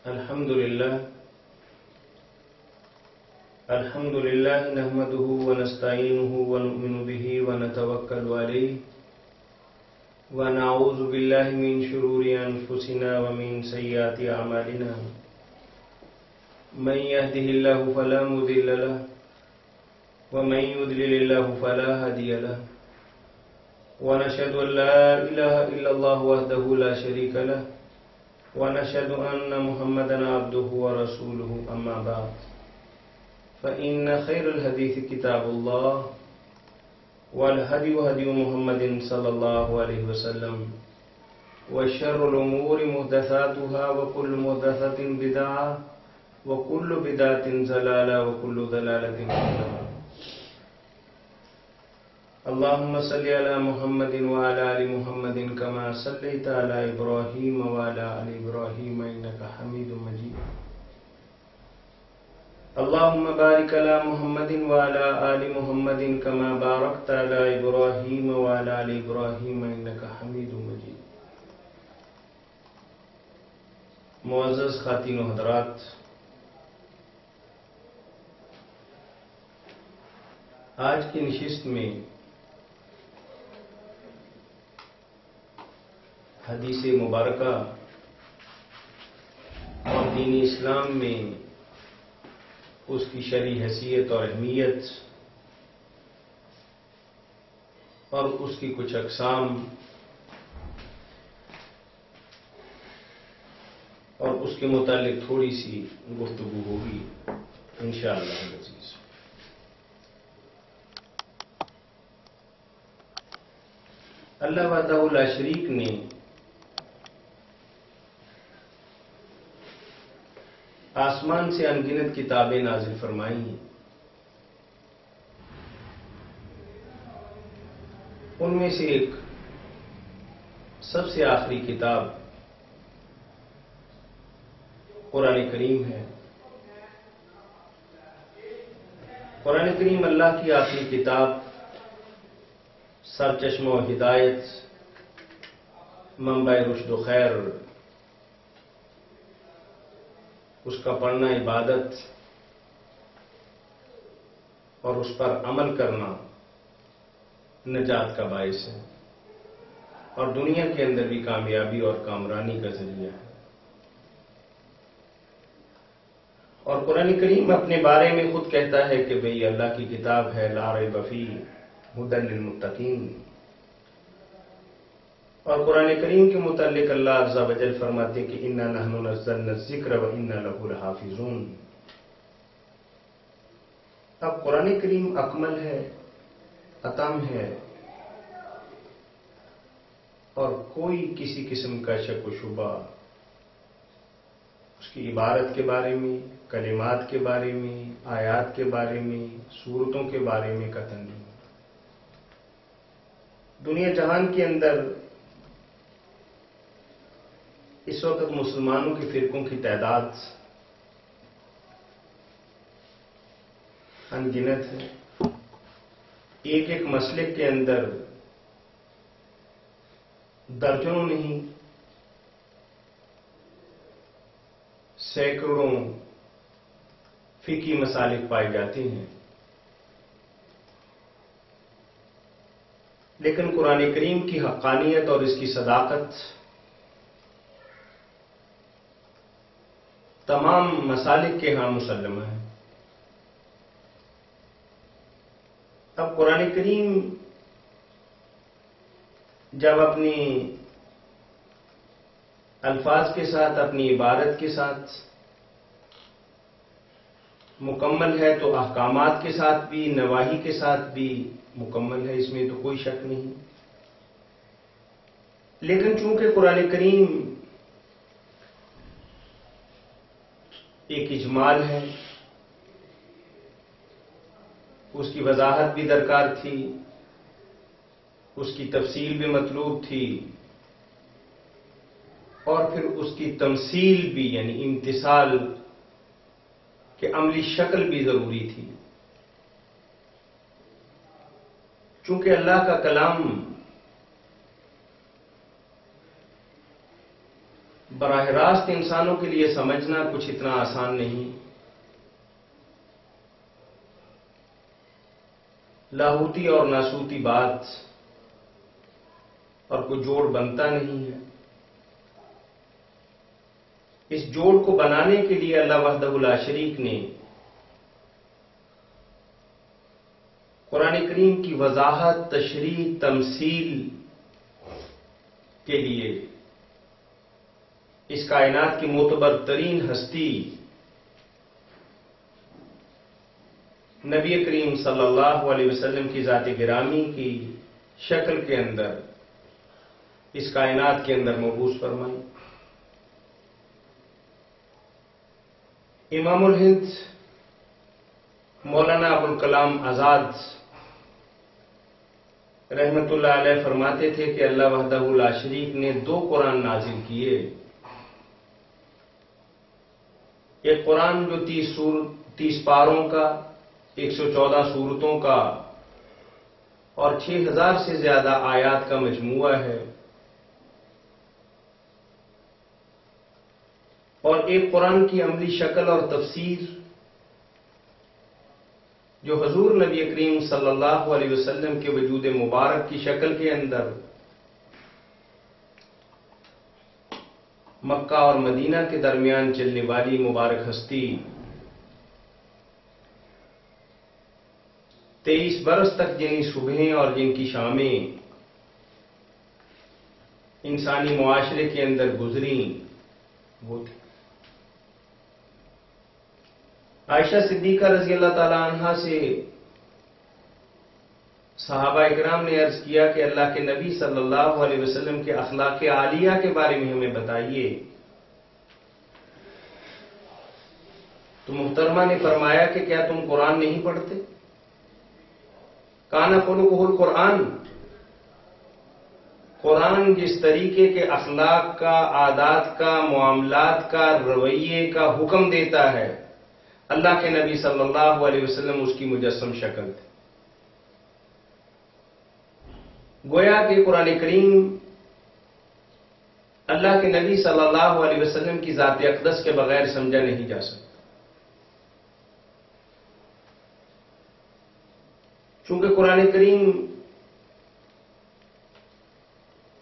الحمد لله نحمده ونستعينه ونؤمن به ونتوكل عليه ونعوذ بالله من شرور أنفسنا ومن سيئات أعمالنا من يهده الله فلا مضل له ومن يضلل الله فلا هادي له ونشهد أن لا إله إلا الله وحده لا شريك له ونشهد أن محمدا عبده ورسوله أما بعد فإن خير الحديث كتاب الله والهدي هدي محمد صلى الله عليه وسلم وشر الأمور محدثاتها وكل محدثة بدعة وكل بدعة ضلالة وكل ضلالة في النار. اللهم صل على محمد وعلى آل محمد كما صليت على إبراهيم وعلى آل إبراهيم إنك حميد مجيد. اللهم بارك على محمد وعلى آل محمد كما باركت على إبراهيم وعلى آل إبراهيم إنك حميد مجيد. معزز خواتین و حضرات، آج کی نشست میں حدیث مبارکہ اور دین اسلام میں اس کی شرعی حیثیت اور اہمیت اور اس کی کچھ اقسام اور اس کے متعلق تھوڑی سی گفتگو ہوگی انشاءاللہ العزیز. اللہ وحدہ لا شریک نے آسمان سے انگنت کتابیں نازل فرمائی ہیں. ان میں سے ایک سب سے آخری کتاب قرآن کریم ہے. قرآن کریم اللہ کی آخری کتاب، سرچشمہ و ہدایت، منبع رشد و خیر. اس کا پڑھنا عبادت اور اس پر عمل کرنا نجات کا باعث ہے اور دنیا کے اندر بھی کامیابی اور کامرانی کا ذریعہ ہے. اور قرآن کریم اپنے بارے میں خود کہتا ہے کہ بھئی اللہ کی کتاب ہے، لا ریب فیہ ھدی للمتقین. اور قرآن کریم کے متعلق اللہ عز و جل فرماتے ہیں کہ انا نحن نزلنا الذکر وانا لہ لحافظون. اب قرآن کریم اکمل ہے، اتم ہے، اور کوئی کسی قسم کا شک و شبہ اس کی عبارت کے بارے میں، کلمات کے بارے میں، آیات کے بارے میں، صورتوں کے بارے میں قطعاً نہیں. دنیا جہان کے اندر اس وقت مسلمانوں کے فرقوں کی تعداد انگنت ہے. ایک ایک مسلک کے اندر درجنوں نہیں سینکڑوں فقہی مسالک پائے جاتے ہیں. لیکن قرآن کریم کی حقانیت اور اس کی صداقت تمام مسالک کے ہاں مسلمہ ہے. اب قرآن کریم جب اپنی الفاظ کے ساتھ، اپنی عبارت کے ساتھ مکمل ہے تو احکامات کے ساتھ بھی، نواہی کے ساتھ بھی مکمل ہے، اس میں تو کوئی شک نہیں. لیکن چونکہ قرآن کریم ایک اجمال ہے، اس کی وضاحت بھی درکار تھی، اس کی تفصیل بھی مطلوب تھی، اور پھر اس کی تمثیل بھی یعنی امتثال کہ عملی شکل بھی ضروری تھی. چونکہ اللہ کا کلام براہ راست انسانوں کے لیے سمجھنا کچھ اتنا آسان نہیں. لاہوتی اور ناسوتی بات اور کوئی جوڑ بنتا نہیں ہے. اس جوڑ کو بنانے کے لیے اللہ وحدہ لا شریک نے قرآن کریم کی وضاحت، تشریح، تمثیل کے لیے اس کائنات کی معتبر ترین ہستی نبی کریم صلی اللہ علیہ وسلم کی ذات گرامی کی شکل کے اندر اس کائنات کے اندر مبعوث فرمائی. امام الہند مولانا ابوالکلام آزاد رحمت اللہ علیہ فرماتے تھے کہ اللہ وحدہ لا شریک نے 2 قرآن نازل کیے. ایک قرآن جو 30 پاروں کا، 114 سورتوں کا اور 6000 سے زیادہ آیات کا مجموعہ ہے، اور ایک قرآن کی عملی شکل اور تفسیر جو حضور نبی کریم صلی اللہ علیہ وسلم کے وجود مبارک کی شکل کے اندر مکہ اور مدینہ کے درمیان چلنے والی مبارک ہستی 23 برس تک جن صبحیں اور جن کی شامیں انسانی معاشرے کے اندر گزریں وہ تھی. عائشہ صدیقہ رضی اللہ تعالی عنہا سے صحابہ اکرام نے عرض کیا کہ اللہ کے نبی صلی اللہ علیہ وسلم کے اخلاق عالیہ کے بارے میں ہمیں بتائیے. تو محترمہ نے فرمایا کہ کیا تم قرآن نہیں پڑھتے؟ کان خلقہ القرآن. قرآن جس طریقے کے اخلاق کا، عادات کا، معاملات کا، رویے کا حکم دیتا ہے، اللہ کے نبی صلی اللہ علیہ وسلم اس کی مجسم شکل تھی. گویا کہ قرآن کریم اللہ کے نبی صلی اللہ علیہ وسلم کی ذات اقدس کے بغیر سمجھا نہیں جا سکتا. چونکہ قرآن کریم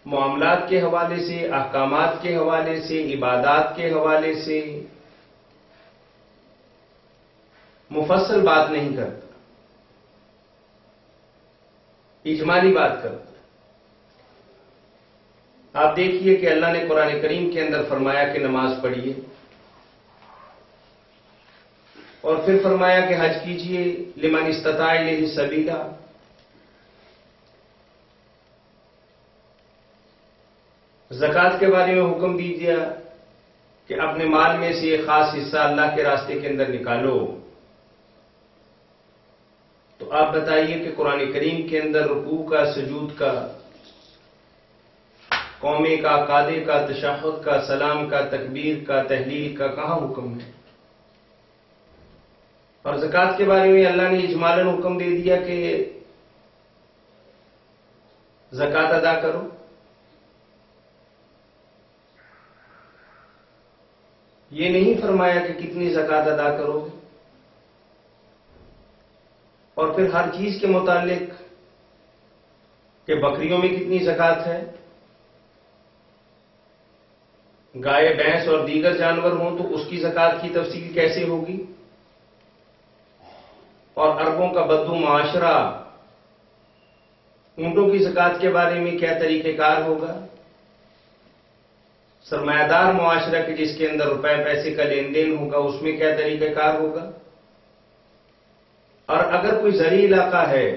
معاملات کے حوالے سے، احکامات کے حوالے سے، عبادات کے حوالے سے مفصل بات نہیں کرتا، اجمالی بات کرتا. آپ دیکھیے کہ اللہ نے قرآن کریم کے اندر فرمایا کہ نماز پڑھیے، اور پھر فرمایا کہ حج کیجیے، لمن استطاع الیہ سبیلا. زکوٰۃ کے بارے میں حکم دیجیے کہ اپنے مال میں سے ایک خاص حصہ اللہ کے راستے کے اندر نکالو. تو آپ بتائیے کہ قرآن کریم کے اندر رکوع کا، سجود کا، قومے کا، قادے کا، تشہد کا، سلام کا، تکبیر کا، تحلیل کا کہاں حکم ہے؟ اور زکوٰۃ کے بارے میں اللہ نے اجمالاً حکم دے دیا کہ زکوٰۃ ادا کرو. یہ نہیں فرمایا کہ کتنی زکوٰۃ ادا کرو گے. اور پھر ہر چیز کے متعلق کہ بکریوں میں کتنی زکوٰۃ ہے، گائے، بھینس اور دیگر جانور ہوں تو اس کی زکوٰۃ کی تفصیل کیسے ہوگی، اور عربوں کا بدو معاشرہ، اونٹوں کی زکوٰۃ کے بارے میں کیا طریقہ کار ہوگا، سرمایہ دار معاشرہ کے جس کے اندر روپے پیسے کا لین دین ہوگا اس میں کیا طریقہ کار ہوگا. اور اگر کوئی زرعی علاقہ ہے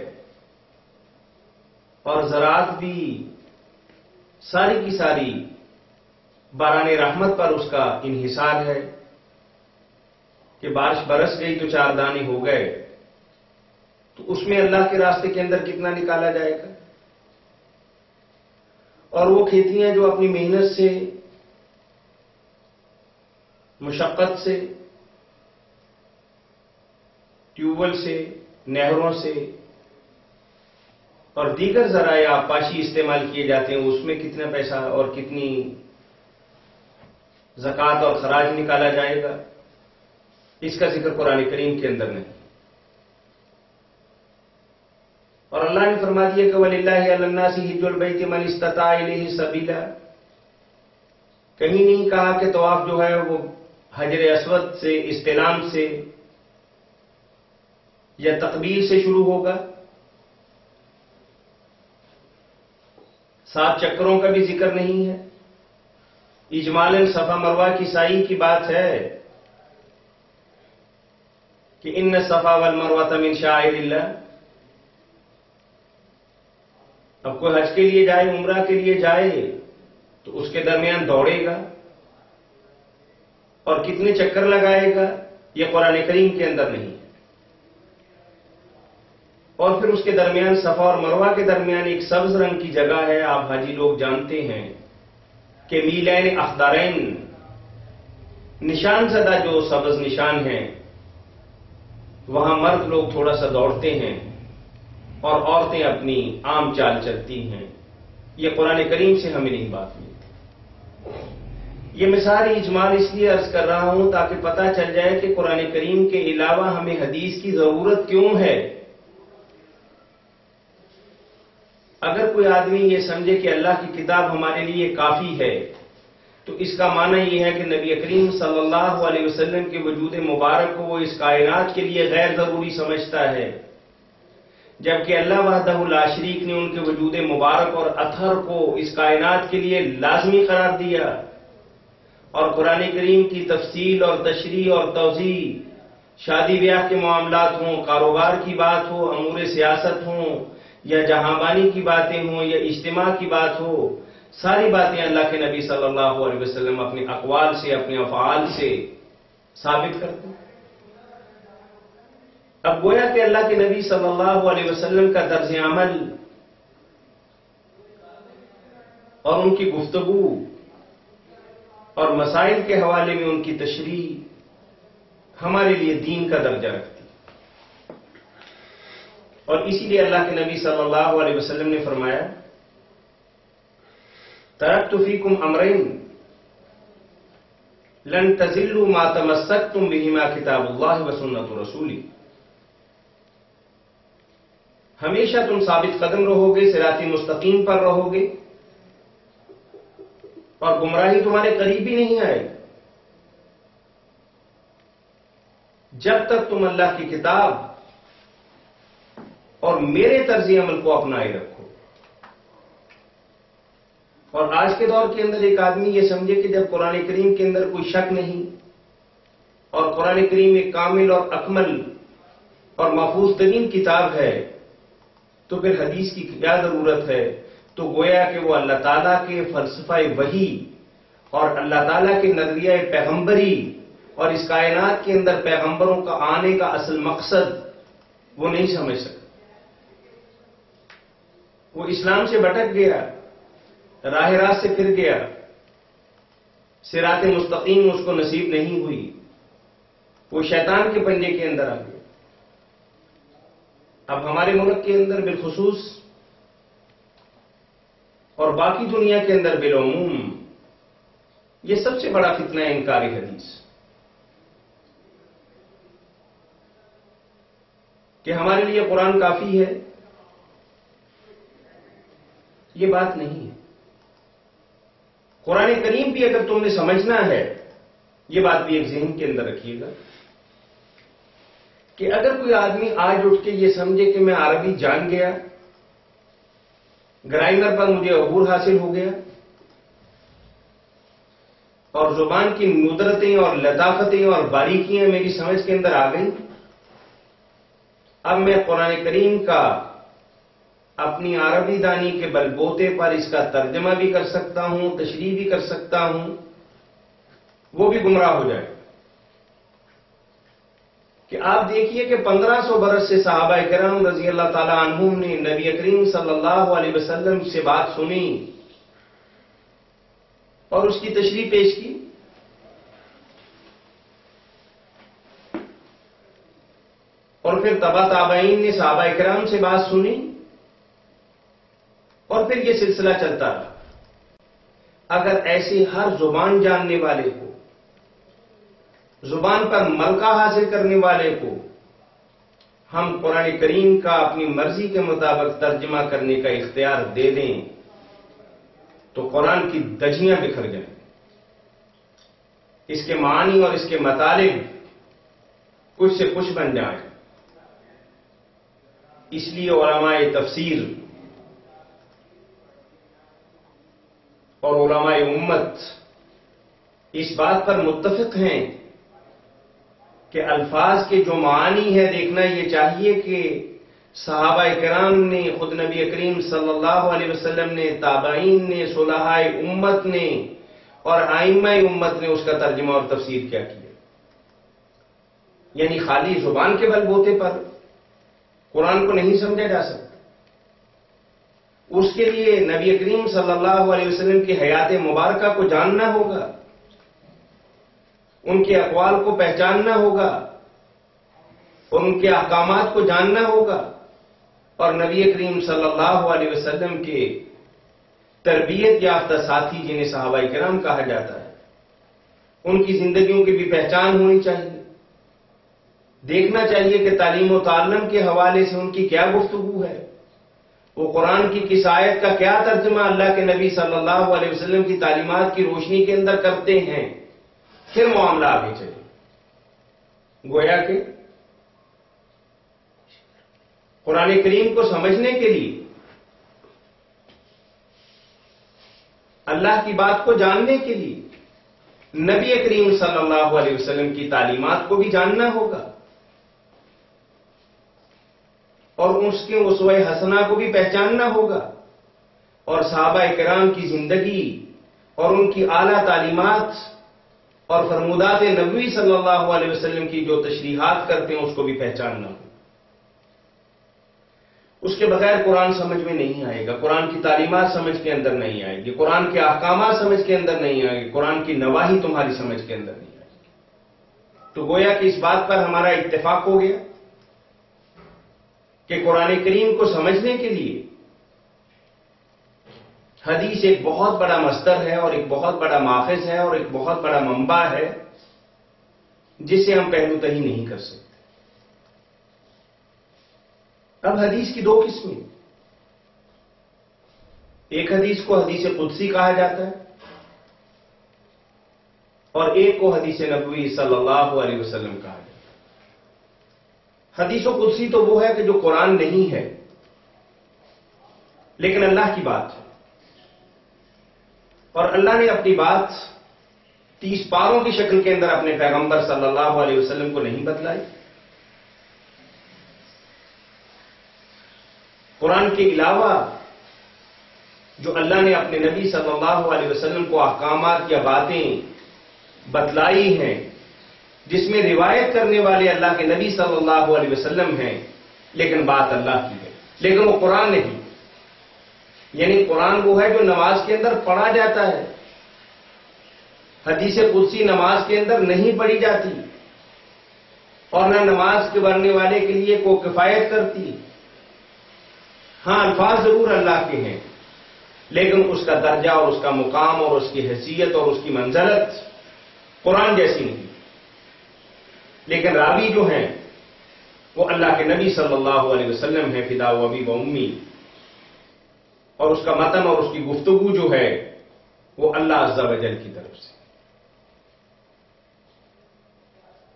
اور زراعت بھی ساری کی ساری باران رحمت پر اس کا انحصار ہے کہ بارش برس گئی تو 4 دانے ہو گئے، تو اس میں اللہ کے راستے کے اندر کتنا نکالا جائے گا. اور وہ کھیتیاں جو اپنی محنت سے، مشقت سے، ٹیوبویل سے، نہروں سے اور دیگر ذرائع آبپاشی استعمال کیے جاتے ہیں، اس میں کتنا پیسہ اور کتنی زکوٰۃ اور خراج نکالا جائے گا، اس کا ذکر قرآن کریم کے اندر نہیں۔ اور اللہ نے فرما دیا کہ وَلِلَّهِ عَلَى النَّاسِ حِجُّ الْبَيْتِ مَنِ اسْتَطَاعَ إِلَيْهِ سَبِيلًا، کہیں نہیں کہا کہ طواف جو ہے وہ حجر اسود سے، استلام سے یا تقبیل سے شروع ہوگا۔ 7 چکروں کا بھی ذکر نہیں ہے، اجمالاً صفا مروہ کی سعی کی بات ہے کہ ان الصفا والمروہ من شعائر اللہ۔ اب کوئی حج کے لیے جائے، عمرہ کے لیے جائے تو اس کے درمیان دوڑے گا اور کتنے چکر لگائے گا، یہ قرآن کریم کے اندر نہیں۔ اور پھر اس کے درمیان صفا اور مروہ کے درمیان ایک سبز رنگ کی جگہ ہے، آپ حاجی لوگ جانتے ہیں کہ میلین اخضرین، نشان زدہ جو سبز نشان ہیں، وہاں مرد لوگ تھوڑا سا دوڑتے ہیں اور عورتیں اپنی عام چال چلتی ہیں۔ یہ قرآن کریم سے ہمیں نہیں بات ملتی۔ یہ مثال اجمال اس لیے عرض کر رہا ہوں تاکہ پتہ چل جائے کہ قرآن کریم کے علاوہ ہمیں حدیث کی ضرورت کیوں ہے۔ اگر کوئی آدمی یہ سمجھے کہ اللہ کی کتاب ہمارے لیے کافی ہے تو اس کا معنی یہ ہے کہ نبی کریم صلی اللہ علیہ وسلم کے وجود مبارک کو وہ اس کائنات کے لیے غیر ضروری سمجھتا ہے، جبکہ اللہ وحدہ لا شریک نے ان کے وجود مبارک اور اثر کو اس کائنات کے لیے لازمی قرار دیا۔ اور قرآن کریم کی تفصیل اور تشریح اور توضیح، شادی بیاہ کے معاملات ہوں، کاروبار کی بات ہو، امور سیاست ہوں، یا جہاں بانی کی باتیں ہوں، یا اجتماع کی بات ہو، ساری باتیں اللہ کے نبی صلی اللہ علیہ وسلم اپنے اقوال سے، اپنے افعال سے ثابت کرتے ہیں۔ اب گویا کہ اللہ کے نبی صلی اللہ علیہ وسلم کا طرز عمل اور ان کی گفتگو اور مسائل کے حوالے میں ان کی تشریح ہمارے لیے دین کا درجہ رکھتی ہے۔ اور اسی لیے اللہ کے نبی صلی اللہ علیہ وسلم نے فرمایا ترکت فیکم امرین لن تضلوا ما تمسکتم بہما کتاب اللہ و سنت رسولی، ہمیشہ تم ثابت قدم رہو گے، صراط مستقیم پر رہو گے اور گمراہی تمہارے قریب بھی نہیں آئے جب تک تم اللہ کی کتاب اور میرے طرز عمل کو اپنائے رکھو۔ اور آج کے دور کے اندر ایک آدمی یہ سمجھے کہ جب قرآن کریم کے اندر کوئی شک نہیں اور قرآن کریم ایک کامل اور اکمل اور محفوظ ترین کتاب ہے تو پھر حدیث کی کیا ضرورت ہے؟ تو گویا کہ وہ اللہ تعالیٰ کے فلسفہ وحی اور اللہ تعالیٰ کے نظریہ پیغمبری اور اس کائنات کے اندر پیغمبروں کا آنے کا اصل مقصد وہ نہیں سمجھ سکتا۔ وہ اسلام سے بھٹک گیا، راہ راست سے پھر گیا، صراط مستقیم اس کو نصیب نہیں ہوئی، وہ شیطان کے پنجے کے اندر آ گیا۔ اب ہمارے ملک کے اندر بالخصوص اور باقی دنیا کے اندر بالعموم یہ سب سے بڑا فتنہ ہے انکار حدیث، کہ ہمارے لیے قرآن کافی ہے، یہ بات نہیں ہے۔ قرآن کریم بھی اگر تم نے سمجھنا ہے، یہ بات بھی ایک ذہن کے اندر رکھیے گا کہ اگر کوئی آدمی آج اٹھ کے یہ سمجھے کہ میں عربی جان گیا، گرامر پر مجھے عبور حاصل ہو گیا اور زبان کی ندرتیں اور لطافتیں اور باریکیاں میری سمجھ کے اندر آ گئیں، اب میں قرآن کریم کا اپنی عربی دانی کے بل بوتے پر اس کا ترجمہ بھی کر سکتا ہوں، تشریح بھی کر سکتا ہوں، وہ بھی گمراہ ہو جائے۔ کہ آپ دیکھیے کہ 1500 برس سے صحابہ کرام رضی اللہ تعالی عنہم نے نبی کریم صلی اللہ علیہ وسلم سے بات سنی اور اس کی تشریح پیش کی۔ اور پھر تبع تابعین نے صحابہ کرام سے بات سنی اور پھر یہ سلسلہ چلتا رہا۔ اگر ایسے ہر زبان جاننے والے کو زبان پر ملکہ حاصل کرنے والے کو ہم قرآن کریم کا اپنی مرضی کے مطابق ترجمہ کرنے کا اختیار دے دیں تو قرآن کی دجیاں بکھر جائیں، اس کے معانی اور اس کے مطالب کچھ سے کچھ بن جائیں۔ اس لیے علماء تفسیر اور علماء امت اس بات پر متفق ہیں کہ الفاظ کے جو معانی ہے دیکھنا یہ چاہیے کہ صحابہ کرام نے، خود نبی کریم صلی اللہ علیہ وسلم نے، تابعین نے، صلحاء امت نے اور ائمہ امت نے اس کا ترجمہ اور تفسیر کیا کیا۔ یعنی خالی زبان کے بل بوتے پر قرآن کو نہیں سمجھا جا سکتا، اس کے لیے نبی کریم صلی اللہ علیہ وسلم کی حیات مبارکہ کو جاننا ہوگا، ان کے اقوال کو پہچاننا ہوگا اور ان کے احکامات کو جاننا ہوگا، اور نبی کریم صلی اللہ علیہ وسلم کے تربیت یافتہ ساتھی جنہیں صحابہ کرام کہا جاتا ہے، ان کی زندگیوں کی بھی پہچان ہونی چاہیے۔ دیکھنا چاہیے کہ تعلیم و تعلم کے حوالے سے ان کی کیا گفتگو ہے، وہ قرآن کی کس آیت کا کیا ترجمہ اللہ کے نبی صلی اللہ علیہ وسلم کی تعلیمات کی روشنی کے اندر کرتے ہیں، پھر معاملہ آگے چلے۔ گویا کہ قرآن کریم کو سمجھنے کے لیے، اللہ کی بات کو جاننے کے لیے نبی کریم صلی اللہ علیہ وسلم کی تعلیمات کو بھی جاننا ہوگا اور اس کے اسوہ حسنہ کو بھی پہچاننا ہوگا، اور صحابہ کرام کی زندگی اور ان کی اعلیٰ تعلیمات اور فرمودات نبوی صلی اللہ علیہ وسلم کی جو تشریحات کرتے ہیں اس کو بھی پہچاننا ہوگا۔ اس کے بغیر قرآن سمجھ میں نہیں آئے گا، قرآن کی تعلیمات سمجھ کے اندر نہیں آئے گی، قرآن کے احکامات سمجھ کے اندر نہیں آئے گی، قرآن کی نواہی تمہاری سمجھ کے اندر نہیں آئے گی۔ تو گویا کہ اس بات پر ہمارا اتفاق ہو گیا کہ قرآن کریم کو سمجھنے کے لیے حدیث ایک بہت بڑا مصدر ہے اور ایک بہت بڑا ماخذ ہے اور ایک بہت بڑا منبع ہے جسے ہم پہلو تہی نہیں کر سکتے۔ اب حدیث کی دو قسمیں، ایک حدیث کو حدیث قدسی کہا جاتا ہے اور ایک کو حدیث نبوی صلی اللہ علیہ وسلم کہا جاتا ہے۔ حدیث و قدسی تو وہ ہے کہ جو قرآن نہیں ہے لیکن اللہ کی بات ہے، اور اللہ نے اپنی بات 30 پاروں کی شکل کے اندر اپنے پیغمبر صلی اللہ علیہ وسلم کو نہیں بتلائی۔ قرآن کے علاوہ جو اللہ نے اپنے نبی صلی اللہ علیہ وسلم کو احکامات یا باتیں بتلائی ہیں جس میں روایت کرنے والے اللہ کے نبی صلی اللہ علیہ وسلم ہیں لیکن بات اللہ کی ہے، لیکن وہ قرآن نہیں۔ یعنی قرآن وہ ہے جو نماز کے اندر پڑھا جاتا ہے، حدیث قدسی نماز کے اندر نہیں پڑھی جاتی اور نہ نماز کے پڑھنے والے کے لیے کوئی کفایت کرتی۔ ہاں الفاظ ضرور اللہ کے ہیں لیکن اس کا درجہ اور اس کا مقام اور اس کی حیثیت اور اس کی منزلت قرآن جیسی نہیں۔ لیکن راوی جو ہیں وہ اللہ کے نبی صلی اللہ علیہ وسلم ہیں، فدا و ابی و امی، اور اس کا متن اور اس کی گفتگو جو ہے وہ اللہ عز و جل کی طرف سے۔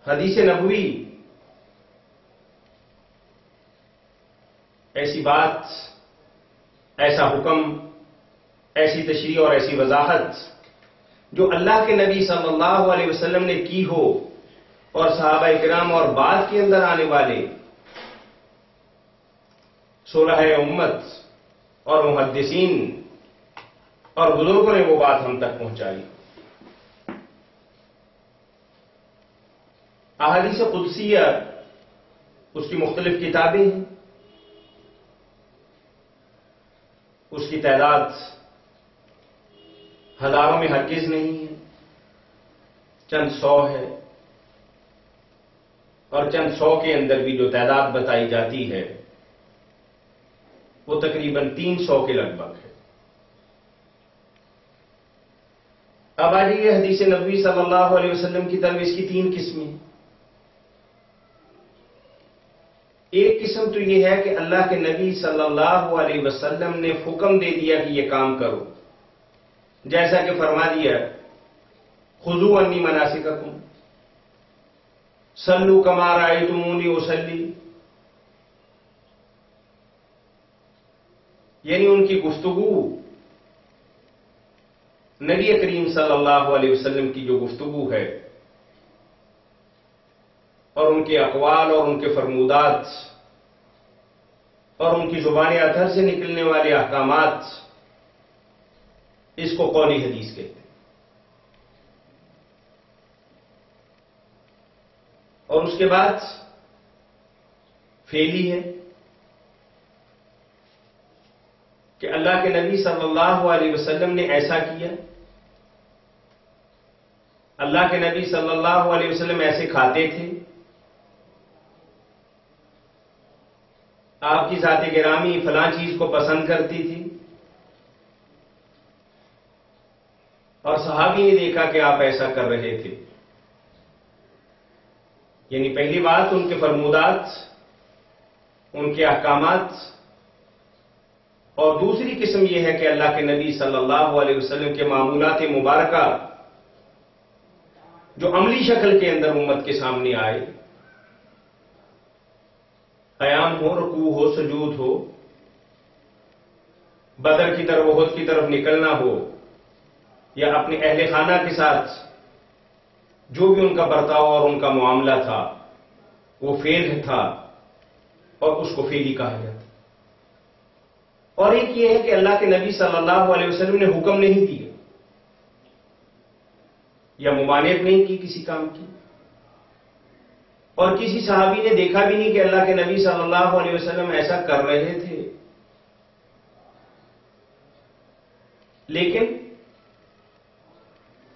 حدیث نبوی ایسی بات، ایسا حکم، ایسی تشریح اور ایسی وضاحت جو اللہ کے نبی صلی اللہ علیہ وسلم نے کی ہو اور صحابہ کرام اور بعد کے اندر آنے والے صلحاء امت اور محدثین اور بزرگوں نے وہ بات ہم تک پہنچائی۔ احادیث قدسیہ اس کی مختلف کتابیں ہیں، اس کی تعداد ہزاروں میں ہرگز نہیں ہے، چند سو ہے، اور چند سو کے اندر بھی جو تعداد بتائی جاتی ہے وہ تقریباً 300 کے لگ بھگ ہے۔ اب آجائیے حدیث نبوی صلی اللہ علیہ وسلم کی طرف. اس کی 3 قسمیں ہیں. ایک قسم تو یہ ہے کہ اللہ کے نبی صلی اللہ علیہ وسلم نے حکم دے دیا کہ یہ کام کرو، جیسا کہ فرما دیا خذوا عنی مناسککم صلوا کما رأیتمونی اصلی. یعنی ان کی گفتگو، نبی کریم صلی اللہ علیہ وسلم کی جو گفتگو ہے اور ان کے اقوال اور ان کے فرمودات اور ان کی زبان اطہر سے نکلنے والے احکامات، اس کو قولی حدیث کہتے ہیں. اور اس کے بعد فعلی ہے کہ اللہ کے نبی صلی اللہ علیہ وسلم نے ایسا کیا، اللہ کے نبی صلی اللہ علیہ وسلم ایسے کھاتے تھے، آپ کی ذات گرامی فلاں چیز کو پسند کرتی تھی، اور صحابی نے دیکھا کہ آپ ایسا کر رہے تھے. یعنی پہلی بات ان کے فرمودات، ان کے احکامات، اور دوسری قسم یہ ہے کہ اللہ کے نبی صلی اللہ علیہ وسلم کے معمولات مبارکہ جو عملی شکل کے اندر امت کے سامنے آئے، قیام ہو، رکوع ہو، سجود ہو، بدر کی طرف، احد کی طرف نکلنا ہو، یا اپنے اہل خانہ کے ساتھ جو بھی ان کا برتاؤ اور ان کا معاملہ تھا وہ فعل تھا، اور اس کو فعلی کہا جاتا. اور ایک یہ ہے کہ اللہ کے نبی صلی اللہ علیہ وسلم نے حکم نہیں دیا یا ممانعت نہیں کی کسی کام کی، اور کسی صحابی نے دیکھا بھی نہیں کہ اللہ کے نبی صلی اللہ علیہ وسلم ایسا کر رہے تھے. لیکن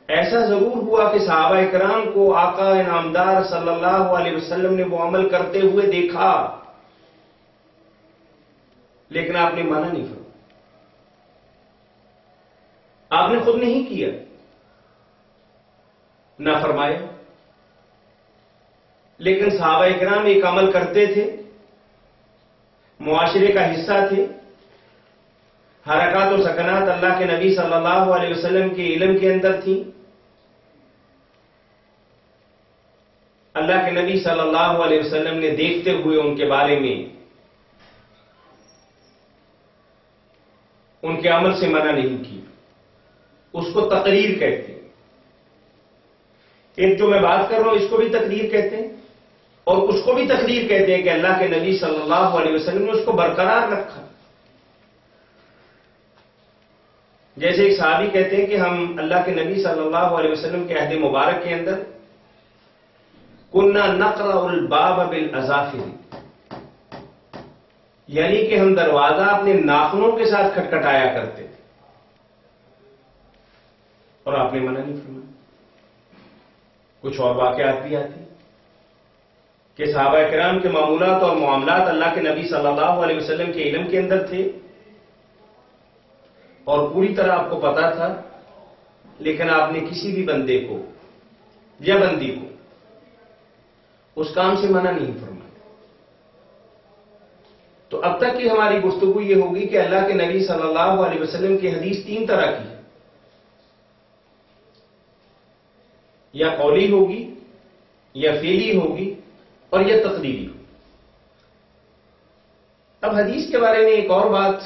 ایسا ضرور ہوا کہ صحابہ اکرام کو آقا انعامدار صلی اللہ علیہ وسلم نے وہ عمل کرتے ہوئے دیکھا، لیکن آپ نے مانا نہیں فرمایا، آپ نے خود نہیں کیا، نہ فرمایا. لیکن صحابہ اکرام ایک عمل کرتے تھے، معاشرے کا حصہ تھے، حرکات و سکنات اللہ کے نبی صلی اللہ علیہ وسلم کے علم کے اندر تھیں. اللہ کے نبی صلی اللہ علیہ وسلم نے دیکھتے ہوئے ان کے بارے میں ان کے عمل سے منع نہیں کی. اس کو تقریر کہتے ہیں. ایک جو میں بات کر رہا ہوں اس کو بھی تقریر کہتے ہیں، اور اس کو بھی تقریر کہتے ہیں کہ اللہ کے نبی صلی اللہ علیہ وسلم نے اس کو برقرار رکھا. جیسے ایک صحابی کہتے ہیں کہ ہم اللہ کے نبی صلی اللہ علیہ وسلم کے عہد مبارک کے اندر کننا نقرع الباب بالاظافر، یعنی کہ ہم دروازہ اپنے ناخنوں کے ساتھ کھٹکھٹایا کرتے تھے، اور آپ نے منع نہیں فرمایا. کچھ اور واقعات بھی آتے کہ صحابہ کرام کے معمولات اور معاملات اللہ کے نبی صلی اللہ علیہ وسلم کے علم کے اندر تھے اور پوری طرح آپ کو پتا تھا، لیکن آپ نے کسی بھی بندے کو یا بندی کو اس کام سے منع نہیں فرمایا. تو اب تک کی ہماری گفتگو یہ ہوگی کہ اللہ کے نبی صلی اللہ علیہ وسلم کی حدیث 3 طرح کی ہے، یا قولی ہوگی، یا فعلی ہوگی، اور یا تقریری ہوگی. اب حدیث کے بارے میں ایک اور بات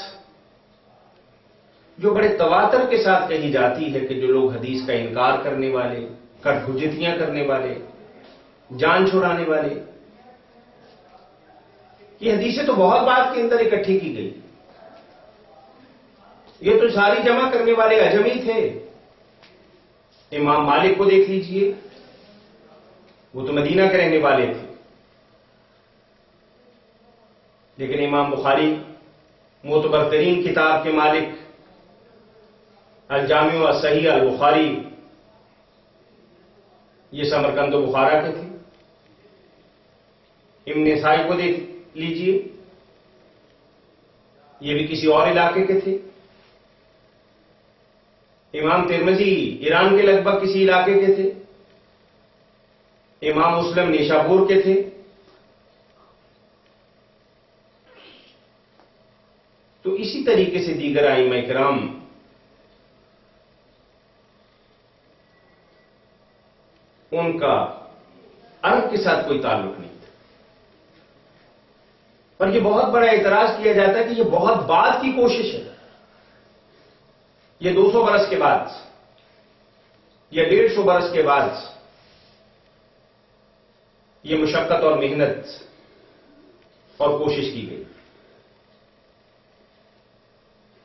جو بڑے تواتر کے ساتھ کہی جاتی ہے کہ جو لوگ حدیث کا انکار کرنے والے، کٹ حجتیاں کرنے والے، جان چھڑانے والے، یہ حدیثیں تو بہت بات کے اندر اکٹھی کی گئی، یہ تو ساری جمع کرنے والے اجمی تھے. امام مالک کو دیکھ لیجئے، وہ تو مدینہ کے رہنے والے تھے، لیکن امام بخاری معتبر ترین کتاب کے مالک، الجامع الصحیح البخاری، یہ سمرقند و بخارا کے تھے. ابن نسائی کو دیکھ لیجئے، یہ بھی کسی اور علاقے کے تھے. امام ترمذی ایران کے لگ بھگ کسی علاقے کے تھے، امام مسلم نیشابور کے تھے. تو اسی طریقے سے دیگر ائمہ کرام ان کا عرب کے ساتھ کوئی تعلق نہیں تھا. پر یہ بہت بڑا اعتراض کیا جاتا ہے کہ یہ بہت بعد کی کوشش ہے. یہ 200 برس کے بعد یا 150 برس کے بعد یہ مشقت اور محنت اور کوشش کی گئی.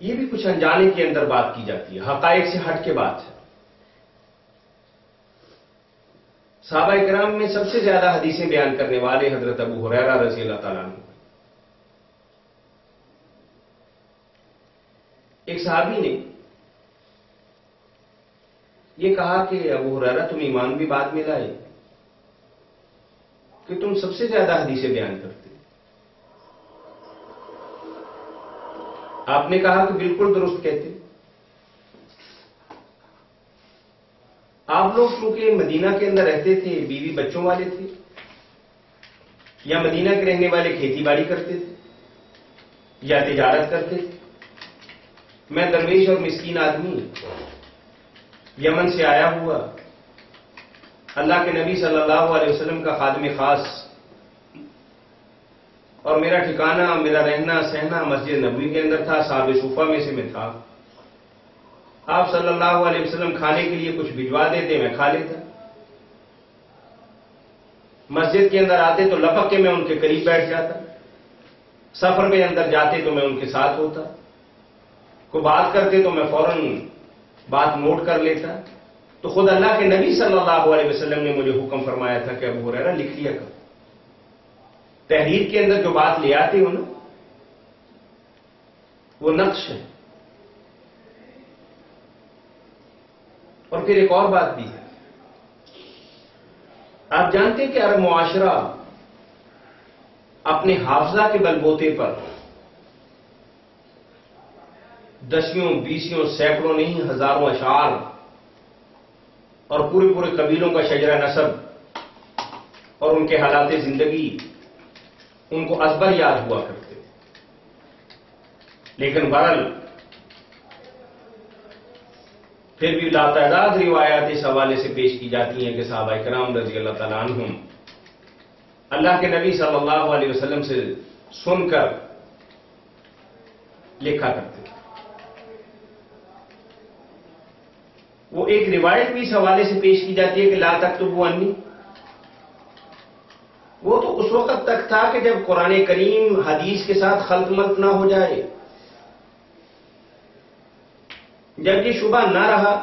یہ بھی کچھ انجانے کے اندر بات کی جاتی ہے، حقائق سے ہٹ کے بات ہے. صحابہ کرام میں سب سے زیادہ حدیثیں بیان کرنے والے حضرت ابو ہریرہ رضی اللہ تعالیٰ عنہ. ایک صحابی نے یہ کہا کہ ابو ہریرہ تم ایمان بھی بعد میں لائے کہ تم سب سے زیادہ حدیثیں بیان کرتے. آپ نے کہا کہ بالکل درست کہتے. آپ لوگ کیونکہ مدینہ کے اندر رہتے تھے، بیوی بچوں والے تھے، یا مدینہ کے رہنے والے کھیتی باڑی کرتے تھے یا تجارت کرتے تھے. میں درویش اور مسکین آدمی یمن سے آیا ہوا، اللہ کے نبی صلی اللہ علیہ وسلم کا خادم خاص، اور میرا ٹھکانہ، میرا رہنا سہنا مسجد نبوی کے اندر تھا. صحابہ صوفہ میں سے میں تھا. آپ صلی اللہ علیہ وسلم کھانے کے لیے کچھ بھجوا دیتے، میں کھا لیتا. مسجد کے اندر آتے تو لپک کے میں ان کے قریب بیٹھ جاتا. سفر میں اندر جاتے تو میں ان کے ساتھ ہوتا. کوئی بات کرتے تو میں فوراً بات نوٹ کر لیتا. تو خود اللہ کے نبی صلی اللہ علیہ وسلم نے مجھے حکم فرمایا تھا کہ ابو ہریرہ لکھ لیا کر. تحریر کے اندر جو بات لے آتے ہو نا، وہ نقش ہے. اور پھر ایک اور بات بھی ہے، آپ جانتے ہیں کہ عرب معاشرہ اپنے حافظہ کے بل بوتے پر دسیوں بیسیوں سینکڑوں نہیں ہزاروں اشعار اور پورے پورے قبیلوں کا شجرہ نسب اور ان کے حالات زندگی ان کو ازبر یاد ہوا کرتے. لیکن بہرحال پھر بھی لاتعداد روایات اس حوالے سے پیش کی جاتی ہیں کہ صحابہ کرام رضی اللہ تعالیٰ عنہم اللہ کے نبی صلی اللہ علیہ وسلم سے سن کر لکھا کرتے تھے. وہ ایک روایت بھی اس حوالے سے پیش کی جاتی ہے کہ لا تکتبوا عنی. وہ تو اس وقت تک تھا کہ جب قرآن کریم حدیث کے ساتھ خلط ملط نہ ہو جائے. جب یہ شبہ نہ رہا،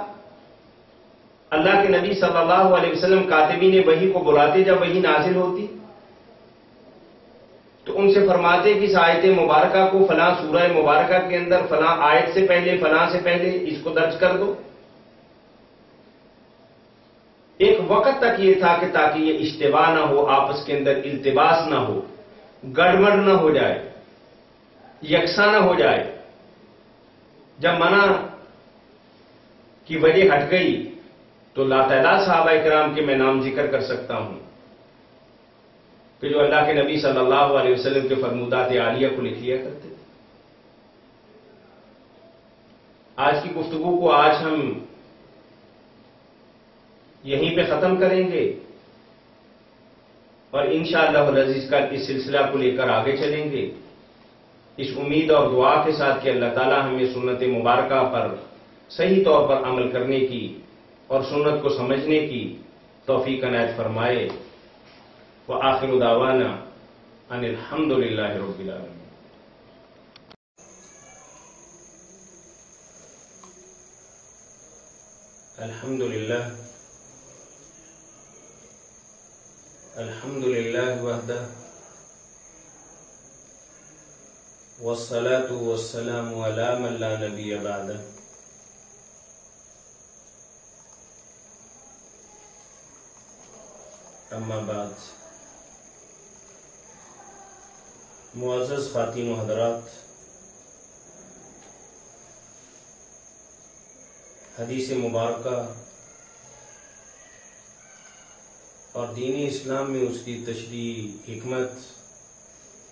اللہ کے نبی صلی اللہ علیہ وسلم کاتبین وحی کو بلاتے جب وحی نازل ہوتی تو ان سے فرماتے کہ اس آیت مبارکہ کو فلاں سورہ مبارکہ کے اندر فلاں آیت سے پہلے فلاں سے پہلے اس کو درج کر دو. ایک وقت تک یہ تھا کہ تاکہ یہ اشتباہ نہ ہو، آپس کے اندر التباس نہ ہو، گڑبڑ نہ ہو جائے، یکساں نہ ہو جائے. جب منع کی وجہ ہٹ گئی تو لاتعداد صحابہ کرام کے میں نام ذکر کر سکتا ہوں کہ جو اللہ کے نبی صلی اللہ علیہ وسلم کے فرمودات عالیہ کو لکھ لیا کرتے. آج کی گفتگو کو آج ہم یہیں پہ ختم کریں گے اور انشاءاللہ العزیز کا اس سلسلہ کو لے کر آگے چلیں گے، اس امید اور دعا کے ساتھ کہ اللہ تعالی ہمیں سنت مبارکہ پر صحیح طور پر عمل کرنے کی اور سنت کو سمجھنے کی توفیق عنایت فرمائے. وآخر دعوانا ان الحمد للہ رب العالمین. الحمد للہ الحمد للہ وحدہ والصلاة والسلام علی من لا نبی بعدہ. اما بعد، معزز خواتین و حضرات، حدیث مبارکہ اور دین اسلام میں اس کی تشریح، حکمت،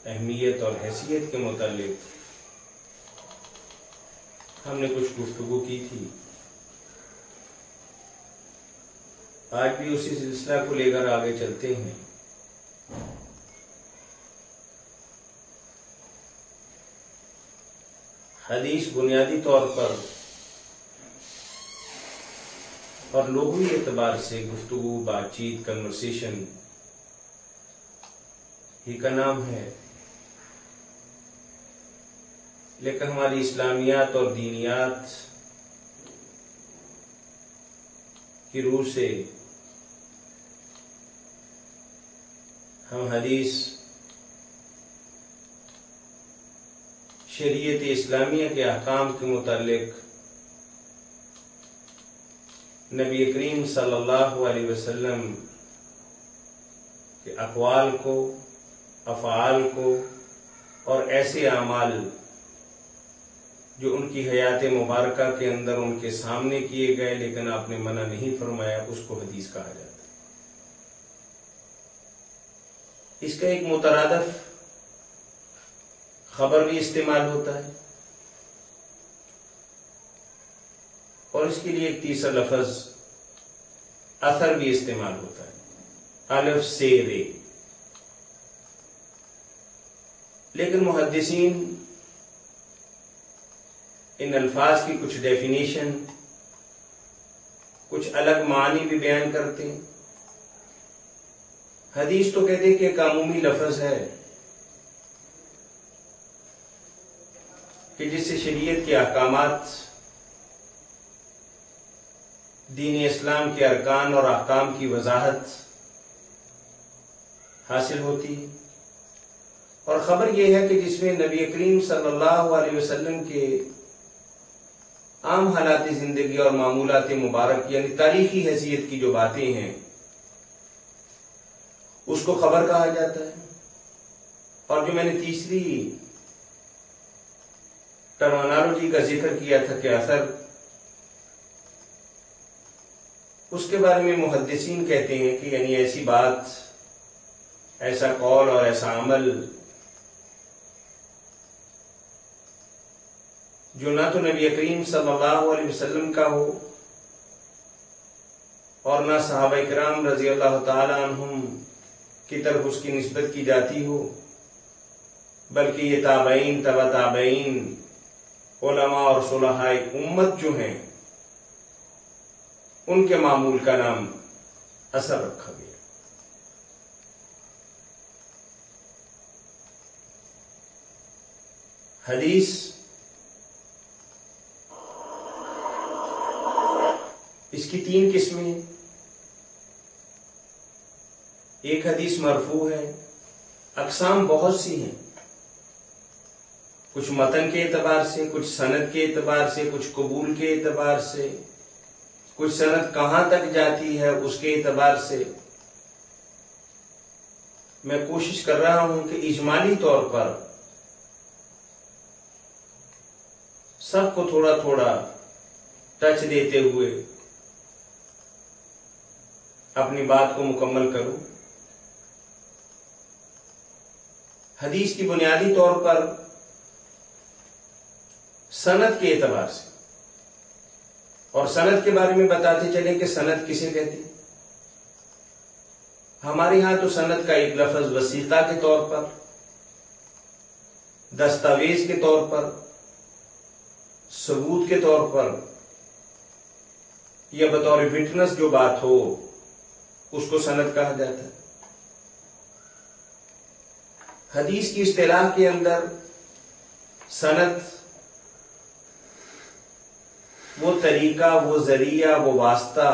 اہمیت اور حیثیت کے متعلق ہم نے کچھ گفتگو کی تھی۔ آج بھی اسی سلسلہ کو لے کر آگے چلتے ہیں۔ حدیث بنیادی طور پر اور لغوی اعتبار سے گفتگو، بات چیت، کنورسیشن ہی کا نام ہے، لیکن ہماری اسلامیات اور دینیات کی روح سے ہم حدیث شریعت اسلامیہ کے احکام کے متعلق نبی کریم صلی اللہ علیہ وسلم کے اقوال کو، افعال کو اور ایسے اعمال جو ان کی حیات مبارکہ کے اندر ان کے سامنے کیے گئے لیکن آپ نے منع نہیں فرمایا، اس کو حدیث کہا جاتا ہے۔ اس کا ایک مترادف خبر بھی استعمال ہوتا ہے، اور اس کے لیے ایک تیسرا لفظ اثر بھی استعمال ہوتا ہے، الف سے رے۔ لیکن محدثین ان الفاظ کی کچھ ڈیفینیشن، کچھ الگ معنی بھی بیان کرتے ہیں۔ حدیث تو کہتے ہیں کہ ایک عمومی لفظ ہے کہ جس سے شریعت کے احکامات، دین اسلام کے ارکان اور احکام کی وضاحت حاصل ہوتی ہے، اور خبر یہ ہے کہ جس میں نبی کریم صلی اللہ علیہ وسلم کے عام حالات زندگی اور معمولات مبارک یعنی تاریخی حیثیت کی جو باتیں ہیں اس کو خبر کہا جاتا ہے۔ اور جو میں نے تیسری ٹرمینالوجی کا ذکر کیا تھا کہ اثر، اس کے بارے میں محدثین کہتے ہیں کہ یعنی ایسی بات، ایسا قول اور ایسا عمل جو نہ تو نبی کریم صلی اللہ علیہ وسلم کا ہو اور نہ صحابہ کرام رضی اللہ تعالی عنہم کی طرف اس کی نسبت کی جاتی ہو، بلکہ یہ تابعین، تبع تابعین، علماء اور صلحاء امت جو ہیں ان کے معمول کا نام اثر رکھا گیا۔ حدیث اس کی تین قسمیں ہیں۔ ایک حدیث مرفوع ہے، اقسام بہت سی ہیں، کچھ متن کے اعتبار سے، کچھ سند کے اعتبار سے، کچھ قبول کے اعتبار سے، کچھ سند کہاں تک جاتی ہے اس کے اعتبار سے۔ میں کوشش کر رہا ہوں کہ اجمالی طور پر سب کو تھوڑا تھوڑا ٹچ دیتے ہوئے اپنی بات کو مکمل کروں۔ حدیث کی بنیادی طور پر سند کے اعتبار سے، اور سند کے بارے میں بتاتے چلیں کہ سند کسے کہتے ہیں۔ ہمارے ہاں تو سند کا ایک لفظ وثیقہ کے طور پر، دستاویز کے طور پر، ثبوت کے طور پر، یا بطور وٹنس جو بات ہو اس کو سند کہا جاتا ہے۔ حدیث کی اصطلاح کے اندر سند وہ طریقہ، وہ ذریعہ، وہ واسطہ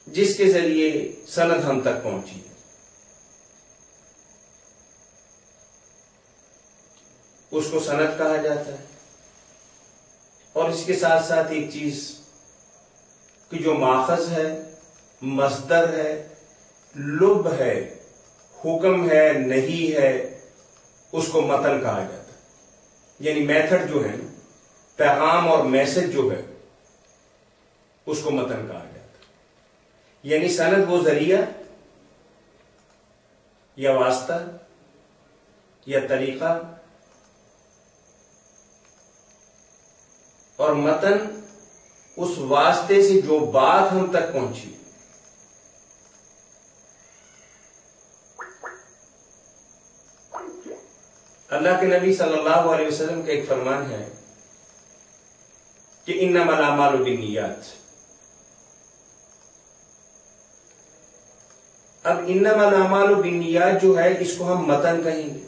جس کے ذریعے سند ہم تک پہنچی ہے، اس کو سند کہا جاتا ہے۔ اور اس کے ساتھ ساتھ ایک چیز کہ جو ماخذ ہے، مصدر ہے، لب ہے، حکم ہے، نہیں ہے، اس کو متن کہا جاتا ہے۔ یعنی میتھڈ جو ہے پیغام اور میسج جو ہے اس کو متن کہا جاتا ہے. یعنی سند وہ ذریعہ یا واسطہ یا طریقہ، اور متن اس واسطے سے جو بات ہم تک پہنچی. اللہ کے نبی صلی اللہ علیہ وسلم کا ایک فرمان ہے کہ انما الاعمال بالنیات. اب انما الاعمال بالنیات جو ہے اس کو ہم متن کہیں گے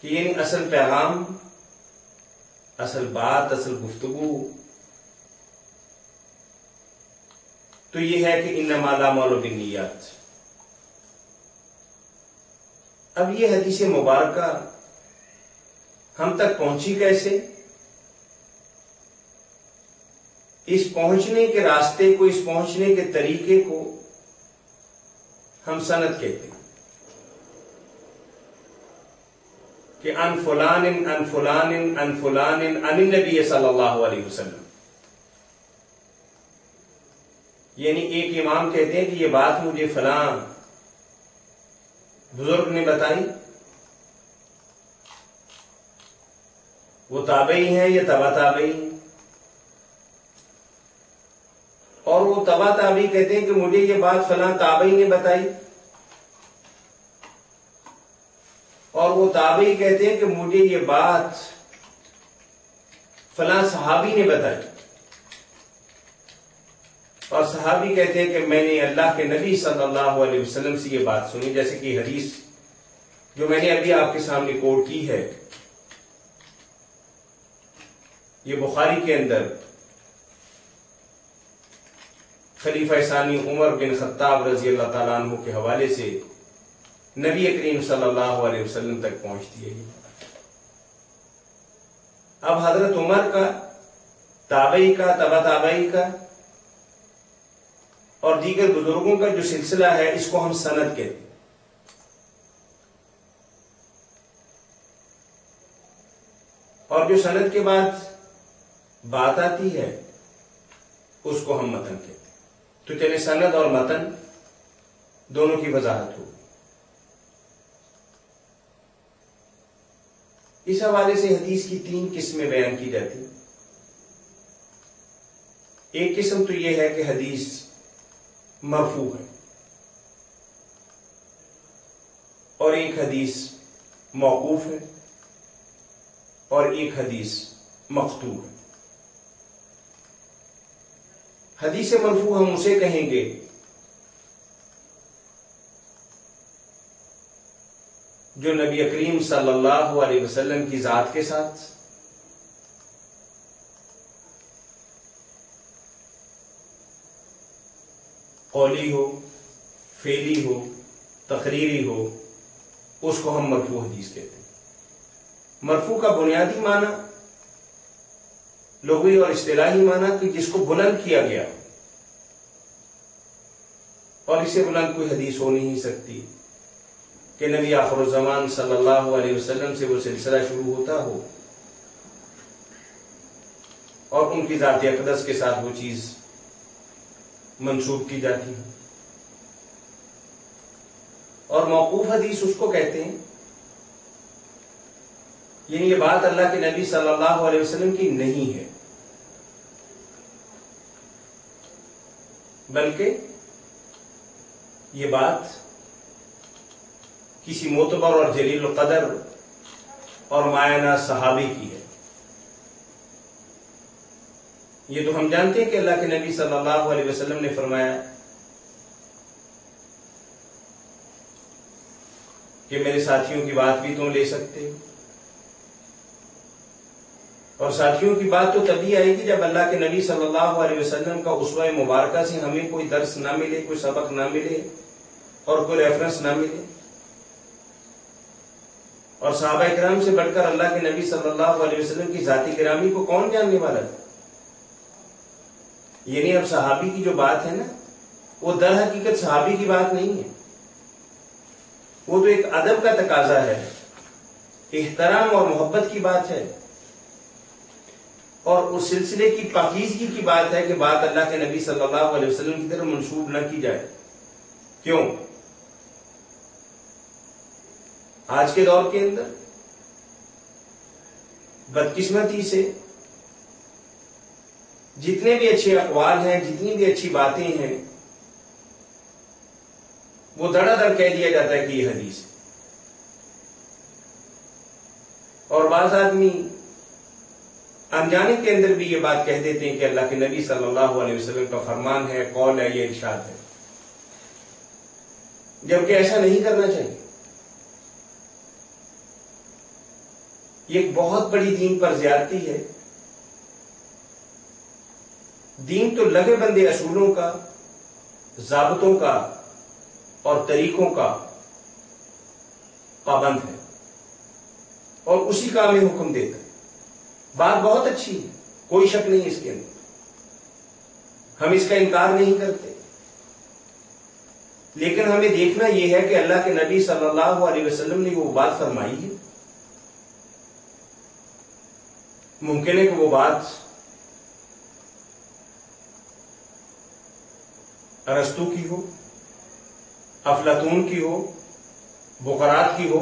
کہ یعنی اصل پیغام، اصل بات، اصل گفتگو تو یہ ہے کہ انما الاعمال بالنیات. اب یہ حدیث مبارکہ ہم تک پہنچی کیسے؟ اس پہنچنے کے راستے کو، اس پہنچنے کے طریقے کو ہم سند کہتے ہیں کہ ان فلان ان فلان ان فلان عن النبی صلی اللہ علیہ وسلم. یعنی ایک امام کہتے ہیں کہ یہ بات مجھے فلاں بزرگ نے بتائی، وہ تابعی ہیں یا تبع تابعی ہیں، اور وہ تبع تابعی کہتے ہیں کہ مجھے یہ بات فلاں تابعی نے بتائی، اور وہ تابعی کہتے ہیں کہ مجھے یہ بات فلاں صحابی نے بتائی، اور صحابی کہتے ہیں کہ میں نے اللہ کے نبی صلی اللہ علیہ وسلم سے یہ بات سنی. جیسے کہ حدیث جو میں نے ابھی آپ کے سامنے کوٹ کی ہے، یہ بخاری کے اندر خلیفہ ثانی عمر بن خطاب رضی اللہ تعالیٰ عنہ کے حوالے سے نبی کریم صلی اللہ علیہ وسلم تک پہنچتی ہے. اب حضرت عمر کا، تابعی کا، تبع تابعی کا اور دیگر بزرگوں کا جو سلسلہ ہے اس کو ہم سند کہتے ہیں. اور جو سند کے بعد بات آتی ہے اس کو ہم متن کہتے ہیں. تو چلے سند اور متن دونوں کی وضاحت ہو. اس حوالے سے حدیث کی 3 قسمیں بیان کی جاتی. ایک قسم تو یہ ہے کہ حدیث مرفوع ہے، اور ایک حدیث موقوف ہے، اور ایک حدیث مقطوع ہے. حدیث مرفوع ہم اسے کہیں گے جو نبی کریم صلی اللہ علیہ وسلم کی ذات کے ساتھ قولی ہو، فعلی ہو، تقریری ہو، اس کو ہم مرفوع حدیث کہتے ہیں. مرفوع کا بنیادی معنی، لغوی اور اصطلاحی معنی کہ جس کو بلند کیا گیا، اور اسے بلند کوئی حدیث ہو نہیں سکتی کہ نبی آخر الزمان صلی اللہ علیہ وسلم سے وہ سلسلہ شروع ہوتا ہو اور ان کی ذات اقدس کے ساتھ وہ چیز منسوب کی جاتی ہے. اور موقوف حدیث اس کو کہتے ہیں یعنی یہ بات اللہ کے نبی صلی اللہ علیہ وسلم کی نہیں ہے، بلکہ یہ بات کسی معتبر اور جلیل القدر اور مایہ صحابی کی ہے. یہ تو ہم جانتے ہیں کہ اللہ کے نبی صلی اللہ علیہ وسلم نے فرمایا کہ میرے ساتھیوں کی بات بھی تم لے سکتے ہو، اور ساتھیوں کی بات تو تبھی آئے گی جب اللہ کے نبی صلی اللہ علیہ وسلم کا اسوہ مبارکہ سے ہمیں کوئی درس نہ ملے، کوئی سبق نہ ملے اور کوئی ریفرنس نہ ملے. اور صحابہ کرام سے بڑھ کر اللہ کے نبی صلی اللہ علیہ وسلم کی ذاتی گرامی کو کون جاننے والا ہے؟ یعنی اب صحابی کی جو بات ہے نا، وہ در حقیقت صحابی کی بات نہیں ہے، وہ تو ایک ادب کا تقاضا ہے احترام اور محبت کی بات ہے، اور اس سلسلے کی پاکیزگی کی بات ہے کہ بات اللہ کے نبی صلی اللہ علیہ وسلم کی طرف منسوب نہ کی جائے۔ کیوں؟ آج کے دور کے اندر بدقسمتی سے جتنے بھی اچھے اقوال ہیں، جتنی بھی اچھی باتیں ہیں، وہ دڑا دڑ کہہ دیا جاتا ہے کہ یہ حدیث ہے، اور بعض آدمی انجانے کے اندر بھی یہ بات کہہ دیتے ہیں کہ اللہ کے نبی صلی اللہ علیہ وسلم کا فرمان ہے، قول ہے، یہ ارشاد ہے، جبکہ ایسا نہیں کرنا چاہیے۔ یہ ایک بہت بڑی دین پر زیادتی ہے۔ دین تو لگے بندے اصولوں کا، ضابطوں کا اور طریقوں کا پابند ہے، اور اسی کا ہمیں حکم دیتا ہے۔ بات بہت اچھی ہے، کوئی شک نہیں اس کے اندر، ہم اس کا انکار نہیں کرتے، لیکن ہمیں دیکھنا یہ ہے کہ اللہ کے نبی صلی اللہ علیہ وسلم نے وہ بات فرمائی ہے۔ ممکن ہے کہ وہ بات ارسطو کی ہو، افلاطون کی ہو، بقراط کی ہو،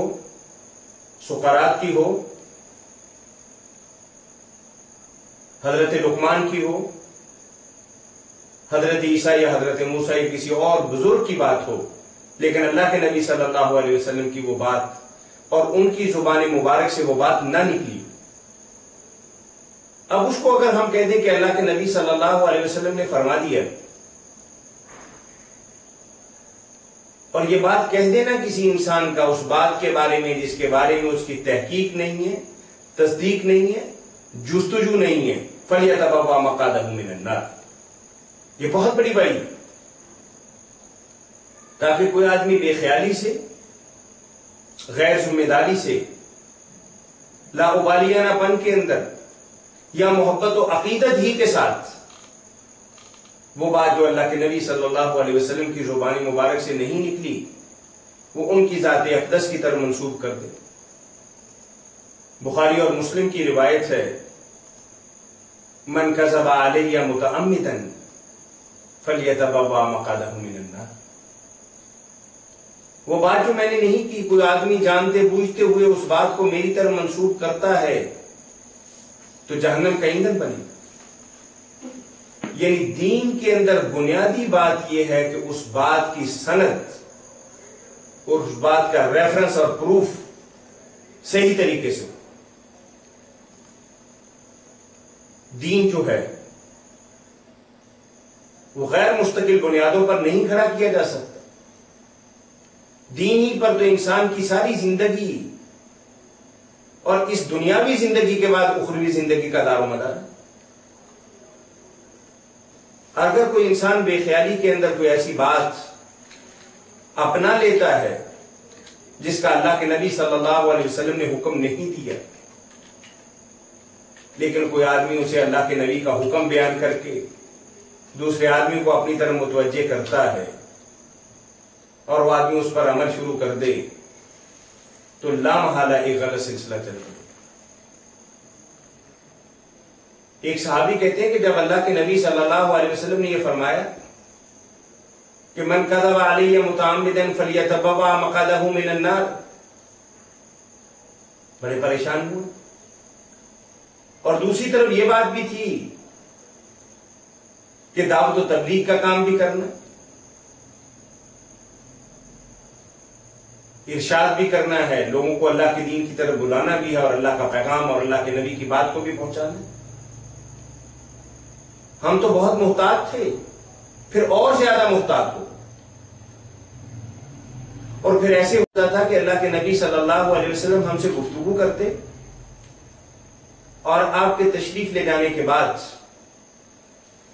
سقراط کی ہو، حضرت لقمان کی ہو، حضرت عیسیٰ یا حضرت موسیٰ یا کسی اور بزرگ کی بات ہو، لیکن اللہ کے نبی صلی اللہ علیہ وسلم کی وہ بات اور ان کی زبان مبارک سے وہ بات نہ نکلی۔ اب اس کو اگر ہم کہہ دیں کہ اللہ کے نبی صلی اللہ علیہ وسلم نے فرما دیا، اور یہ بات کہہ دینا کسی انسان کا اس بات کے بارے میں جس کے بارے میں اس کی تحقیق نہیں ہے، تصدیق نہیں ہے، جستجو نہیں ہے، فَلْيَتَبَوَّأْ مَقْعَدَهُ مِنَ النَّارِ، یہ بہت بڑی بات ہے، تاکہ کوئی آدمی بے خیالی سے، غیر ذمہ داری سے، لاابالیانہ پن کے اندر یا محبت و عقیدت ہی کے ساتھ وہ بات جو اللہ کے نبی صلی اللہ علیہ وسلم کی زبان مبارک سے نہیں نکلی، وہ ان کی ذات اقدس کی طرف منسوب کر دے۔ بخاری اور مسلم کی روایت ہے، من کذب علی متعمدا فلیتبوأ مقعدہ من النار، وہ بات جو میں نے نہیں کی، کوئی آدمی جانتے بوجھتے ہوئے اس بات کو میری طرف منسوب کرتا ہے تو جہنم کا ایندھن بنے۔ یعنی دین کے اندر بنیادی بات یہ ہے کہ اس بات کی سند اور اس بات کا ریفرنس اور پروف صحیح طریقے سے، دین جو ہے وہ غیر مستقل بنیادوں پر نہیں کھڑا کیا جا سکتا۔ دین ہی پر تو انسان کی ساری زندگی اور اس دنیاوی زندگی کے بعد اخروی زندگی کا دار و مدار ہے۔ اگر کوئی انسان بے خیالی کے اندر کوئی ایسی بات اپنا لیتا ہے جس کا اللہ کے نبی صلی اللہ علیہ وسلم نے حکم نہیں دیا، لیکن کوئی آدمی اسے اللہ کے نبی کا حکم بیان کر کے دوسرے آدمی کو اپنی طرف متوجہ کرتا ہے اور وہ آدمی اس پر عمل شروع کر دے تو لامحالہ ایک غلط سلسلہ چل رہا ہے۔ ایک صحابی کہتے ہیں کہ جب اللہ کے نبی صلی اللہ علیہ وسلم نے یہ فرمایا کہ من کذب علی متعمدا فلیتبوأ مقعدہ من النار، بڑے پریشان ہوئے۔ اور دوسری طرف یہ بات بھی تھی کہ دعوت و تبلیغ کا کام بھی کرنا، ارشاد بھی کرنا ہے، لوگوں کو اللہ کے دین کی طرف بلانا بھی ہے، اور اللہ کا پیغام اور اللہ کے نبی کی بات کو بھی پہنچانا ہے۔ ہم تو بہت محتاط تھے، پھر اور زیادہ محتاط ہو، اور پھر ایسے ہوتا تھا کہ اللہ کے نبی صلی اللہ علیہ وسلم ہم سے گفتگو کرتے، اور آپ کے تشریف لے جانے کے بعد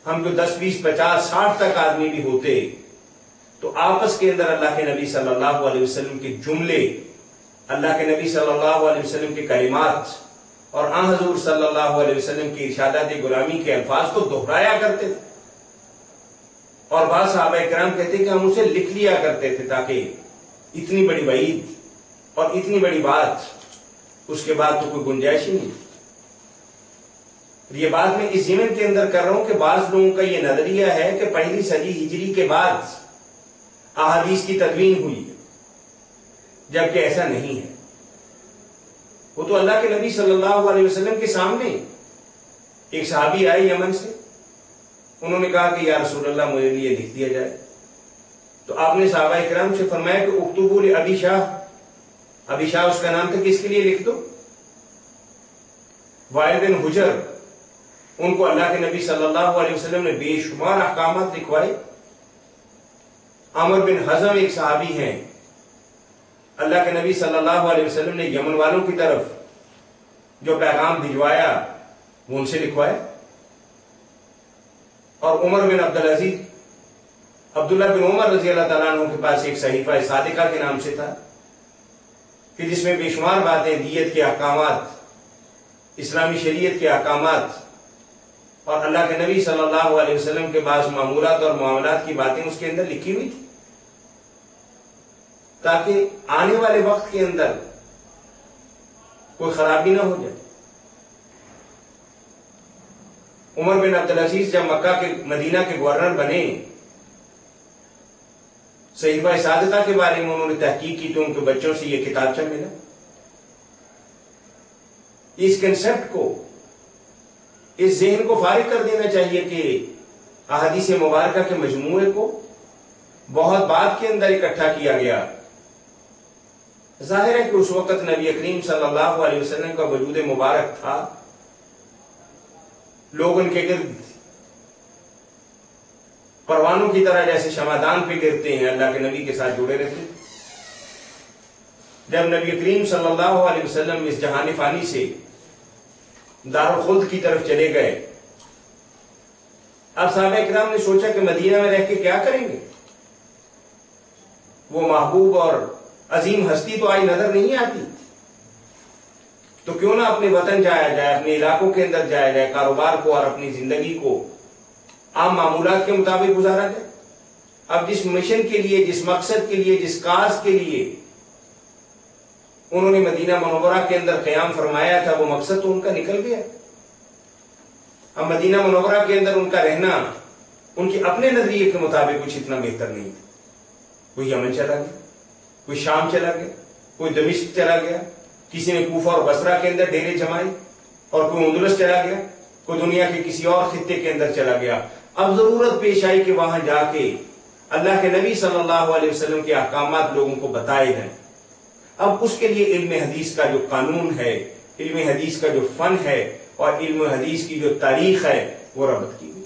ہم جو 10 20 50 60 تک آدمی بھی ہوتے تو آپس کے اندر اللہ کے نبی صلی اللہ علیہ وسلم کے جملے، اللہ کے نبی صلی اللہ علیہ وسلم کے کلمات اور آن حضور صلی اللہ علیہ وسلم کی ارشادات غلامی کے الفاظ کو دہرایا کرتے تھے، اور بعض صحابہ کرام کہتے کہ ہم اسے لکھ لیا کرتے تھے تاکہ اتنی بڑی وعید اور اتنی بڑی بات اس کے بعد تو کوئی گنجائش ہی نہیں۔ یہ بات میں اس ضمن کے اندر کر رہا ہوں کہ بعض لوگوں کا یہ نظریہ ہے کہ پہلی صدی ہجری کے بعد احادیث کی تدوین ہوئی ہے، جبکہ ایسا نہیں ہے۔ وہ تو اللہ کے نبی صلی اللہ علیہ وسلم کے سامنے ایک صحابی آئے یمن سے، انہوں نے کہا کہ یا رسول اللہ مجھے لیے لکھ دیا جائے، تو آپ نے صحابہ کرام سے فرمایا کہ اکتبوا لابی شاہ، ابی شاہ اس کا نام تھا، کس کے لیے لکھ دو؟ وائل بن حجر، ان کو اللہ کے نبی صلی اللہ علیہ وسلم نے بے شمار احکامات لکھوائے۔ عمر بن حزم ایک صحابی ہیں، اللہ کے نبی صلی اللہ علیہ وسلم نے یمن والوں کی طرف جو پیغام بھجوایا وہ ان سے لکھوائے۔ اور عمر بن عبدالعزیز، عبداللہ بن عمر رضی اللہ تعالیٰ عنہ کے پاس ایک صحیفہ صادقہ کے نام سے تھا کہ جس میں بے شمار باتیں، دیت کے احکامات، اسلامی شریعت کے احکامات اور اللہ کے نبی صلی اللہ علیہ وسلم کے بعض معمولات اور معاملات کی باتیں اس کے اندر لکھی ہوئی تھی، تاکہ آنے والے وقت کے اندر کوئی خرابی نہ ہو جائے۔ عمر بن عبدالعزیز جب مکہ کے مدینہ کے گورنر بنے، صحیفہ صادقہ کے بارے میں انہوں نے تحقیق کی تو ان کے بچوں سے یہ کتابچہ ملا۔ اس کنسپٹ کو، اس ذہن کو فارغ کر دینا چاہیے کہ احادیث مبارکہ کے مجموعے کو بہت بعد کے اندر اکٹھا کیا گیا۔ ظاہر ہے کہ اس وقت نبی کریم صلی اللہ علیہ وسلم کا وجود مبارک تھا، لوگ ان کے گرد پروانوں کی طرح جیسے شمعدان پہ گرتے ہیں اللہ کے نبی کے ساتھ جڑے رہتے۔ جب نبی کریم صلی اللہ علیہ وسلم اس جہان فانی سے دارالخلد کی طرف چلے گئے، اب صحابہ کرام نے سوچا کہ مدینہ میں رہ کے کیا کریں گے؟ وہ محبوب اور عظیم ہستی تو آئی نظر نہیں آتی، تو کیوں نہ اپنے وطن جایا جائے، اپنے علاقوں کے اندر جایا جائے، کاروبار کو اور اپنی زندگی کو عام معمولات کے مطابق گزارا جائے۔ اب جس مشن کے لیے، جس مقصد کے لیے، جس کاز کے لیے انہوں نے مدینہ منورہ کے اندر قیام فرمایا تھا، وہ مقصد تو ان کا نکل گیا۔ اب مدینہ منورہ کے اندر ان کا رہنا ان کے اپنے نظریے کے مطابق کچھ اتنا بہتر نہیں تھا۔ کوئی یمن چلا گیا، کوئی شام چلا گیا، کوئی دمشق چلا گیا، کسی نے کوفہ اور بصرہ کے اندر ڈیرے جمائے، اور کوئی اندلس چلا گیا، کوئی دنیا کے کسی اور خطے کے اندر چلا گیا۔ اب ضرورت پیش آئی کہ وہاں جا کے اللہ کے نبی صلی اللہ علیہ وسلم کے احکامات لوگوں کو بتائے جائیں۔ اب اس کے لیے علم حدیث کا جو قانون ہے، علم حدیث کا جو فن ہے اور علم حدیث کی جو تاریخ ہے وہ ربط کی گئی۔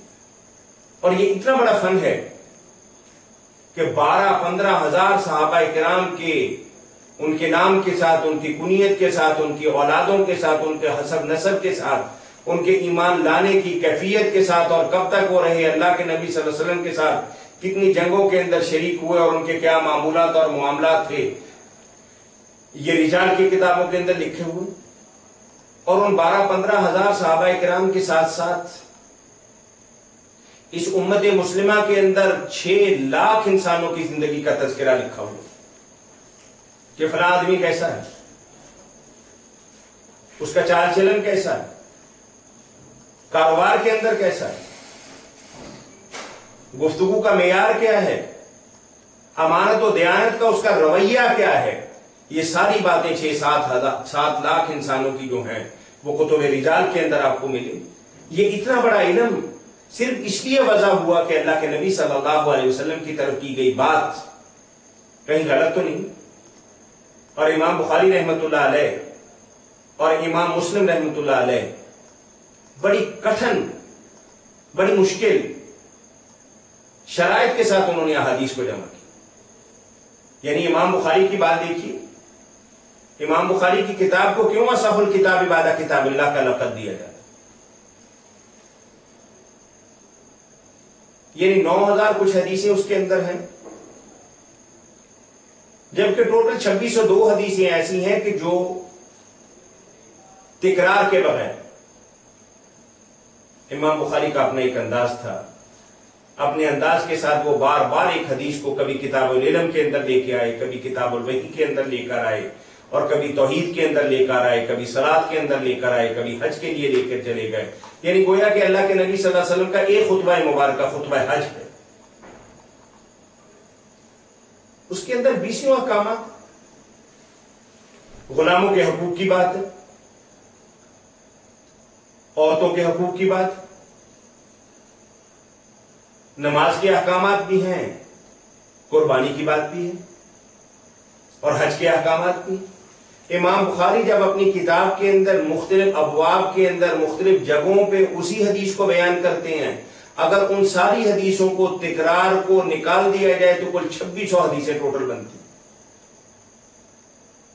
اور یہ اتنا بڑا فن ہے کہ 12-15 ہزار صحابہ کرام کے، ان کے نام کے ساتھ، ان کی کنیت کے ساتھ، ان کی اولادوں کے ساتھ، ان کے حسب نسب کے ساتھ، ان کے ایمان لانے کی کیفیت کے ساتھ، اور کب تک وہ رہے، اللہ کے نبی صلی اللہ علیہ وسلم کے ساتھ کتنی جنگوں کے اندر شریک ہوئے اور ان کے کیا معمولات اور معاملات تھے، یہ رجال کی کتابوں کے اندر لکھے ہوئے۔ اور ان 12-15 ہزار صحابہ کرام کے ساتھ ساتھ اس امت مسلمہ کے اندر 6 لاکھ انسانوں کی زندگی کا تذکرہ لکھا ہوا کہ فلاں آدمی کیسا ہے، اس کا چال چلن کیسا ہے، کاروبار کے اندر کیسا ہے، گفتگو کا معیار کیا ہے، امانت و دیانت کا اس کا رویہ کیا ہے۔ یہ ساری باتیں 6-7 لاکھ انسانوں کی جو ہیں وہ کتب رجال کے اندر آپ کو ملیں۔ یہ اتنا بڑا علم صرف اس لیے وضع ہوا کہ اللہ کے نبی صلی اللہ علیہ وسلم کی طرف کی گئی بات کہیں غلط تو نہیں۔ اور امام بخاری رحمت اللہ علیہ اور امام مسلم رحمت اللہ علیہ بڑی کٹھن، بڑی مشکل شرائط کے ساتھ انہوں نے احادیث کو جمع کی۔ یعنی امام بخاری کی بات دیکھیے، امام بخاری کی کتاب کو کیوں اصح الکتاب بعد کتاب اللہ کا لقب دیا جاتا ہے؟ یعنی 9000 کچھ حدیثیں اس کے اندر ہیں، جبکہ ٹوٹل 2602 حدیثیں ایسی ہیں کہ جو تکرار کے بغیر، امام بخاری کا اپنا ایک انداز تھا، اپنے انداز کے ساتھ وہ بار بار ایک حدیث کو کبھی کتاب العلم کے اندر لے کے آئے، کبھی کتاب الوحی کے اندر لے کر آئے، اور کبھی توحید کے اندر لے کر آئے، کبھی صلاۃ کے اندر لے کر آئے، کبھی حج کے لیے لے کر چلے گئے. یعنی گویا کہ اللہ کے نبی صلی اللہ علیہ وسلم کا ایک خطبہ مبارکہ خطبہ حج ہے، اس کے اندر 20 احکامات. غلاموں کے حقوق کی بات ہے، عورتوں کے حقوق کی بات، نماز کے احکامات بھی ہیں، قربانی کی بات بھی ہے، اور حج کے احکامات بھی. امام بخاری جب اپنی کتاب کے اندر مختلف ابواب کے اندر مختلف جگہوں پہ اسی حدیث کو بیان کرتے ہیں، اگر ان ساری حدیثوں کو تکرار کو نکال دیا جائے تو کل 2600 حدیثیں ٹوٹل بنتی.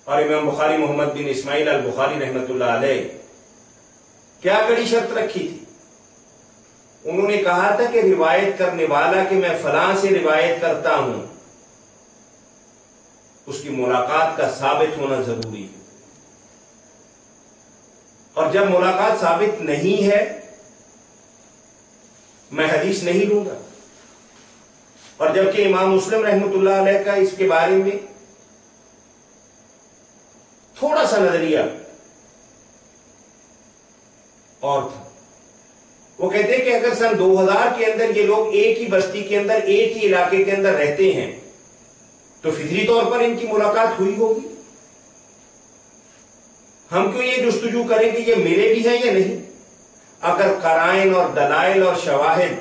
اور امام بخاری محمد بن اسماعیل البخاری رحمۃ اللہ علیہ کیا کڑی شرط رکھی تھی؟ انہوں نے کہا تھا کہ روایت کرنے والا کہ میں فلاں سے روایت کرتا ہوں، اس کی ملاقات کا ثابت ہونا ضروری ہے. اور جب ملاقات ثابت نہیں ہے میں حدیث نہیں لوں گا. اور جبکہ امام مسلم رحمۃ اللہ علیہ کا اس کے بارے میں تھوڑا سا نظریہ اور تھا. وہ کہتے ہیں کہ اگر سن 2000 کے اندر یہ لوگ ایک ہی بستی کے اندر ایک ہی علاقے کے اندر رہتے ہیں تو فطری طور پر ان کی ملاقات ہوئی ہوگی. ہم کیوں یہ جستجو کریں کہ یہ میرے بھی ہیں یا نہیں؟ اگر قرائن اور دلائل اور شواہد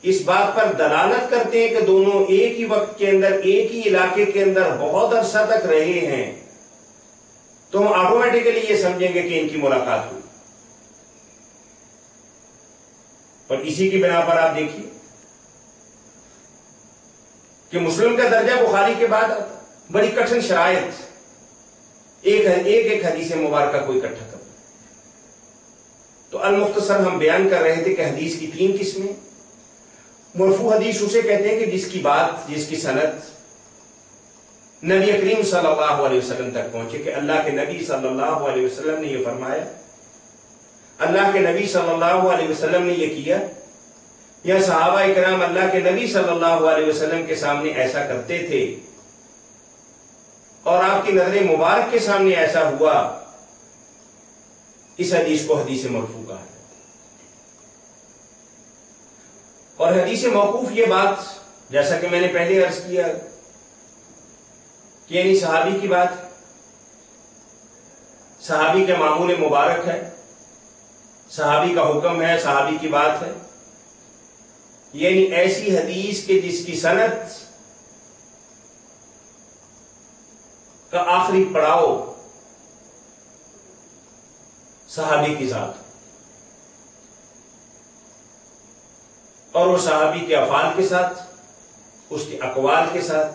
اس بات پر دلالت کرتے ہیں کہ دونوں ایک ہی وقت کے اندر ایک ہی علاقے کے اندر بہت عرصہ تک رہے ہیں تو ہم آٹومیٹیکلی یہ سمجھیں گے کہ ان کی ملاقات ہوئی. اور اسی کی بنا پر آپ دیکھیے کہ مسلم کا درجہ بخاری کے بعد بڑی کٹھن شرائط، ایک حدیث مبارکہ کو اکٹھا کر. تو المختصر ہم بیان کر رہے تھے کہ حدیث کی 3 قسمیں. مرفوع حدیث اسے کہتے ہیں کہ جس کی بات، جس کی سند نبی کریم صلی اللہ علیہ وسلم تک پہنچے کہ اللہ کے نبی صلی اللہ علیہ وسلم نے یہ فرمایا، اللہ کے نبی صلی اللہ علیہ وسلم نے یہ کیا، یا صحابہ اکرام اللہ کے نبی صلی اللہ علیہ وسلم کے سامنے ایسا کرتے تھے اور آپ کی نظر مبارک کے سامنے ایسا ہوا. اس حدیث کو حدیث مرفوع کہا ہے. اور حدیث موقوف یہ بات، جیسا کہ میں نے پہلے عرض کیا کہ یعنی صحابی کی بات، صحابی کے معمول مبارک ہے، صحابی کا حکم ہے، صحابی کی بات ہے. یعنی ایسی حدیث کے جس کی سند کا آخری پڑاؤ صحابی کی ذات اور وہ صحابی کے افعال کے ساتھ، اس کے اقوال کے ساتھ،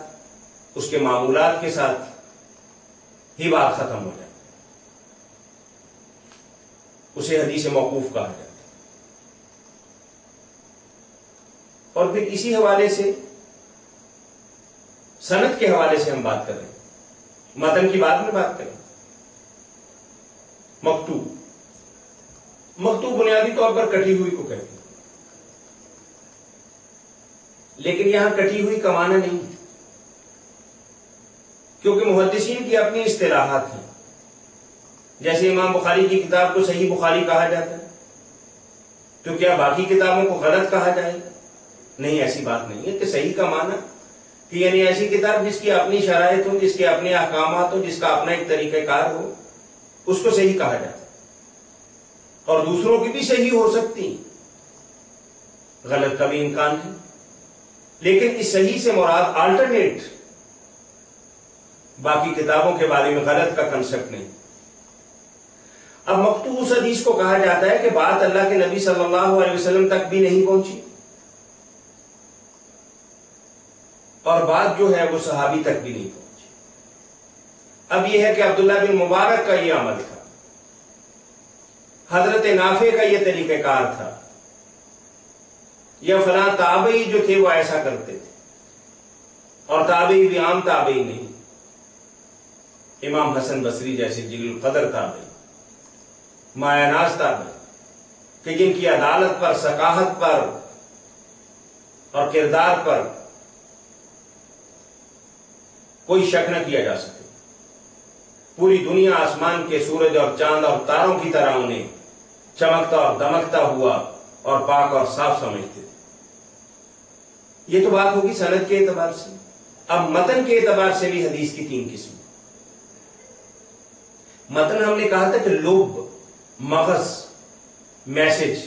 اس کے معمولات کے ساتھ ہی بات ختم ہو جائے، اسے حدیث موقوف کہا جائے. اور پھر اسی حوالے سے سند کے حوالے سے ہم بات کریں، متن کی بعد میں بات کریں. مکتوب بنیادی طور پر کٹی ہوئی کو کہتے ہیں، لیکن یہاں کٹی ہوئی کا معنی نہیں، کیونکہ محدثین کی اپنی اصطلاحات ہیں. جیسے امام بخاری کی کتاب کو صحیح بخاری کہا جاتا ہے، تو کیا باقی کتابوں کو غلط کہا جائے؟ نہیں، ایسی بات نہیں ہے. کہ صحیح کا معنی کہ یعنی ایسی کتاب جس کی اپنی شرائط ہو، جس کے اپنے احکامات ہو، جس کا اپنا ایک طریقہ کار ہو، اس کو صحیح کہا جاتا ہے. اور دوسروں کی بھی صحیح ہو سکتی، غلط کا بھی امکان ہے، لیکن اس صحیح سے مراد آلٹرنیٹ باقی کتابوں کے بارے میں غلط کا کنسپٹ نہیں. اب مکتوب اس حدیث کو کہا جاتا ہے کہ بات اللہ کے نبی صلی اللہ علیہ وسلم تک بھی نہیں پہنچی اور بات جو ہے وہ صحابی تک بھی نہیں پہنچی. اب یہ ہے کہ عبداللہ بن مبارک کا یہ عمل تھا، حضرت نافع کا یہ طریقہ کار تھا، یا فلاں تابعی جو تھے وہ ایسا کرتے تھے. اور تابعی بھی عام تابعی نہیں، امام حسن بصری جیسے جلیل القدر تابعی، مایہ ناز تابعی، کہ جن کی عدالت پر، ثقافت پر اور کردار پر کوئی شک نہ کیا جا سکے. پوری دنیا آسمان کے سورج اور چاند اور تاروں کی طرح انہیں چمکتا اور دمکتا ہوا اور پاک اور صاف سمجھتے تھے۔ یہ تو بات ہوگی سند کے اعتبار سے۔ اب متن کے اعتبار سے بھی حدیث کی 3 قسم۔ متن ہم نے کہا تھا کہ لب، مغز، میسج،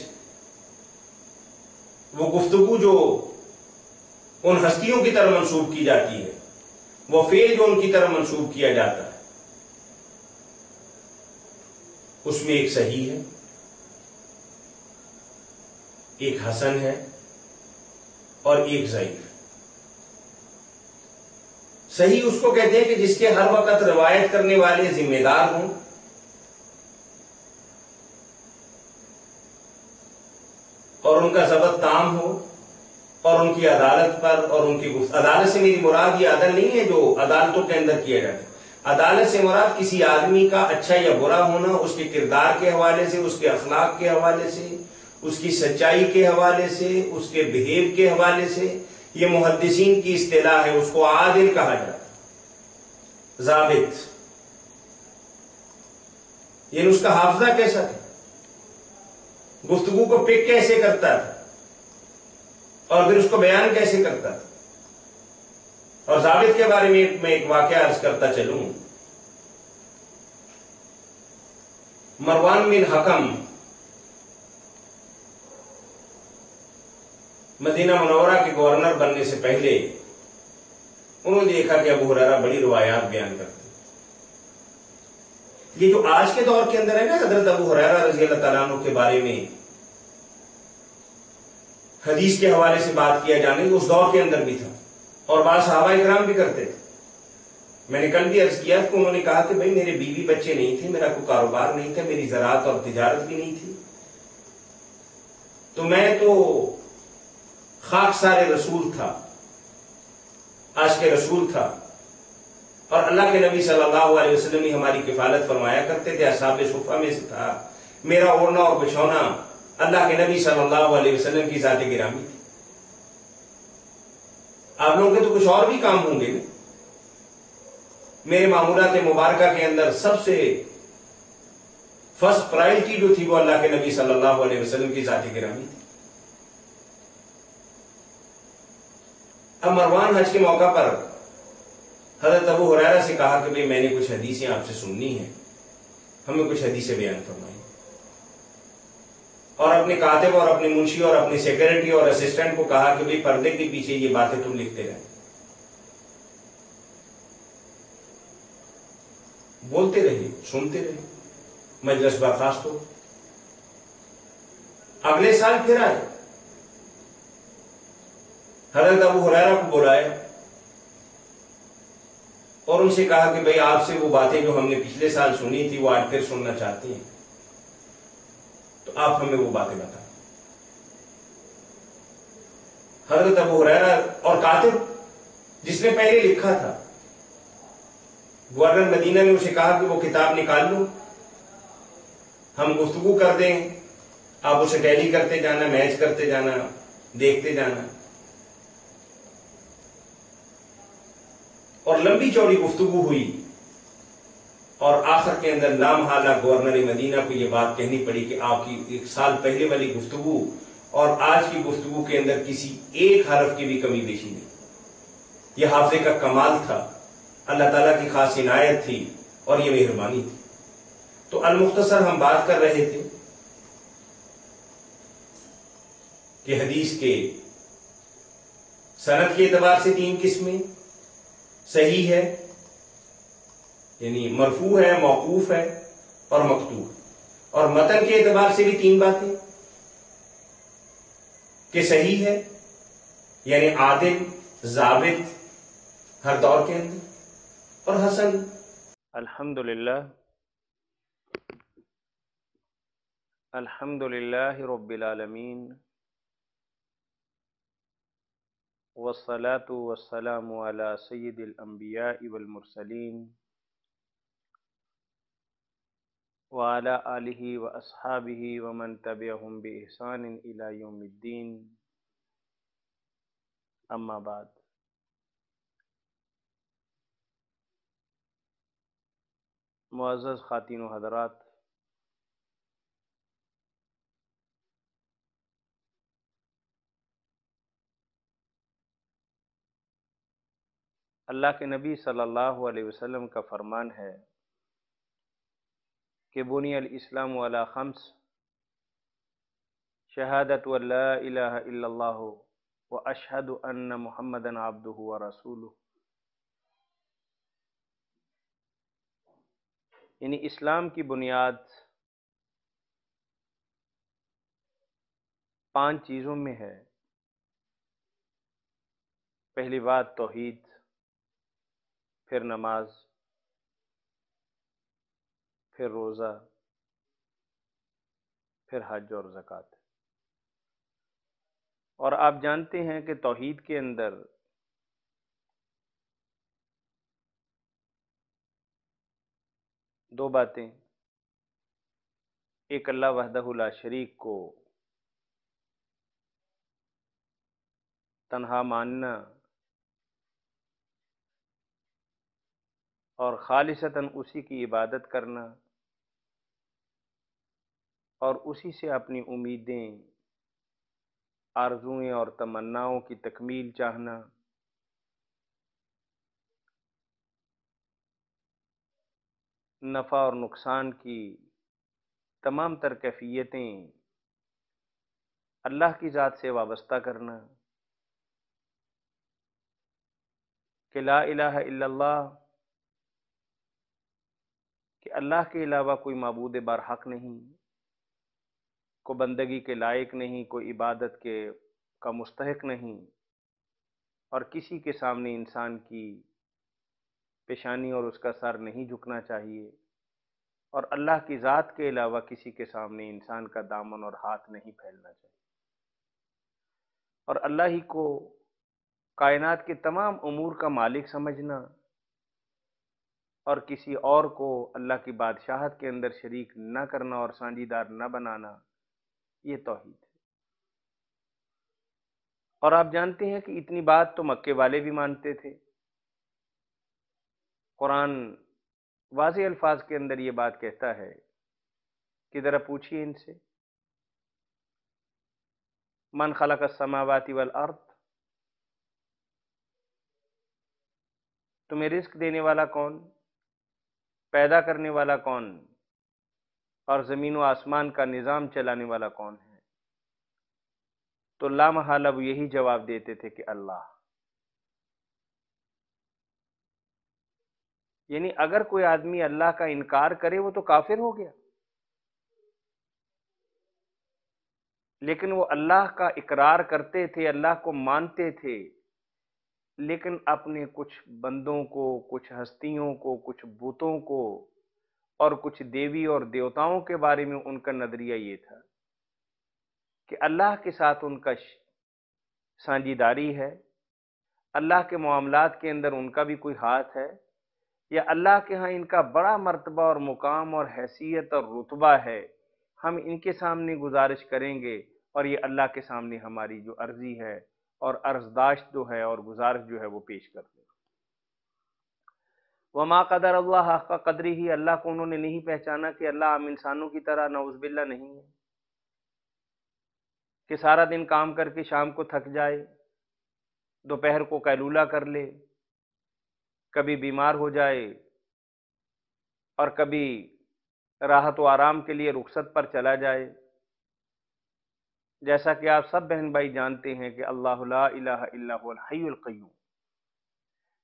وہ گفتگو جو ان ہستیوں کی طرح منسوب کی جاتی ہے، وہ فعل جو ان کی طرح منسوب کیا جاتا ہے، اس میں ایک صحیح ہے، ایک حسن ہے اور ایک ضعیف۔ صحیح اس کو کہتے ہیں کہ جس کے ہر وقت روایت کرنے والے ذمہ دار ہوں، اور ان کا ضبط تام ہو، اور ان کی عدالت پر اور ان کی عدالت سے میری مراد یہ عدل نہیں ہے جو عدالتوں کے اندر کیا جاتا ہے۔ عدالت سے مراد کسی آدمی کا اچھا یا برا ہونا، اس کے کردار کے حوالے سے، اس کے اخلاق کے حوالے سے، اس کی سچائی کے حوالے سے، اس کے بہیو کے حوالے سے۔ یہ محدثین کی اصطلاح ہے، اس کو عادل کہا جاتا ہے، ضابط۔ یعنی اس کا حافظہ کیسا تھا، گفتگو کو پک کیسے کرتا تھا، اور پھر اس کو بیان کیسے کرتا تھا۔ اور ضابط کے بارے میں ایک واقعہ عرض کرتا چلوں۔ مروان بن حکم مدینہ منورہ کے گورنر بننے سے پہلے انہوں نے دیکھا کہ ابو ہریرہ بڑی روایات بیان کرتے۔ یہ جو آج کے دور کے اندر ہے نا، حضرت ابو ہریرہ رضی اللہ تعالیٰ عنہ کے بارے میں حدیث کے حوالے سے بات کیا جانے، اس دور کے اندر بھی تھا، اور بعض صحابہ اکرام بھی کرتے تھے۔ میں نے کل بھی عرض کیا کہ انہوں نے کہا کہ بھئی میرے بیوی بچے نہیں تھے، میرا کوئی کاروبار نہیں تھا، میری زراعت اور تجارت بھی نہیں تھی، تو میں تو خاک سارے رسول تھا، آج کے رسول تھا، اور اللہ کے نبی صلی اللہ علیہ وسلم ہی ہماری کفالت فرمایا کرتے تھے، اصحاب صفہ میں سے تھا، میرا اوڑھنا اور بچھونا اللہ کے نبی صلی اللہ علیہ وسلم کی ذات گرامی تھی۔ آپ لوگوں کے تو کچھ اور بھی کام ہوں گے نا۔ میرے معمولات مبارکہ کے اندر سب سے فرسٹ پرائرٹی جو تھی وہ اللہ کے نبی صلی اللہ علیہ وسلم کی ذات گرامی تھی۔ اب مروان حج کے موقع پر حضرت ابو ہریرہ سے کہا کہ میں نے کچھ حدیثیں آپ سے سننی ہیں، ہمیں کچھ حدیثیں بیان فرمائیں، اور اپنے کاتب اور اپنے منشی اور اپنے سیکرٹری اور اسسٹنٹ کو کہا کہ پردے کے پیچھے یہ باتیں تم لکھتے رہے، بولتے رہے، سنتے رہے، مجلس برخاست ہو۔ اگلے سال پھر آئے، حضرت ابو ہریرہ کو بلایا اور ان سے کہا کہ آپ سے وہ باتیں جو ہم نے پچھلے سال سنی تھی وہ آج پھر سننا چاہتے ہیں، تو آپ ہمیں وہ باتیں بتائیں۔ حضرت ابو ہریرہ اور کاتب جس نے پہلے لکھا تھا، گورنر مدینہ نے اسے کہا کہ وہ کتاب نکال لو، ہم گفتگو کر دیں، آپ اسے ٹیلی کرتے جانا، میچ کرتے جانا، دیکھتے جانا۔ اور لمبی چوڑی گفتگو ہوئی، اور آخر کے اندر لامحالہ گورنر مدینہ کو یہ بات کہنی پڑی کہ آپ کی 1 سال پہلے والی گفتگو اور آج کی گفتگو کے اندر کسی ایک حرف کی بھی کمی بیشی نہیں۔ یہ حافظے کا کمال تھا، اللہ تعالیٰ کی خاص عنایت تھی، اور یہ مہربانی تھی۔ تو المختصر ہم بات کر رہے تھے کہ حدیث کے سند کے اعتبار سے 3 قسمیں، صحیح ہے یعنی مرفوع ہے، موقوف ہے اور مقطوع، اور متن کے اعتبار سے بھی 3 باتیں کہ صحیح ہے یعنی عادل، ضابط ہر دور کے اندر، اور حسن۔ الحمدللہ الحمدللہ رب العالمین، والصلاة والسلام علی سید الانبیاء والمرسلین، وعلی آلہ واصحابہ ومن تبعہم بإحسان الی یوم الدین، اما بعد۔ معزز خواتین و حضرات، اللہ کے نبی صلی اللہ علیہ وسلم کا فرمان ہے کہ بنی الاسلام علی خمس، شہادت ان لا الہ الا اللہ و اشہد ان محمدً عبدہ و رسولہ، یعنی اسلام کی بنیاد 5 چیزوں میں ہے۔ پہلی بات توحید، پھر نماز، پھر روزہ، پھر حج اور زکوٰۃ۔ اور آپ جانتے ہیں کہ توحید کے اندر دو باتیں، ایک اللہ وحدہ لا شریک کو تنہا ماننا اور خالصتاً اسی کی عبادت کرنا اور اسی سے اپنی امیدیں، آرزوئیں اور تمناؤں کی تکمیل چاہنا، نفع اور نقصان کی تمام تر کیفیتیں اللہ کی ذات سے وابستہ کرنا، کہ لا الہ الا اللہ، کہ اللہ کے علاوہ کوئی معبود برحق نہیں، کوئی بندگی کے لائق نہیں، کوئی عبادت کا مستحق نہیں، اور کسی کے سامنے انسان کی پیشانی اور اس کا سر نہیں جھکنا چاہیے، اور اللہ کی ذات کے علاوہ کسی کے سامنے انسان کا دامن اور ہاتھ نہیں پھیلنا چاہیے، اور اللہ ہی کو کائنات کے تمام امور کا مالک سمجھنا اور کسی اور کو اللہ کی بادشاہت کے اندر شریک نہ کرنا اور سانجیدار نہ بنانا، یہ توحید ہے۔ اور آپ جانتے ہیں کہ اتنی بات تو مکے والے بھی مانتے تھے۔ قرآن واضح الفاظ کے اندر یہ بات کہتا ہے کہ ذرا پوچھیے ان سے، من خلق السماوات والارض، تمہیں رزق دینے والا کون، پیدا کرنے والا کون، اور زمین و آسمان کا نظام چلانے والا کون ہے؟ تو لامحالہ وہ یہی جواب دیتے تھے کہ اللہ۔ یعنی اگر کوئی آدمی اللہ کا انکار کرے وہ تو کافر ہو گیا، لیکن وہ اللہ کا اقرار کرتے تھے، اللہ کو مانتے تھے، لیکن اپنے کچھ بندوں کو، کچھ ہستیوں کو، کچھ بتوں کو اور کچھ دیوی اور دیوتاؤں کے بارے میں ان کا نظریہ یہ تھا کہ اللہ کے ساتھ ان کا سانجیداری ہے، اللہ کے معاملات کے اندر ان کا بھی کوئی ہاتھ ہے، یا اللہ کے ہاں ان کا بڑا مرتبہ اور مقام اور حیثیت اور رتبہ ہے، ہم ان کے سامنے گزارش کریں گے اور یہ اللہ کے سامنے ہماری جو عرضی ہے اور عرضداشت جو ہے اور گزارش جو ہے وہ پیش کر دیں۔ وما قدر اللہ حق قدری ہی، اللہ کو انہوں نے نہیں پہچانا کہ اللہ عام انسانوں کی طرح نعوذ باللہ نہیں ہے، کہ سارا دن کام کر کے شام کو تھک جائے، دوپہر کو قیلولہ کر لے، کبھی بیمار ہو جائے اور کبھی راحت و آرام کے لیے رخصت پر چلا جائے۔ جیسا کہ آپ سب بہن بھائی جانتے ہیں کہ اللہ لا الہ الا هو الحی القیوم،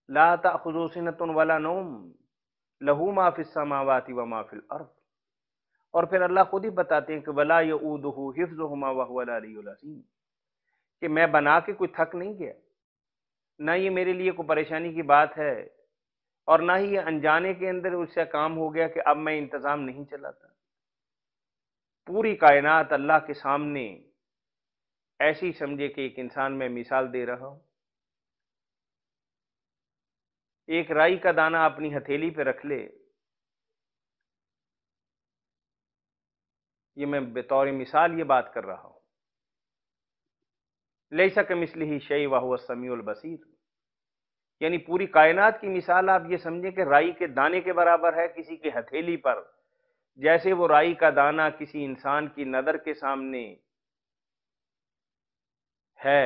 لا تأخذہ سنۃ ولا نوم، لہ ما فی السماوات وما فی الارض، اور پھر اللہ خود ہی بتاتے ہیں کہ ولا یؤودہ حفظہما وہو العلی العظیم، کہ میں بنا کے کوئی تھک نہیں گیا، نہ یہ میرے لیے کوئی پریشانی کی بات ہے، اور نہ ہی یہ انجانے کے اندر اس سے کام ہو گیا کہ اب میں انتظام نہیں چلاتا۔ پوری کائنات اللہ کے سامنے ایسی سمجھے کہ ایک انسان میں مثال دے رہا ہوں، ایک رائی کا دانہ اپنی ہتھیلی پہ رکھ لے، یہ میں بطور مثال یہ بات کر رہا ہوں، لیس کمثلہ شیء وہو السمیع البصیر، یعنی پوری کائنات کی مثال آپ یہ سمجھیں کہ رائی کے دانے کے برابر ہے کسی کی ہتھیلی پر. جیسے وہ رائی کا دانہ کسی انسان کی نظر کے سامنے ہے،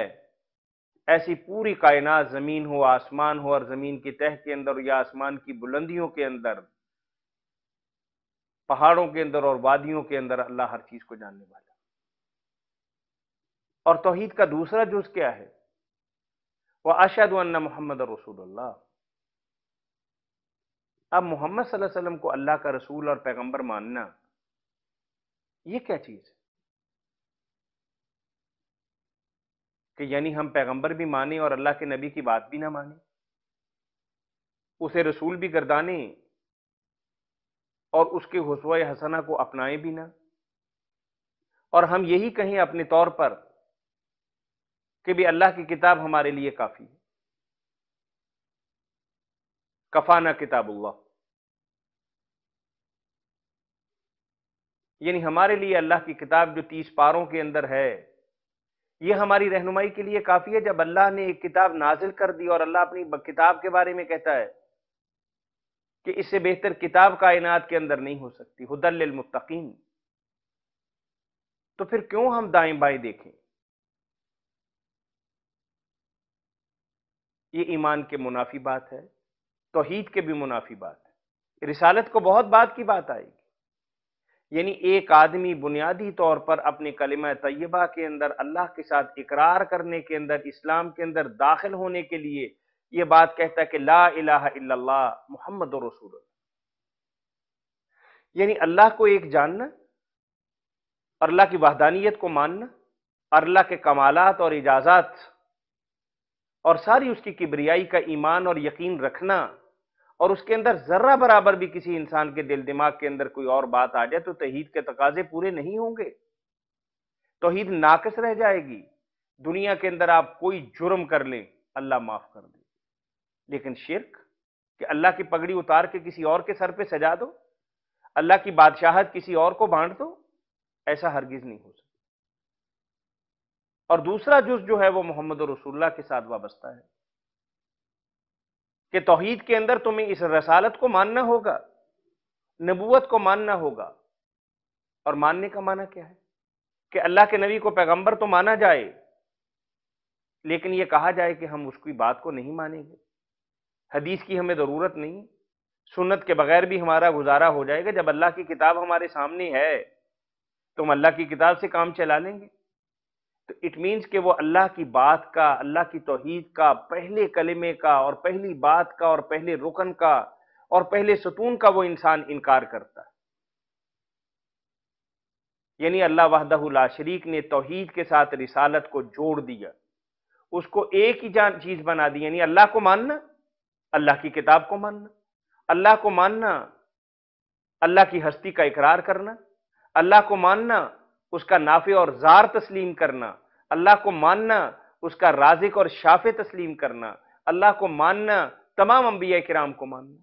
ایسی پوری کائنات، زمین ہو، آسمان ہو، اور زمین کی تہ کے اندر یا آسمان کی بلندیوں کے اندر، پہاڑوں کے اندر اور وادیوں کے اندر، اللہ ہر چیز کو جاننے والا. اور توحید کا دوسرا جز کیا ہے؟ وَأَشْهَدُ أَنَّ مُحَمَّدَ رَسُولُ اللَّهِ. اب محمد صلی اللہ علیہ وسلم کو اللہ کا رسول اور پیغمبر ماننا، یہ کیا چیز ہے؟ کہ یعنی ہم پیغمبر بھی مانیں اور اللہ کے نبی کی بات بھی نہ مانیں، اسے رسول بھی گردانیں اور اس کے اسوہ حسنہ کو اپنائیں بھی نہ، اور ہم یہی کہیں اپنے طور پر کہ بھی اللہ کی کتاب ہمارے لیے کافی ہے. کفانا کتاب اللہ. یعنی ہمارے لیے اللہ کی کتاب جو 30 پاروں کے اندر ہے، یہ ہماری رہنمائی کے لیے کافی ہے. جب اللہ نے ایک کتاب نازل کر دی اور اللہ اپنی کتاب کے بارے میں کہتا ہے کہ اس سے بہتر کتاب کائنات کے اندر نہیں ہو سکتی، ھدی للمتقین، تو پھر کیوں ہم دائیں بائیں دیکھیں؟ یہ ایمان کے منافی بات ہے، توحید کے بھی منافی بات ہے. رسالت کو بہت بات کی بات آئے گی. یعنی ایک آدمی بنیادی طور پر اپنے کلمہ طیبہ کے اندر اللہ کے ساتھ اقرار کرنے کے اندر، اسلام کے اندر داخل ہونے کے لیے یہ بات کہتا ہے کہ لا الہ الا اللہ محمد رسول اللہ. یعنی اللہ کو ایک جاننا اور اللہ کی وحدانیت کو ماننا اور اللہ کے کمالات اور اجازات اور ساری اس کی کبریائی کا ایمان اور یقین رکھنا، اور اس کے اندر ذرہ برابر بھی کسی انسان کے دل دماغ کے اندر کوئی اور بات آ جائے تو توحید کے تقاضے پورے نہیں ہوں گے، توحید ناقص رہ جائے گی. دنیا کے اندر آپ کوئی جرم کر لیں، اللہ معاف کر دے، لیکن شرک کہ اللہ کی پگڑی اتار کے کسی اور کے سر پہ سجا دو، اللہ کی بادشاہت کسی اور کو بانٹ دو، ایسا ہرگز نہیں ہو سکتا. اور دوسرا جز جو ہے وہ محمد رسول اللہ کے ساتھ وابستہ ہے کہ توحید کے اندر تمہیں اس رسالت کو ماننا ہوگا، نبوت کو ماننا ہوگا. اور ماننے کا معنی کیا ہے؟ کہ اللہ کے نبی کو پیغمبر تو مانا جائے، لیکن یہ کہا جائے کہ ہم اس کی بات کو نہیں مانیں گے، حدیث کی ہمیں ضرورت نہیں، سنت کے بغیر بھی ہمارا گزارا ہو جائے گا. جب اللہ کی کتاب ہمارے سامنے ہے تو ہم اللہ کی کتاب سے کام چلا لیں گے. تو اٹ مینز کہ وہ اللہ کی بات کا، اللہ کی توحید کا، پہلے کلمے کا اور پہلی بات کا اور پہلے رکن کا اور پہلے ستون کا وہ انسان انکار کرتا ہے. یعنی اللہ وحدہ لا شریک نے توحید کے ساتھ رسالت کو جوڑ دیا، اس کو ایک ہی چیز بنا دی. یعنی اللہ کو ماننا، اللہ کی کتاب کو ماننا، اللہ کو ماننا، اللہ کی ہستی کا اقرار کرنا، اللہ کو ماننا، اس کا نافع اور ضار تسلیم کرنا، اللہ کو ماننا، اس کا رازق اور شافع تسلیم کرنا، اللہ کو ماننا، تمام انبیاء کرام کو ماننا.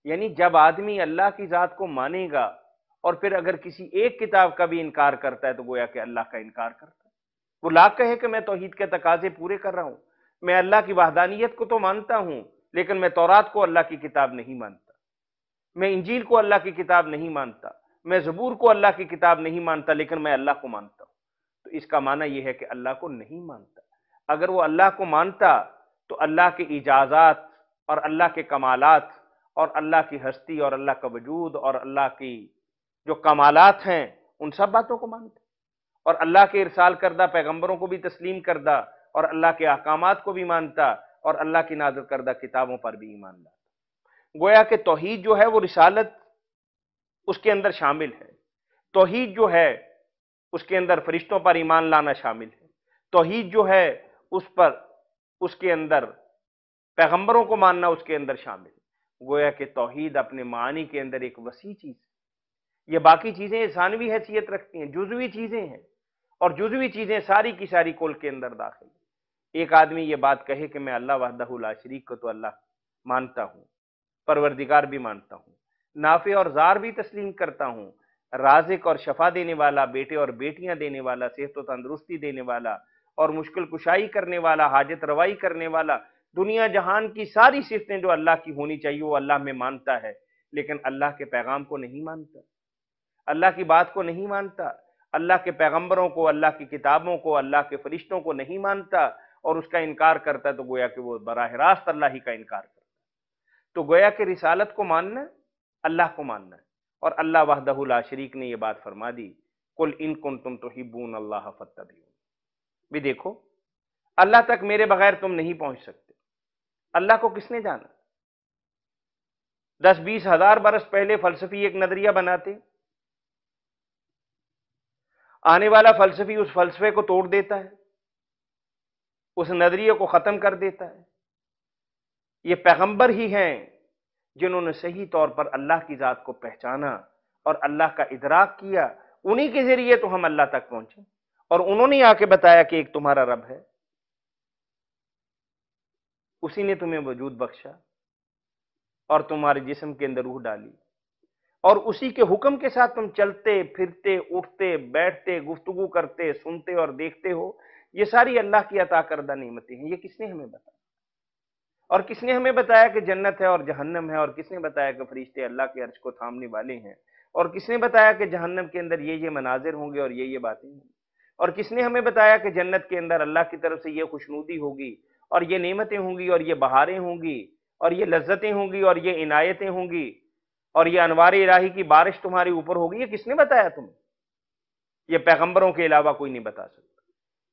یعنی جب آدمی اللہ کی ذات کو مانے گا اور پھر اگر کسی ایک کتاب کا بھی انکار کرتا ہے تو گویا کہ اللہ کا انکار کرتا ہے. وہ لا کہے کہ میں توحید کے تقاضے پورے کر رہا ہوں، میں اللہ کی وحدانیت کو تو مانتا ہوں لیکن میں تورات کو اللہ کی کتاب نہیں مانتا، میں انجیل کو اللہ کی کتاب نہیں مانتا، میں زبور کو اللہ کی کتاب نہیں مانتا، لیکن میں اللہ کو مانتا ہوں. تو اس کا معنی یہ ہے کہ اللہ کو نہیں مانتا. اگر وہ اللہ کو مانتا تو اللہ کے اجازات اور اللہ کے کمالات اور اللہ کی ہستی اور اللہ کا وجود اور اللہ کی جو کمالات ہیں ان سب باتوں کو مانتا، اور اللہ کے ارسال کردہ پیغمبروں کو بھی تسلیم کردہ اور اللہ کے احکامات کو بھی مانتا اور اللہ کی نازل کردہ کتابوں پر بھی ایمان لاتا. گویا کہ توحید جو ہے وہ رسالت اس کے اندر شامل ہے. توحید جو ہے اس کے اندر فرشتوں پر ایمان لانا شامل ہے. توحید جو ہے اس کے اندر پیغمبروں کو ماننا اس کے اندر شامل ہے. گویا کہ توحید اپنے معنی کے اندر ایک وسیع چیز ہے. یہ باقی چیزیں ثانوی حیثیت رکھتی ہیں، جزوی چیزیں ہیں، اور جزوی چیزیں ساری کی ساری کل کے اندر داخل ہیں. ایک آدمی یہ بات کہے کہ میں اللہ وحدہ لا شریک کو تو اللہ مانتا ہوں، پروردگار بھی مانتا ہوں، نافع اور ضار بھی تسلیم کرتا ہوں، رازق اور شفا دینے والا، بیٹے اور بیٹیاں دینے والا، صحت و تندرستی دینے والا اور مشکل کشائی کرنے والا، حاجت روائی کرنے والا، دنیا جہان کی ساری صفتیں جو اللہ کی ہونی چاہیے وہ اللہ میں مانتا ہے، لیکن اللہ کے پیغام کو نہیں مانتا، اللہ کی بات کو نہیں مانتا، اللہ کے پیغمبروں کو، اللہ کی کتابوں کو، اللہ کے فرشتوں کو نہیں مانتا اور اس کا انکار کرتا ہے، تو گویا کہ وہ براہ راست اللہ ہی کا انکار کرتا ہے۔ تو گویا کہ رسالت کو ماننا اللہ کو ماننا ہے، اور اللہ وحدہ لا شریک نے یہ بات فرما دی، قل ان کنتم تحبون اللہ فاتبعون۔ بھی دیکھو اللہ تک میرے بغیر تم نہیں پہنچ سکتے۔ اللہ کو کس نے جانا؟ 10-20 ہزار برس پہلے فلسفی ایک نظریہ بناتے، آنے والا فلسفی اس فلسفے کو توڑ دیتا ہے، اس نظریے کو ختم کر دیتا ہے۔ یہ پیغمبر ہی ہیں جنہوں نے صحیح طور پر اللہ کی ذات کو پہچانا اور اللہ کا ادراک کیا، انہی کے ذریعے تو ہم اللہ تک پہنچے، اور انہوں نے آ کے بتایا کہ ایک تمہارا رب ہے، اسی نے تمہیں وجود بخشا اور تمہارے جسم کے اندر روح ڈالی، اور اسی کے حکم کے ساتھ تم چلتے پھرتے اٹھتے بیٹھتے گفتگو کرتے سنتے اور دیکھتے ہو۔ یہ ساری اللہ کی عطا کردہ نعمتیں ہیں۔ یہ کس نے ہمیں بتایا؟ اور کس نے ہمیں بتایا کہ جنت ہے اور جہنم ہے؟ اور کس نے بتایا کہ فرشتے اللہ کے عرش کو تھامنے والے ہیں؟ اور کس نے بتایا کہ جہنم کے اندر یہ مناظر ہوں گے اور یہ باتیں ہوں گی؟ اور کس نے ہمیں بتایا کہ جنت کے اندر اللہ کی طرف سے یہ خوشنودی ہوگی اور یہ نعمتیں ہوں گی اور یہ بہاریں ہوں گی اور یہ لذتیں ہوں گی اور یہ عنایتیں ہوں گی اور یہ انوار الہی کی بارش تمہارے اوپر ہوگی؟ یہ کس نے بتایا تمہیں؟ یہ پیغمبروں کے علاوہ کوئی نہیں بتا سکتا،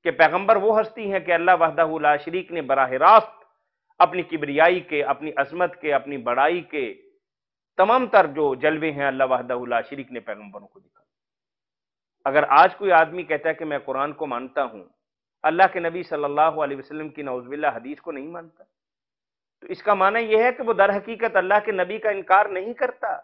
کہ پیغمبر وہ ہستی ہیں کہ اللہ وحدہ لا شریک نے براہ راست اپنی کبریائی کے، اپنی عظمت کے، اپنی بڑائی کے تمام تر جو جلوے ہیں اللہ وحدہ لا شریک نے پیغمبروں کو دکھا۔ اگر آج کوئی آدمی کہتا ہے کہ میں قرآن کو مانتا ہوں، اللہ کے نبی صلی اللہ علیہ وسلم کی نعوذ باللہ حدیث کو نہیں مانتا، تو اس کا معنی یہ ہے کہ وہ در حقیقت اللہ کے نبی کا انکار نہیں کرتا،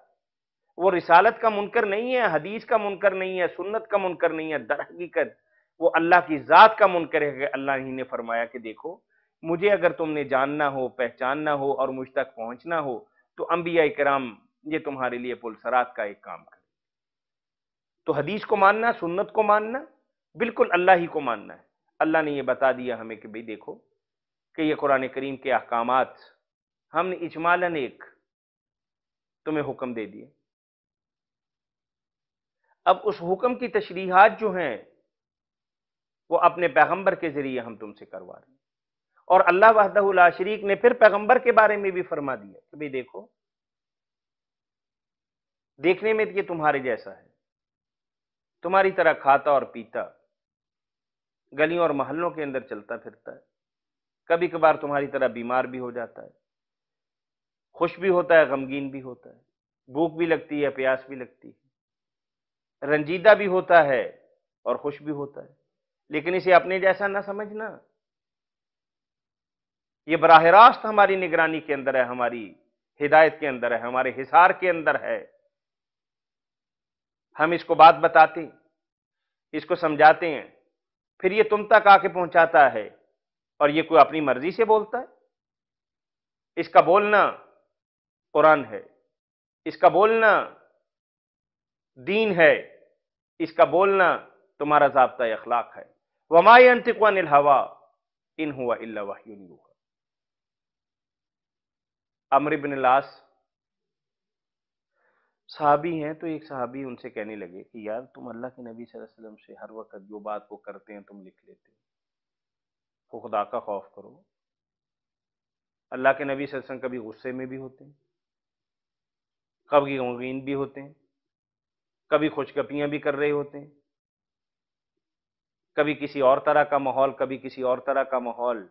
وہ رسالت کا منکر نہیں ہے، حدیث کا منکر نہیں ہے، سنت کا منکر نہیں ہے، در حقیقت وہ اللہ کی ذات کا منکر ہے کہ اللہ ہی نے فرمایا کہ دیکھو مجھے اگر تم نے جاننا ہو، پہچاننا ہو اور مجھ تک پہنچنا ہو تو انبیاء کرام یہ تمہارے لیے پل صراط کا ایک کام کرے۔ تو حدیث کو ماننا، سنت کو ماننا، بالکل اللہ ہی کو ماننا ہے۔ اللہ نے یہ بتا دیا ہمیں کہ بھئی دیکھو کہ یہ قرآن کریم کے احکامات ہم نے اجمالاً ایک تمہیں حکم دے دیے، اب اس حکم کی تشریحات جو ہیں وہ اپنے پیغمبر کے ذریعے ہم تم سے کروا رہے ہیں، اور اللہ وحدہ لا شریک نے پھر پیغمبر کے بارے میں بھی فرما دیا کہ بھئی دیکھو دیکھنے میں یہ تمہارے جیسا ہے، تمہاری طرح کھاتا اور پیتا، گلیوں اور محلوں کے اندر چلتا پھرتا ہے، کبھی کبھار تمہاری طرح بیمار بھی ہو جاتا ہے، خوش بھی ہوتا ہے، غمگین بھی ہوتا ہے، بھوک بھی لگتی ہے، پیاس بھی لگتی ہے، رنجیدہ بھی ہوتا ہے اور خوش بھی ہوتا ہے، لیکن اسے اپنے جیسا نہ سمجھنا، یہ براہ راست ہماری نگرانی کے اندر ہے، ہماری ہدایت کے اندر ہے، ہمارے حصار کے اندر ہے۔ ہم اس کو بات بتاتے ہیں، اس کو سمجھاتے ہیں، پھر یہ تم تک آ کے پہنچاتا ہے، اور یہ کوئی اپنی مرضی سے بولتا ہے؟ اس کا بولنا قرآن ہے، اس کا بولنا دین ہے، اس کا بولنا تمہارا ضابطہ اخلاق ہے۔ وَمَا يَنطِقُ عَنِ الْهَوَىٰ إِنْ هُوَ إِلَّا وَحْيٌ يُوحَىٰ۔ عمرو بن العاص صحابی ہیں، تو ایک صحابی ان سے کہنے لگے کہ یار تم اللہ کے نبی صلی اللہ علیہ وسلم سے ہر وقت جو بات کو کرتے ہیں تم لکھ لیتے ہو، خدا کا خوف کرو۔ اللہ کے نبی صلی اللہ علیہ وسلم کبھی غصے میں بھی ہوتے ہیں، کبھی غمگین بھی ہوتے ہیں، کبھی خوشگپیاں بھی کر رہے ہوتے ہیں، کبھی کسی اور طرح کا ماحول، کبھی کسی اور طرح کا ماحول،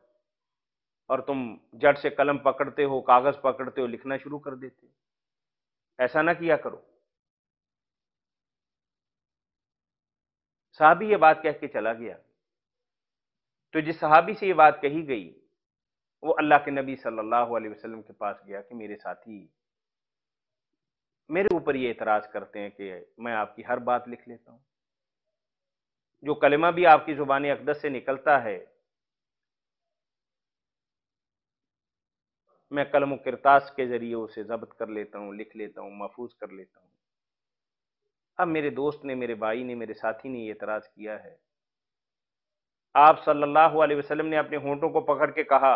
اور تم جٹ سے قلم پکڑتے ہو، کاغذ پکڑتے ہو، لکھنا شروع کر دیتے ہو۔ ایسا نہ کیا کرو۔ صحابی یہ بات کہہ کے چلا گیا، تو جس صحابی سے یہ بات کہی گئی وہ اللہ کے نبی صلی اللہ علیہ وسلم کے پاس گیا کہ میرے ساتھی میرے اوپر یہ اعتراض کرتے ہیں کہ میں آپ کی ہر بات لکھ لیتا ہوں، جو کلمہ بھی آپ کی زبان اقدس سے نکلتا ہے میں قلم و کرتاس کے ذریعے اسے ضبط کر لیتا ہوں، لکھ لیتا ہوں، محفوظ کر لیتا ہوں۔ اب میرے دوست نے، میرے بھائی نے، میرے ساتھی نے یہ اعتراض کیا ہے، آپ صلی اللہ علیہ وسلم نے اپنے ہونٹوں کو پکڑ کے کہا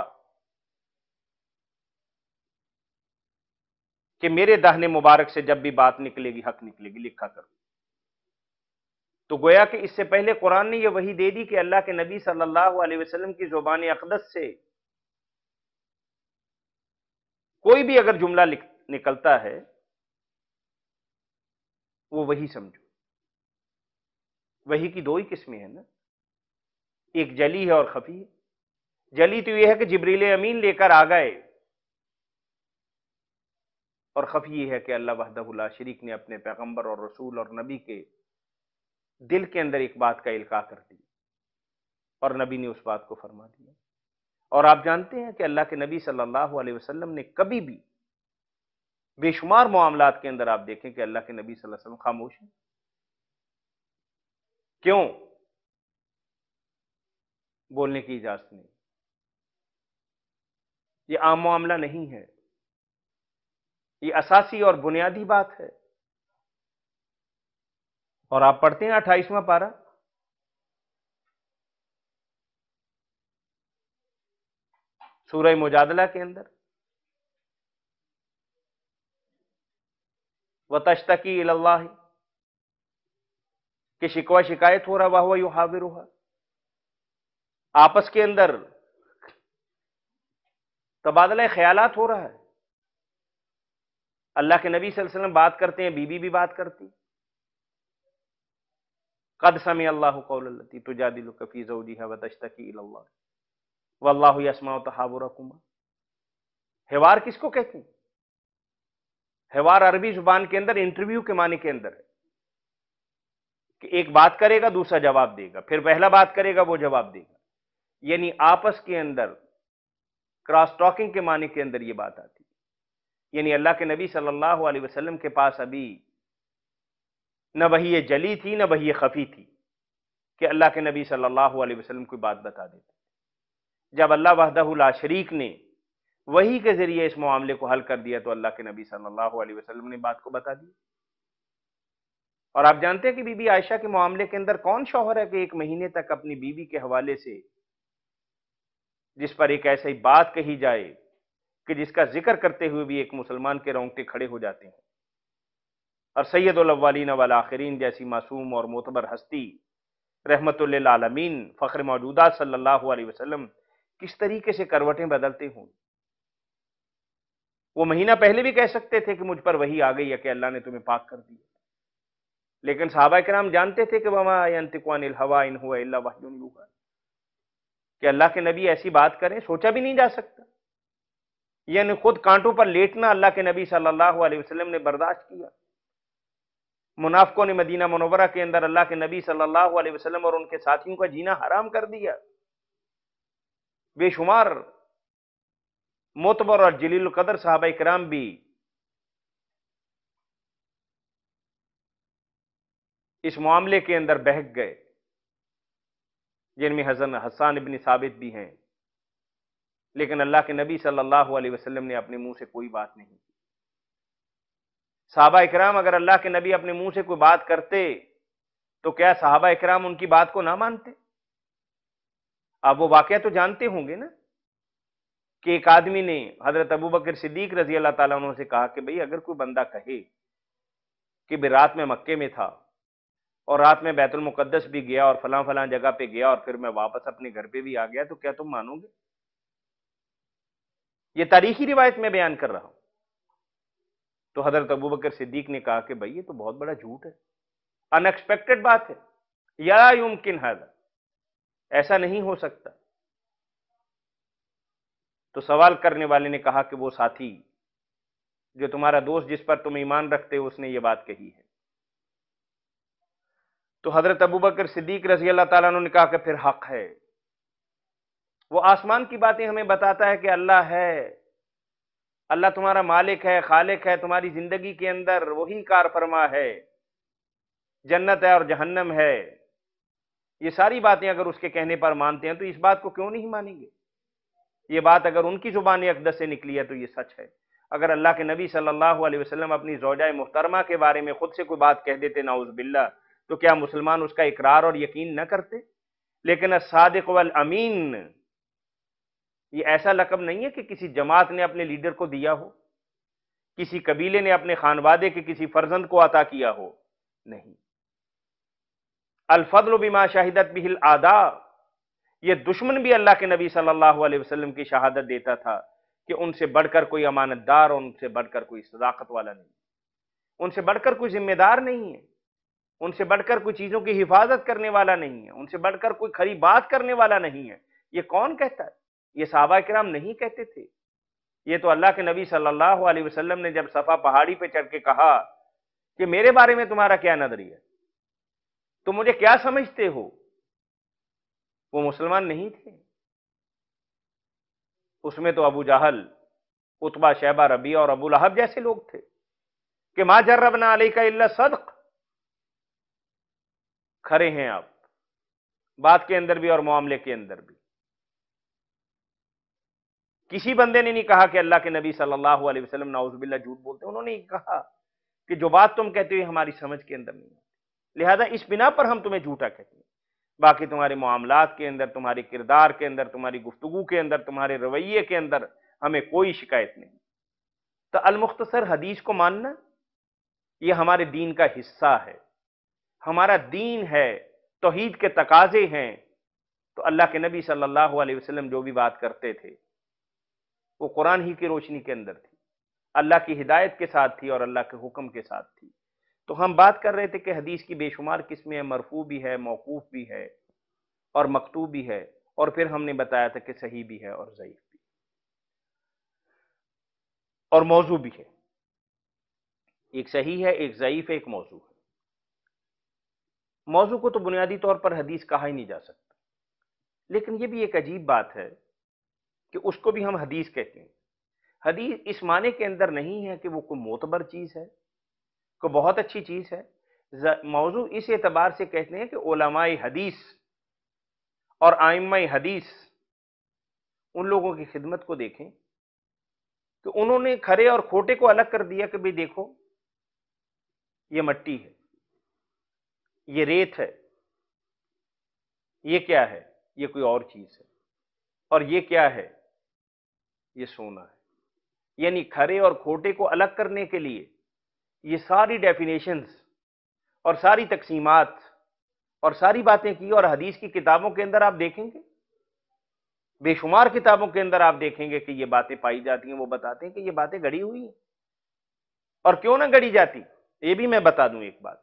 کہ میرے داہنے مبارک سے جب بھی بات نکلے گی حق نکلے گی، لکھا کرو۔ تو گویا کہ اس سے پہلے قرآن نے یہ وحی دے دی کہ اللہ کے نبی صلی اللہ علیہ وسلم کی زبان اقدس سے کوئی بھی اگر جملہ نکلتا ہے وہ وحی سمجھو۔ وحی کی دو ہی قسمیں ہیں نا، ایک جلی ہے اور خفی ہے۔ جلی تو یہ ہے کہ جبریل امین لے کر آ گئے، اور خفی یہ ہے کہ اللہ وحدہ لا شریک نے اپنے پیغمبر اور رسول اور نبی کے دل کے اندر ایک بات کا القاء کر دی اور نبی نے اس بات کو فرما دیا۔ اور آپ جانتے ہیں کہ اللہ کے نبی صلی اللہ علیہ وسلم نے کبھی بھی بے شمار معاملات کے اندر آپ دیکھیں کہ اللہ کے نبی صلی اللہ علیہ وسلم خاموش ہیں۔ کیوں؟ بولنے کی اجازت نہیں، یہ عام معاملہ نہیں ہے، یہ اساسی اور بنیادی بات ہے۔ اور آپ پڑھتے ہیں 28واں پارہ، سورہ مجادلہ کے اندر، وَتَشْتَكِي إِلَى اللَّهِ، کہ شکوہ شکایت ہو رہا، وَهُوَ يُحَاوِرُهَا، آپس کے اندر تبادلہ خیالات ہو رہا ہے۔ اللہ کے نبی صلی اللہ علیہ وسلم بات کرتے ہیں، بی بی بھی بات کرتی۔ قد سمع اللہ قول التی تجادلک فی زوجها وتشتکی الی اللہ واللہ یسمع تحاورکما۔ حوار کس کو کہتے ہیں؟ حوار عربی زبان کے اندر انٹرویو کے معنی کے اندر ہے کہ ایک بات کرے گا دوسرا جواب دے گا، پھر پہلا بات کرے گا وہ جواب دے گا، یعنی آپس کے اندر کراس ٹاکنگ کے معنی کے اندر یہ بات آتی ہے۔ یعنی اللہ کے نبی صلی اللہ علیہ وسلم کے پاس ابھی نہ وحی جلی تھی نہ وحی خفی تھی کہ اللہ کے نبی صلی اللہ علیہ وسلم کوئی بات بتا دیتے۔ جب اللہ وحدہ لا شریک نے وحی کے ذریعے اس معاملے کو حل کر دیا تو اللہ کے نبی صلی اللہ علیہ وسلم نے بات کو بتا دی۔ اور آپ جانتے ہیں کہ بی بی عائشہ کے معاملے کے اندر کون شوہر ہے کہ 1 مہینے تک اپنی بیوی کے حوالے سے جس پر ایک ایسی بات کہی جائے کہ جس کا ذکر کرتے ہوئے بھی ایک مسلمان کے رونگٹے کھڑے ہو جاتے ہیں، اور سید الاولین والآخرین جیسی معصوم اور معتبر ہستی رحمت للعالمین فخر موجودات صلی اللہ علیہ وسلم کس طریقے سے کروٹیں بدلتے ہوں۔ وہ مہینہ پہلے بھی کہہ سکتے تھے کہ مجھ پر وحی آ گئی ہے کہ اللہ نے تمہیں پاک کر دیا، لیکن صحابہ کرام جانتے تھے کہ وما ينطق عن الهوى ان هو الا وحی یوحی، کہ اللہ کے نبی ایسی بات کریں سوچا بھی نہیں جا سکتا۔ یعنی خود کانٹوں پر لیٹنا اللہ کے نبی صلی اللہ علیہ وسلم نے برداشت کیا۔ منافقوں نے مدینہ منورہ کے اندر اللہ کے نبی صلی اللہ علیہ وسلم اور ان کے ساتھیوں کا جینا حرام کر دیا۔ بے شمار معتبر اور جلیل القدر صحابہ کرام بھی اس معاملے کے اندر بہک گئے، جن میں حسان ابن ثابت بھی ہیں، لیکن اللہ کے نبی صلی اللہ علیہ وسلم نے اپنے منہ سے کوئی بات نہیں کی۔ صحابہ اکرام اگر اللہ کے نبی اپنے منہ سے کوئی بات کرتے تو کیا صحابہ اکرام ان کی بات کو نہ مانتے؟ آپ وہ واقعہ تو جانتے ہوں گے نا کہ ایک آدمی نے حضرت ابوبکر صدیق رضی اللہ تعالیٰ عنہ سے کہا کہ بھئی اگر کوئی بندہ کہے کہ بھی رات میں مکے میں تھا اور رات میں بیت المقدس بھی گیا اور فلاں فلاں جگہ پہ گیا اور پھر میں واپس اپنے گھر پہ بھی آ گیا، تو کیا تم مانو گے؟ یہ تاریخی روایت میں بیان کر رہا ہوں۔ تو حضرت ابوبکر صدیق نے کہا کہ بھئی یہ تو بہت بڑا جھوٹ ہے، ان ایکسپیکٹڈ بات ہے، یا یمکن ھذا، ایسا نہیں ہو سکتا۔ تو سوال کرنے والے نے کہا کہ وہ ساتھی جو تمہارا دوست جس پر تم ایمان رکھتے ہو اس نے یہ بات کہی ہے۔ تو حضرت ابوبکر صدیق رضی اللہ تعالیٰ عنہ نے کہا کہ پھر حق ہے، وہ آسمان کی باتیں ہمیں بتاتا ہے کہ اللہ ہے، اللہ تمہارا مالک ہے، خالق ہے، تمہاری زندگی کے اندر وہی کار فرما ہے، جنت ہے اور جہنم ہے۔ یہ ساری باتیں اگر اس کے کہنے پر مانتے ہیں تو اس بات کو کیوں نہیں مانیں گے؟ یہ بات اگر ان کی زبان اقدس سے نکلی ہے تو یہ سچ ہے۔ اگر اللہ کے نبی صلی اللہ علیہ وسلم اپنی زوجہ محترمہ کے بارے میں خود سے کوئی بات کہہ دیتے نعوذ باللہ، تو کیا مسلمان اس کا اقرار اور یقین نہ کرتے؟ لیکن الصادق والامین یہ ایسا لقب نہیں ہے کہ کسی جماعت نے اپنے لیڈر کو دیا ہو کسی قبیلے نے اپنے خانوادے کے کسی فرزند کو عطا کیا ہو، نہیں۔ الفضل بما شہدت بہ الاعداء، یہ دشمن بھی اللہ کے نبی صلی اللہ علیہ وسلم کی شہادت دیتا تھا کہ ان سے بڑھ کر کوئی امانت دار اور ان سے بڑھ کر کوئی صداقت والا نہیں، ان سے بڑھ کر کوئی ذمہ دار نہیں ہے، ان سے بڑھ کر کوئی چیزوں کی حفاظت کرنے والا نہیں ہے، ان سے بڑھ کر کوئی کھری بات کرنے والا نہیں ہے۔ یہ کون کہتا ہے؟ یہ صحابہ کرام نہیں کہتے تھے، یہ تو اللہ کے نبی صلی اللہ علیہ وسلم نے جب صفا پہاڑی پہ چڑھ کے کہا کہ میرے بارے میں تمہارا کیا نظریہ، تم مجھے کیا سمجھتے ہو، وہ مسلمان نہیں تھے۔ اس میں تو ابو جہل، عتبہ، شیبہ، ربیعہ اور ابو لہب جیسے لوگ تھے کہ ما جربنا علیک الا صدق، کھرے ہیں آپ بات کے اندر بھی اور معاملے کے اندر بھی۔ کسی بندے نے نہیں کہا کہ اللہ کے نبی صلی اللہ علیہ وسلم نعوذ باللہ جھوٹ بولتے، انہوں نے کہا کہ جو بات تم کہتے ہو ہماری سمجھ کے اندر نہیں آتی، لہذا اس بنا پر ہم تمہیں جھوٹا کہتے ہیں، باقی تمہارے معاملات کے اندر، تمہارے کردار کے اندر، تمہاری گفتگو کے اندر، تمہارے رویے کے اندر ہمیں کوئی شکایت نہیں۔ تو المختصر حدیث کو ماننا یہ ہمارے دین کا حصہ ہے، ہمارا دین ہے، توحید کے تقاضے ہیں۔ تو اللہ کے نبی صلی اللہ علیہ وسلم جو بھی بات کرتے تھے وہ قرآن ہی کی روشنی کے اندر تھی، اللہ کی ہدایت کے ساتھ تھی اور اللہ کے حکم کے ساتھ تھی۔ تو ہم بات کر رہے تھے کہ حدیث کی بے شمار قسمیں ہیں، مرفوع بھی ہے، موقوف بھی ہے اور مقطوع بھی ہے، اور پھر ہم نے بتایا تھا کہ صحیح بھی ہے اور ضعیف بھی اور موضوع بھی ہے۔ ایک صحیح ہے، ایک ضعیف ہے، ایک موضوع ہے۔ موضوع کو تو بنیادی طور پر حدیث کہا ہی نہیں جا سکتا، لیکن یہ بھی ایک عجیب بات ہے کہ اس کو بھی ہم حدیث کہتے ہیں۔ حدیث اس معنی کے اندر نہیں ہے کہ وہ کوئی معتبر چیز ہے، کوئی بہت اچھی چیز ہے۔ موضوع اس اعتبار سے کہتے ہیں کہ علماء حدیث اور ائمہ حدیث ان لوگوں کی خدمت کو دیکھیں کہ انہوں نے کھرے اور کھوٹے کو الگ کر دیا کہ بھئی دیکھو یہ مٹی ہے، یہ ریت ہے، یہ کیا ہے، یہ کوئی اور چیز ہے، اور یہ کیا ہے، یہ سونا ہے۔ یعنی کھرے اور کھوٹے کو الگ کرنے کے لیے یہ ساری ڈیفینیشنز اور ساری تقسیمات اور ساری باتیں کی، اور حدیث کی کتابوں کے اندر آپ دیکھیں گے، بے شمار کتابوں کے اندر آپ دیکھیں گے کہ یہ باتیں پائی جاتی ہیں، وہ بتاتے ہیں کہ یہ باتیں گڑی ہوئی ہیں، اور کیوں نہ گڑی جاتی، یہ بھی میں بتا دوں ایک بات،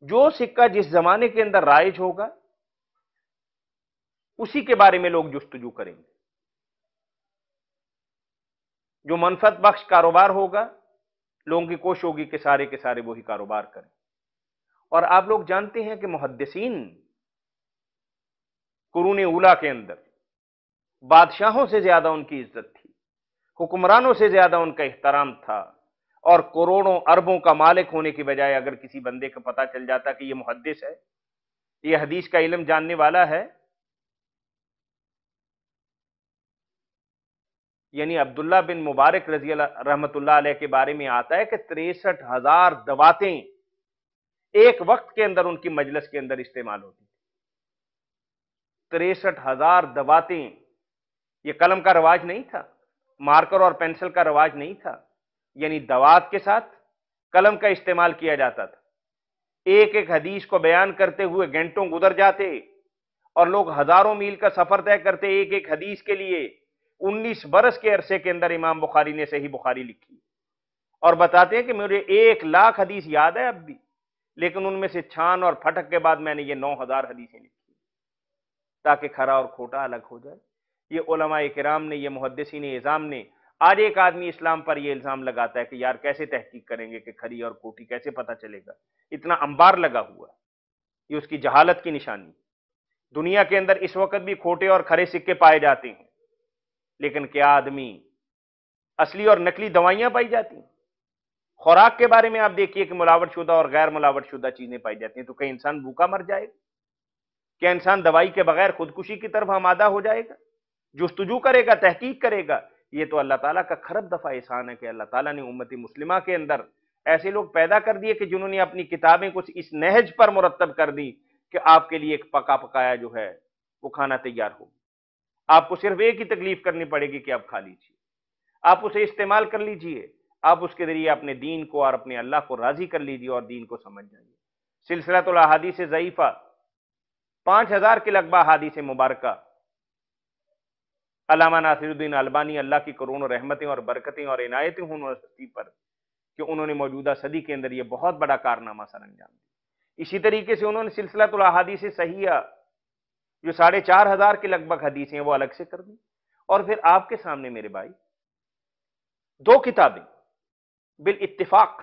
جو سکہ جس زمانے کے اندر رائج ہوگا اسی کے بارے میں لوگ جستجو کریں گے، جو منفعت بخش کاروبار ہوگا لوگوں کی کوشش ہوگی کہ سارے کے سارے وہی کاروبار کریں۔ اور آپ لوگ جانتے ہیں کہ محدثین قرون اولیٰ کے اندر بادشاہوں سے زیادہ ان کی عزت تھی، حکمرانوں سے زیادہ ان کا احترام تھا، اور کروڑوں اربوں کا مالک ہونے کی بجائے اگر کسی بندے کو پتہ چل جاتا کہ یہ محدث ہے، یہ حدیث کا علم جاننے والا ہے، یعنی عبداللہ بن مبارک رضی اللہ رحمت اللہ علیہ کے بارے میں آتا ہے کہ 63,000 دواتیں ایک وقت کے اندر ان کی مجلس کے اندر استعمال ہوتی تھی۔ 63,000 دواتیں، یہ قلم کا رواج نہیں تھا، مارکر اور پینسل کا رواج نہیں تھا، یعنی دوات کے ساتھ قلم کا استعمال کیا جاتا تھا۔ ایک ایک حدیث کو بیان کرتے ہوئے گھنٹوں گزر جاتے اور لوگ ہزاروں میل کا سفر طے کرتے ایک ایک حدیث کے لیے۔ 19 برس کے عرصے کے اندر امام بخاری نے صحیح بخاری لکھی، اور بتاتے ہیں کہ مجھے 1,00,000 حدیث یاد ہے اب بھی، لیکن ان میں سے چھان اور پھٹک کے بعد میں نے یہ 9,000 حدیثیں لکھی تاکہ کھرا اور کھوٹا الگ ہو جائے۔ یہ علماء کرام نے، یہ محدثین اعظام نے۔ آج ایک آدمی اسلام پر یہ الزام لگاتا ہے کہ یار کیسے تحقیق کریں گے کہ کھری اور کھوٹی کیسے پتہ چلے گا، اتنا انبار لگا ہوا ہے، یہ اس کی جہالت کی نشانی۔ دنیا کے اندر اس وقت بھی کھوٹے اور کھرے سکے پائے جاتے ہیں، لیکن کیا آدمی اصلی اور نقلی دوائیاں پائی جاتی ہیں؟ خوراک کے بارے میں آپ دیکھیے کہ ملاوٹ شدہ اور غیر ملاوٹ شدہ چیزیں پائی جاتی ہیں، تو کہیں انسان بھوکا مر جائے گا؟ کیا انسان دوائی کے بغیر خودکشی کی طرف آمادہ ہو جائے گا؟ جستجو کرے گا، تحقیق کرے گا؟ یہ تو اللہ تعالیٰ کا کھرب دفعہ احسان ہے کہ اللہ تعالیٰ نے امت مسلمہ کے اندر ایسے لوگ پیدا کر دیے کہ جنہوں نے اپنی کتابیں کچھ اس نہج پر مرتب کر دی کہ آپ کے لیے ایک پکا پکایا جو ہے وہ کھانا تیار ہو، آپ کو صرف ایک ہی تکلیف کرنی پڑے گی کہ آپ کھا لیجیے۔ آپ اسے استعمال کر لیجئے، آپ اس کے ذریعے اپنے دین کو اور اپنے اللہ کو راضی کر لیجئے اور دین کو سمجھ جائیے۔ سلسلۃ الاحادیث ضعیفہ 5000 کے لگ بھگ احادیث مبارکہ، علامہ ناصر الدین البانی اللہ کی کروڑوں رحمتیں اور برکتیں اور عنایتیں ہوں اس ہستی پر کہ انہوں نے موجودہ صدی کے اندر یہ بہت بڑا کارنامہ سر انجام دیا۔ اسی طریقے سے انہوں نے سلسلۃ الاحادیث صحیحہ جو 4500 کے لگ بھگ حدیثیں ہیں وہ الگ سے کر دی۔ اور پھر آپ کے سامنے میرے بھائی 2 کتابیں بالاتفاق،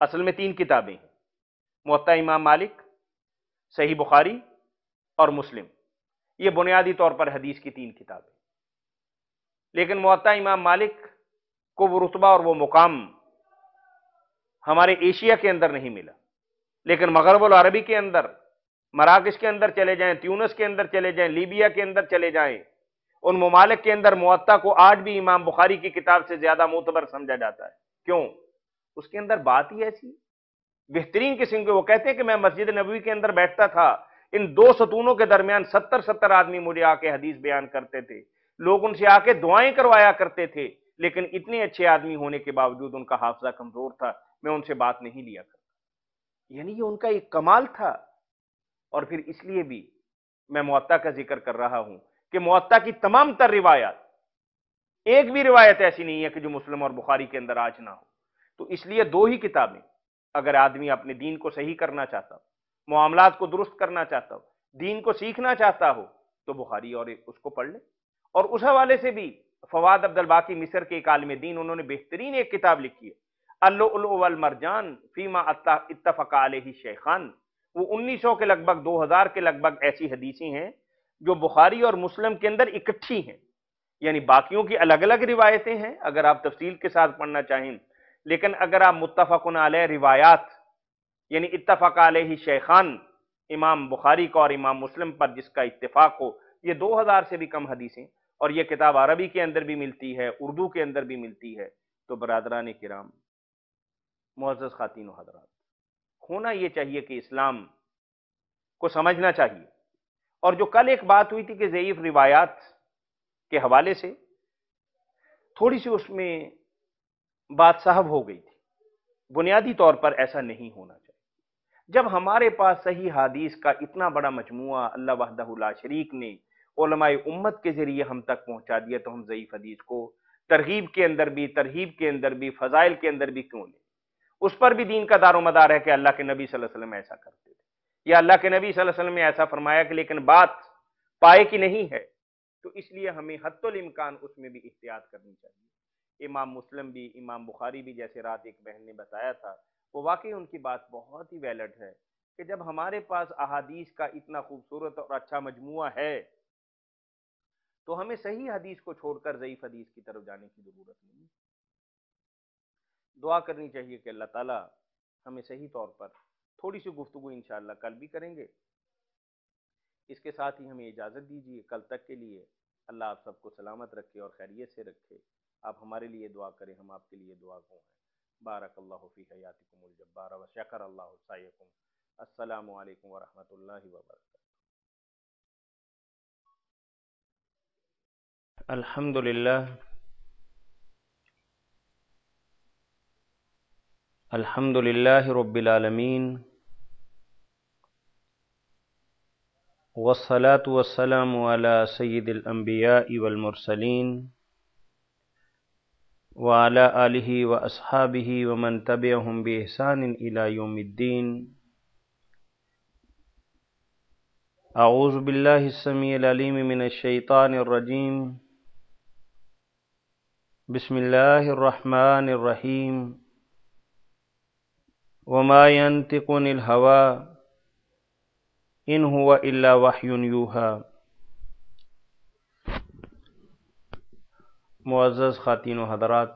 اصل میں 3 کتابیں ہیں، موطا امام مالک، صحیح بخاری اور مسلم، یہ بنیادی طور پر حدیث کی 3 کتابیں، لیکن موطا امام مالک کو وہ رتبہ اور وہ مقام ہمارے ایشیا کے اندر نہیں ملا، لیکن مغرب العربی کے اندر، مراکش کے اندر چلے جائیں، تیونس کے اندر چلے جائیں، لیبیا کے اندر چلے جائیں، ان ممالک کے اندر موطا کو آج بھی امام بخاری کی کتاب سے زیادہ معتبر سمجھا جاتا ہے۔ کیوں؟ اس کے اندر بات ہی ایسی بہترین قسم کے، وہ کہتے ہیں کہ میں مسجد نبوی کے اندر بیٹھتا تھا، ان 2 ستونوں کے درمیان 70 آدمی مجھے آ کے حدیث بیان کرتے تھے، لوگ ان سے آ کے دعائیں کروایا کرتے تھے، لیکن اتنے اچھے آدمی ہونے کے باوجود ان کا حافظہ کمزور تھا، میں ان سے بات نہیں لیا کرتا۔ یعنی یہ ان کا ایک کمال تھا۔ اور پھر اس لیے بھی میں موطا کا ذکر کر رہا ہوں کہ موطا کی تمام تر روایات، ایک بھی روایت ایسی نہیں ہے کہ جو مسلم اور بخاری کے اندر آج نہ ہو۔ تو اس لیے 2 ہی کتابیں، اگر آدمی اپنے دین کو صحیح کرنا چاہتا ہو، معاملات کو درست کرنا چاہتا ہو، دین کو سیکھنا چاہتا ہو، تو بخاری اور اس کو پڑھ لے۔ اور اس حوالے سے بھی فواد عبد الباقی مصر کے ایک عالم دین، انہوں نے بہترین ایک کتاب لکھی ہے، اللؤلؤ والمرجان فیما اتفق علیہ الشیخان۔ وہ 1900 کے لگ بھگ 2000 کے لگ بھگ ایسی حدیثیں ہیں جو بخاری اور مسلم کے اندر اکٹھی ہیں، یعنی باقیوں کی الگ الگ روایتیں ہیں اگر آپ تفصیل کے ساتھ پڑھنا چاہیں، لیکن اگر آپ متفقن علیہ روایات یعنی اتفق علیہ شیخان، امام بخاری کا اور امام مسلم پر جس کا اتفاق ہو، یہ 2000 سے بھی کم حدیثیں، اور یہ کتاب عربی کے اندر بھی ملتی ہے، اردو کے اندر بھی ملتی ہے۔ تو برادران کرام، معزز خواتین و حضرات، ہونا یہ چاہیے کہ اسلام کو سمجھنا چاہیے۔ اور جو کل ایک بات ہوئی تھی کہ ضعیف روایات کے حوالے سے تھوڑی سی اس میں بات صاحب ہو گئی تھی، بنیادی طور پر ایسا نہیں ہونا چاہیے۔ جب ہمارے پاس صحیح حدیث کا اتنا بڑا مجموعہ اللہ وحدہ لا شریک نے علماء امت کے ذریعے ہم تک پہنچا دیا، تو ہم ضعیف حدیث کو ترغیب کے اندر بھی، ترہیب کے اندر بھی، فضائل کے اندر بھی کیوں لیں؟ اس پر بھی دین کا دار و مدار ہے کہ اللہ کے نبی صلی اللہ علیہ وسلم ایسا کرتے تھے، یا اللہ کے نبی صلی اللہ علیہ وسلم نے ایسا فرمایا کہ لیکن بات پائے کی نہیں ہے، تو اس لیے ہمیں حد الامکان اس میں بھی احتیاط کرنی چاہیے۔ امام مسلم بھی، امام بخاری بھی، جیسے رات ایک بہن نے بتایا تھا، وہ واقعی ان کی بات بہت ہی ویلڈ ہے کہ جب ہمارے پاس احادیث کا اتنا خوبصورت اور اچھا مجموعہ ہے تو ہمیں صحیح حدیث کو چھوڑ کر ضعیف حدیث کی طرف جانے کی ضرورت نہیں۔ دعا کرنی چاہیے کہ اللہ تعالی ہمیں صحیح طور پر، تھوڑی سی گفتگو انشاءاللہ کل بھی کریں گے، اس کے ساتھ ہی ہمیں اجازت دیجیے کل تک کے لیے۔ اللہ آپ سب کو سلامت رکھے اور خیریت سے رکھے۔ آپ ہمارے لیے دعا کریں، ہم آپ کے لیے دعا گو ہیں۔ بارک اللہ فی حیاتکم الجبارہ وشکر اللہ سعیکم۔ السلام علیکم ورحمۃ اللہ وبرکاتہ۔ الحمدللہ الحمدللہ رب العالمین، والصلاة والسلام علی سید الانبیاء والمرسلین وعلی آلہ واصحابہ ومن تبعہم بإحسان الی یوم الدین۔ اعوذ باللہ السمیع العلیم من الشیطان الرجیم، بسم اللہ الرحمن الرحیم، وما ينطق عن الهوى ان هو الا وحی یوحی۔ معزز خواتین و حضرات،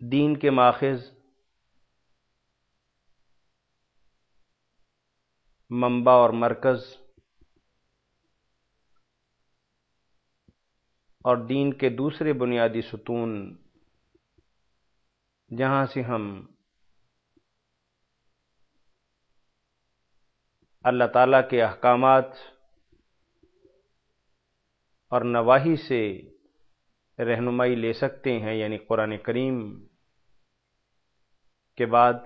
دین کے ماخذ، منبع اور مرکز، اور دین کے دوسرے بنیادی ستون جہاں سے ہم اللہ تعالیٰ کے احکامات اور نواہی سے رہنمائی لے سکتے ہیں، یعنی قرآن کریم کے بعد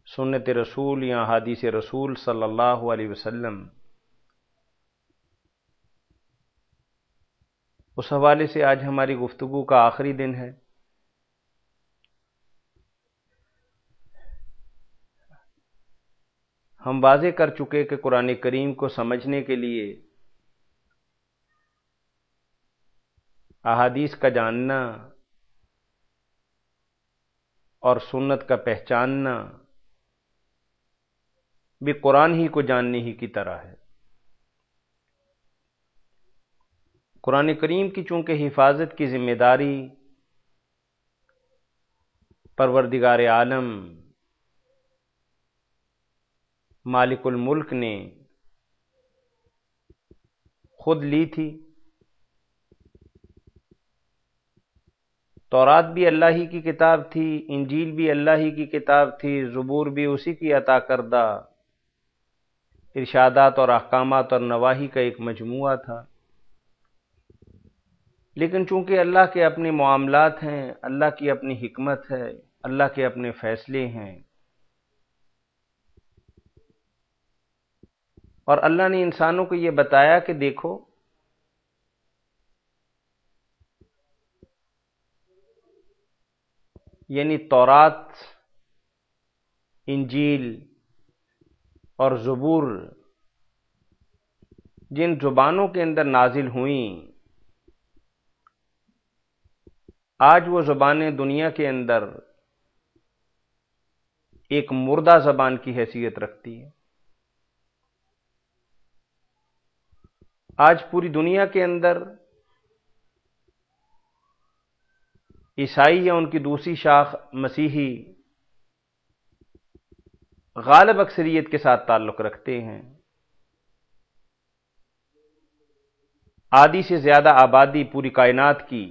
سنت رسول یا حدیث رسول صلی اللہ علیہ وسلم، اس حوالے سے آج ہماری گفتگو کا آخری دن ہے۔ ہم واضح کر چکے کہ قرآن کریم کو سمجھنے کے لیے احادیث کا جاننا اور سنت کا پہچاننا بھی قرآن ہی کو جاننے ہی کی طرح ہے۔ قرآن کریم کی چونکہ حفاظت کی ذمہ داری پروردگار عالم مالک الملک نے خود لی تھی، تورات بھی اللہ ہی کی کتاب تھی، انجیل بھی اللہ ہی کی کتاب تھی، زبور بھی اسی کی عطا کردہ ارشادات اور احکامات اور نواہی کا ایک مجموعہ تھا۔ لیکن چونکہ اللہ کے اپنے معاملات ہیں، اللہ کی اپنی حکمت ہے، اللہ کے اپنے فیصلے ہیں، اور اللہ نے انسانوں کو یہ بتایا کہ دیکھو یعنی تورات، انجیل اور زبور جن زبانوں کے اندر نازل ہوئیں، آج وہ زبانیں دنیا کے اندر ایک مردہ زبان کی حیثیت رکھتی ہے۔ آج پوری دنیا کے اندر عیسائی یا ان کی دوسری شاخ مسیحی غالب اکثریت کے ساتھ تعلق رکھتے ہیں۔ آدھی سے زیادہ آبادی پوری کائنات کی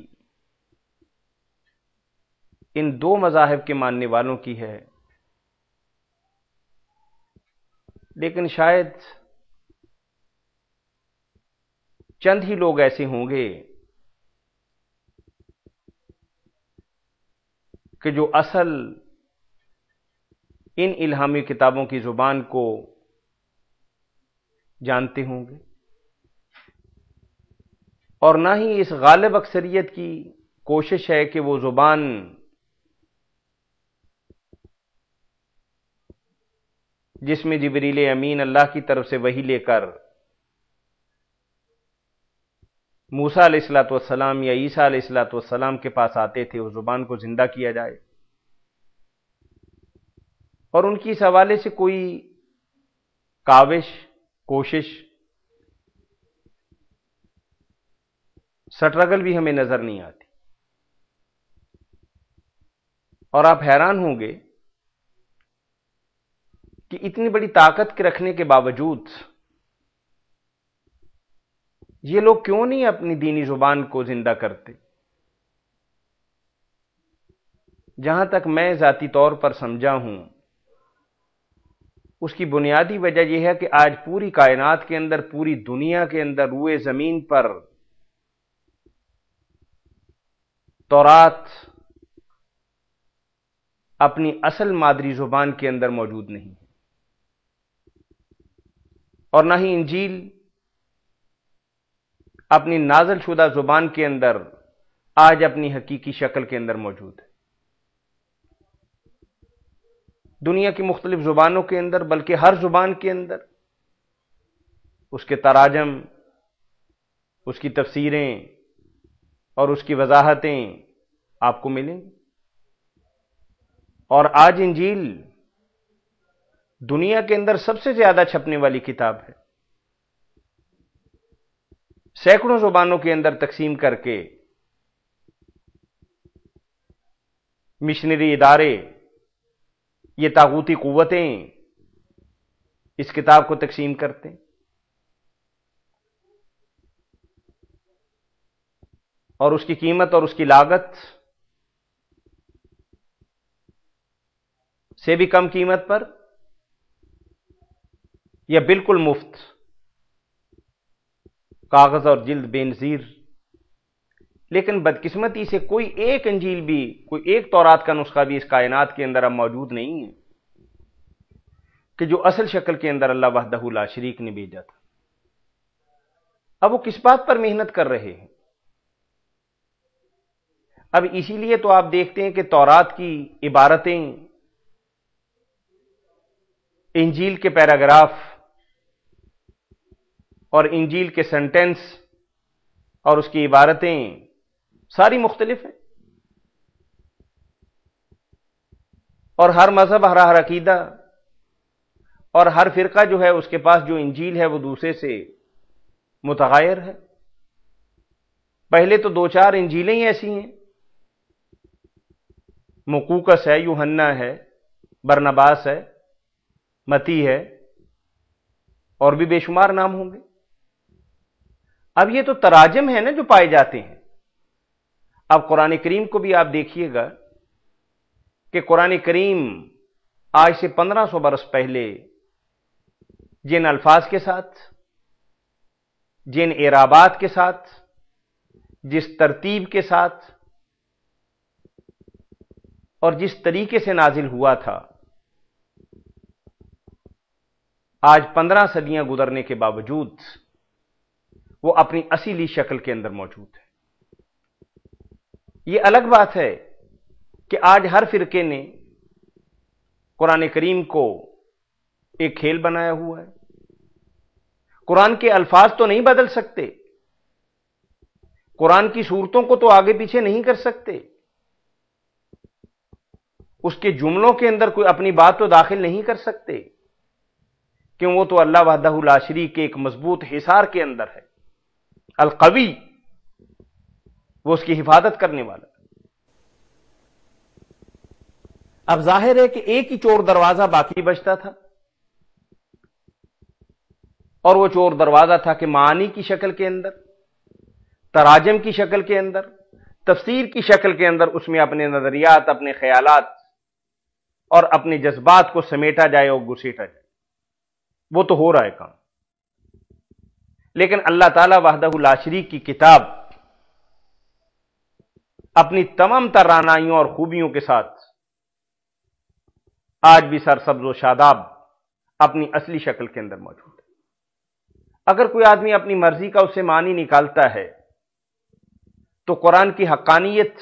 ان دو مذاہب کے ماننے والوں کی ہے، لیکن شاید چند ہی لوگ ایسے ہوں گے کہ جو اصل ان الہامی کتابوں کی زبان کو جانتے ہوں گے، اور نہ ہی اس غالب اکثریت کی کوشش ہے کہ وہ زبان جس میں جبریل امین اللہ کی طرف سے وحی لے کر موسیٰ علیہ الصلوۃ والسلام یا عیسیٰ علیہ الصلوۃ والسلام کے پاس آتے تھے، اس زبان کو زندہ کیا جائے، اور ان کی اس حوالے سے کوئی کاوش، کوشش، سٹرگل بھی ہمیں نظر نہیں آتی۔ اور آپ حیران ہوں گے کہ اتنی بڑی طاقت کے رکھنے کے باوجود یہ لوگ کیوں نہیں اپنی دینی زبان کو زندہ کرتے؟ جہاں تک میں ذاتی طور پر سمجھا ہوں، اس کی بنیادی وجہ یہ ہے کہ آج پوری کائنات کے اندر، پوری دنیا کے اندر، روئے زمین پر تورات اپنی اصل مادری زبان کے اندر موجود نہیں، اور نہ ہی انجیل اپنی نازل شدہ زبان کے اندر آج اپنی حقیقی شکل کے اندر موجود ہے۔ دنیا کی مختلف زبانوں کے اندر، بلکہ ہر زبان کے اندر اس کے تراجم، اس کی تفسیریں اور اس کی وضاحتیں آپ کو ملیں گی، اور آج انجیل دنیا کے اندر سب سے زیادہ چھپنے والی کتاب ہے۔ سینکڑوں زبانوں کے اندر تقسیم کر کے مشنری ادارے، یہ طاغوتی قوتیں اس کتاب کو تقسیم کرتے ہیں، اور اس کی قیمت اور اس کی لاگت سے بھی کم قیمت پر یا بالکل مفت، کاغذ اور جلد بے نظیر، لیکن بدقسمتی سے کوئی ایک انجیل بھی، کوئی ایک تورات کا نسخہ بھی اس کائنات کے اندر اب موجود نہیں ہے کہ جو اصل شکل کے اندر اللہ وحدہ لا شریک نے بھیجا تھا۔ اب وہ کس بات پر محنت کر رہے ہیں؟ اب اسی لیے تو آپ دیکھتے ہیں کہ تورات کی عبارتیں، انجیل کے پیراگراف اور انجیل کے سینٹنس اور اس کی عبارتیں ساری مختلف ہیں، اور ہر مذہب، ہر عقیدہ اور ہر فرقہ جو ہے اس کے پاس جو انجیل ہے وہ دوسرے سے متغیر ہے۔ پہلے تو دو چار انجیلیں ہی ایسی ہیں، مقوقس ہے، یوحنا ہے، برنباس ہے، متی ہے، اور بھی بے شمار نام ہوں گے۔ اب یہ تو تراجم ہیں نا جو پائے جاتے ہیں۔ اب قرآن کریم کو بھی آپ دیکھیے گا کہ قرآن کریم آج سے 1500 برس پہلے جن الفاظ کے ساتھ، جن اعرابات کے ساتھ، جس ترتیب کے ساتھ اور جس طریقے سے نازل ہوا تھا، آج 15 صدیاں گزرنے کے باوجود وہ اپنی اصلی شکل کے اندر موجود ہے۔ یہ الگ بات ہے کہ آج ہر فرقے نے قرآن کریم کو ایک کھیل بنایا ہوا ہے۔ قرآن کے الفاظ تو نہیں بدل سکتے، قرآن کی صورتوں کو تو آگے پیچھے نہیں کر سکتے، اس کے جملوں کے اندر کوئی اپنی بات تو داخل نہیں کر سکتے، کیوں وہ تو اللہ وحدہ لا شریک کے ایک مضبوط حصار کے اندر ہے، القوی، وہ اس کی حفاظت کرنے والا۔ اب ظاہر ہے کہ ایک ہی چور دروازہ باقی بچتا تھا، اور وہ چور دروازہ تھا کہ معانی کی شکل کے اندر، تراجم کی شکل کے اندر، تفسیر کی شکل کے اندر اس میں اپنے نظریات، اپنے خیالات اور اپنے جذبات کو سمیٹا جائے اور گھسیٹا جائے۔ وہ تو ہو رہا ہے کام، لیکن اللہ تعالی وحدہ لا شریک کی کتاب اپنی تمام تر رعنائیوں اور خوبیوں کے ساتھ آج بھی سرسبز و شاداب اپنی اصلی شکل کے اندر موجود ہے۔ اگر کوئی آدمی اپنی مرضی کا اس سے معنی نکالتا ہے تو قرآن کی حقانیت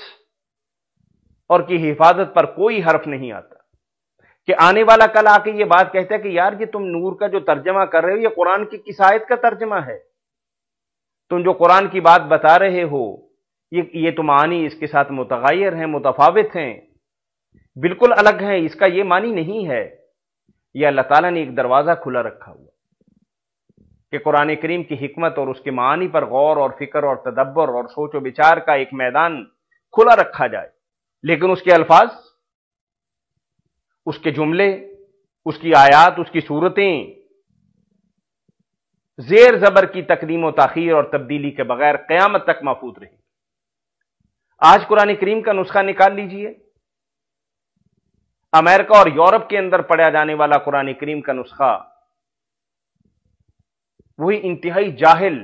اور کی حفاظت پر کوئی حرف نہیں آتا، کہ آنے والا کل آ کے یہ بات کہتا ہے کہ یار یہ تم نور کا جو ترجمہ کر رہے ہو یہ قرآن کی کس آیت کا ترجمہ ہے؟ تم جو قرآن کی بات بتا رہے ہو یہ تو معنی اس کے ساتھ متغیر ہیں، متفاوت ہیں، بالکل الگ ہیں، اس کا یہ معنی نہیں ہے۔ یہ اللہ تعالیٰ نے ایک دروازہ کھلا رکھا ہوا کہ قرآن کریم کی حکمت اور اس کے معانی پر غور اور فکر اور تدبر اور سوچ و بچار کا ایک میدان کھلا رکھا جائے، لیکن اس کے الفاظ، اس کے جملے، اس کی آیات، اس کی صورتیں زیر زبر کی تقدیم و تاخیر اور تبدیلی کے بغیر قیامت تک محفوظ رہے۔ آج قرآن کریم کا نسخہ نکال لیجئے، امریکہ اور یورپ کے اندر پڑھا جانے والا قرآن کریم کا نسخہ وہی انتہائی جاہل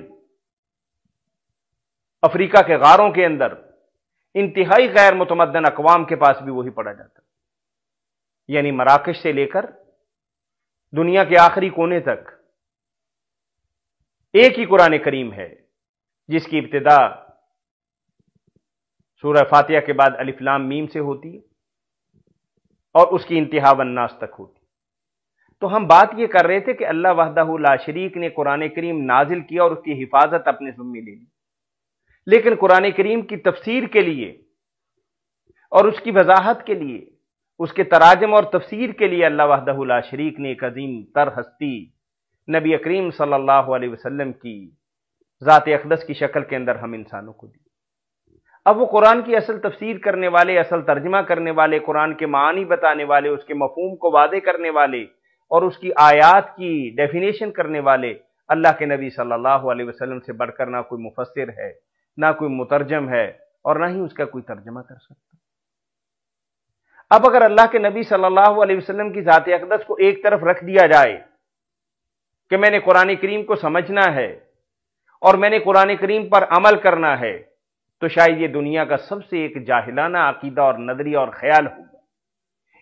افریقہ کے غاروں کے اندر انتہائی غیر متمدن اقوام کے پاس بھی وہی پڑھا جاتا، یعنی مراکش سے لے کر دنیا کے آخری کونے تک ایک ہی قرآن کریم ہے جس کی ابتدا سورہ فاتحہ کے بعد الف لام میم سے ہوتی ہے اور اس کی انتہا والناس تک ہوتی۔ تو ہم بات یہ کر رہے تھے کہ اللہ وحدہ لا شریک نے قرآن کریم نازل کیا اور اس کی حفاظت اپنے ذمہ لے لی، لیکن قرآن کریم کی تفسیر کے لیے اور اس کی وضاحت کے لیے، اس کے تراجم اور تفسیر کے لیے اللہ وحدہ لا شریک نے ایک عظیم تر ہستی نبی کریم صلی اللہ علیہ وسلم کی ذات اقدس کی شکل کے اندر ہم انسانوں کو دی۔ اب وہ قرآن کی اصل تفسیر کرنے والے، اصل ترجمہ کرنے والے، قرآن کے معانی بتانے والے، اس کے مفہوم کو واضح کرنے والے اور اس کی آیات کی ڈیفینیشن کرنے والے اللہ کے نبی صلی اللہ علیہ وسلم سے بڑھ کر نہ کوئی مفسر ہے، نہ کوئی مترجم ہے، اور نہ ہی اس کا کوئی ترجمہ کر سکتا۔ اب اگر اللہ کے نبی صلی اللہ علیہ وسلم کی ذات اقدس کو ایک طرف رکھ دیا جائے کہ میں نے قرآن کریم کو سمجھنا ہے اور میں نے قرآن کریم پر عمل کرنا ہے، تو شاید یہ دنیا کا سب سے ایک جاہلانہ عقیدہ اور نظریہ اور خیال ہوگا۔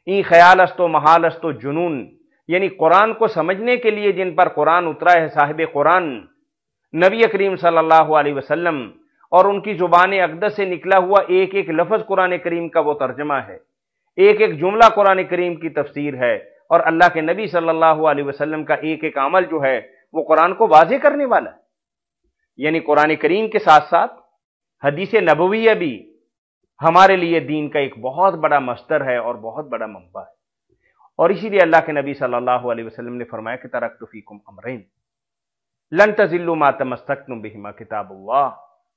این خیال است و محال است و جنون، یعنی قرآن کو سمجھنے کے لیے جن پر قرآن اترا ہے، صاحب قرآن نبی کریم صلی اللہ علیہ وسلم، اور ان کی زبان اقدس سے نکلا ہوا ایک ایک لفظ قرآن کریم کا وہ ترجمہ ہے، ایک ایک جملہ قرآن کریم کی تفسیر ہے، اور اللہ کے نبی صلی اللہ علیہ وسلم کا ایک ایک عمل جو ہے وہ قرآن کو واضح کرنے والا ہے۔ یعنی قرآن کریم کے ساتھ ساتھ حدیث نبویہ بھی ہمارے لیے دین کا ایک بہت بڑا مصدر ہے اور بہت بڑا منبع ہے۔ اور اسی لیے اللہ کے نبی صلی اللہ علیہ وسلم نے فرمایا کہ ترکت فیکم امرین لن تضلوا ما تمسکتم بہما کتاب اللہ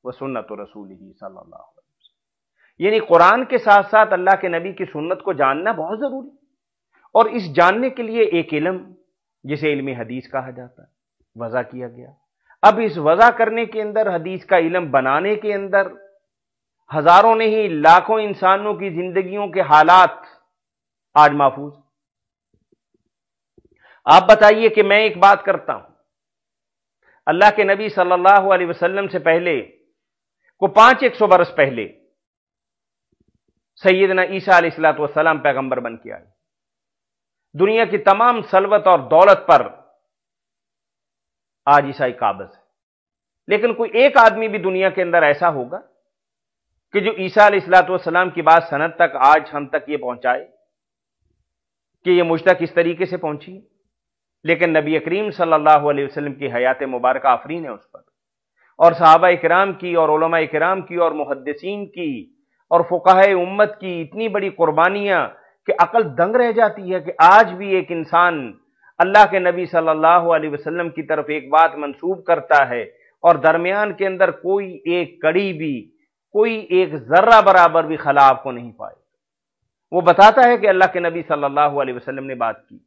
و سنت رسولہ صلی اللہ علیہ وسلم۔ یعنی قرآن کے ساتھ ساتھ اللہ کے نبی کی سنت کو جاننا بہت ضروری ہے، اور اس جاننے کے لیے ایک علم جسے علم حدیث کہا جاتا ہے وضع کیا گیا۔ اب اس وضع کرنے کے اندر، حدیث کا علم بنانے کے اندر ہزاروں نہیں لاکھوں انسانوں کی زندگیوں کے حالات آج محفوظ۔ آپ بتائیے کہ میں ایک بات کرتا ہوں، اللہ کے نبی صلی اللہ علیہ وسلم سے پہلے کو 500 برس پہلے سیدنا عیسیٰ علیہ الصلوۃ والسلام پیغمبر بن کے آئے، دنیا کی تمام ثروت اور دولت پر آج عیسائی قابض ہے، لیکن کوئی ایک آدمی بھی دنیا کے اندر ایسا ہوگا کہ جو عیسیٰ علیہ الصلوۃ والسلام کی بات سند تک آج ہم تک یہ پہنچائے کہ یہ مجھ تک اس طریقے سے پہنچی۔ لیکن نبی کریم صلی اللہ علیہ وسلم کی حیات مبارکہ آفرین ہے اس پر، اور صحابہ کرام کی اور علماء کرام کی اور محدثین کی اور فقہاء امت کی اتنی بڑی قربانیاں کہ عقل دنگ رہ جاتی ہے کہ آج بھی ایک انسان اللہ کے نبی صلی اللہ علیہ وسلم کی طرف ایک بات منسوب کرتا ہے اور درمیان کے اندر کوئی ایک کڑی بھی، کوئی ایک ذرہ برابر بھی خلا آپ کو نہیں پائے۔ وہ بتاتا ہے کہ اللہ کے نبی صلی اللہ علیہ وسلم نے بات کی،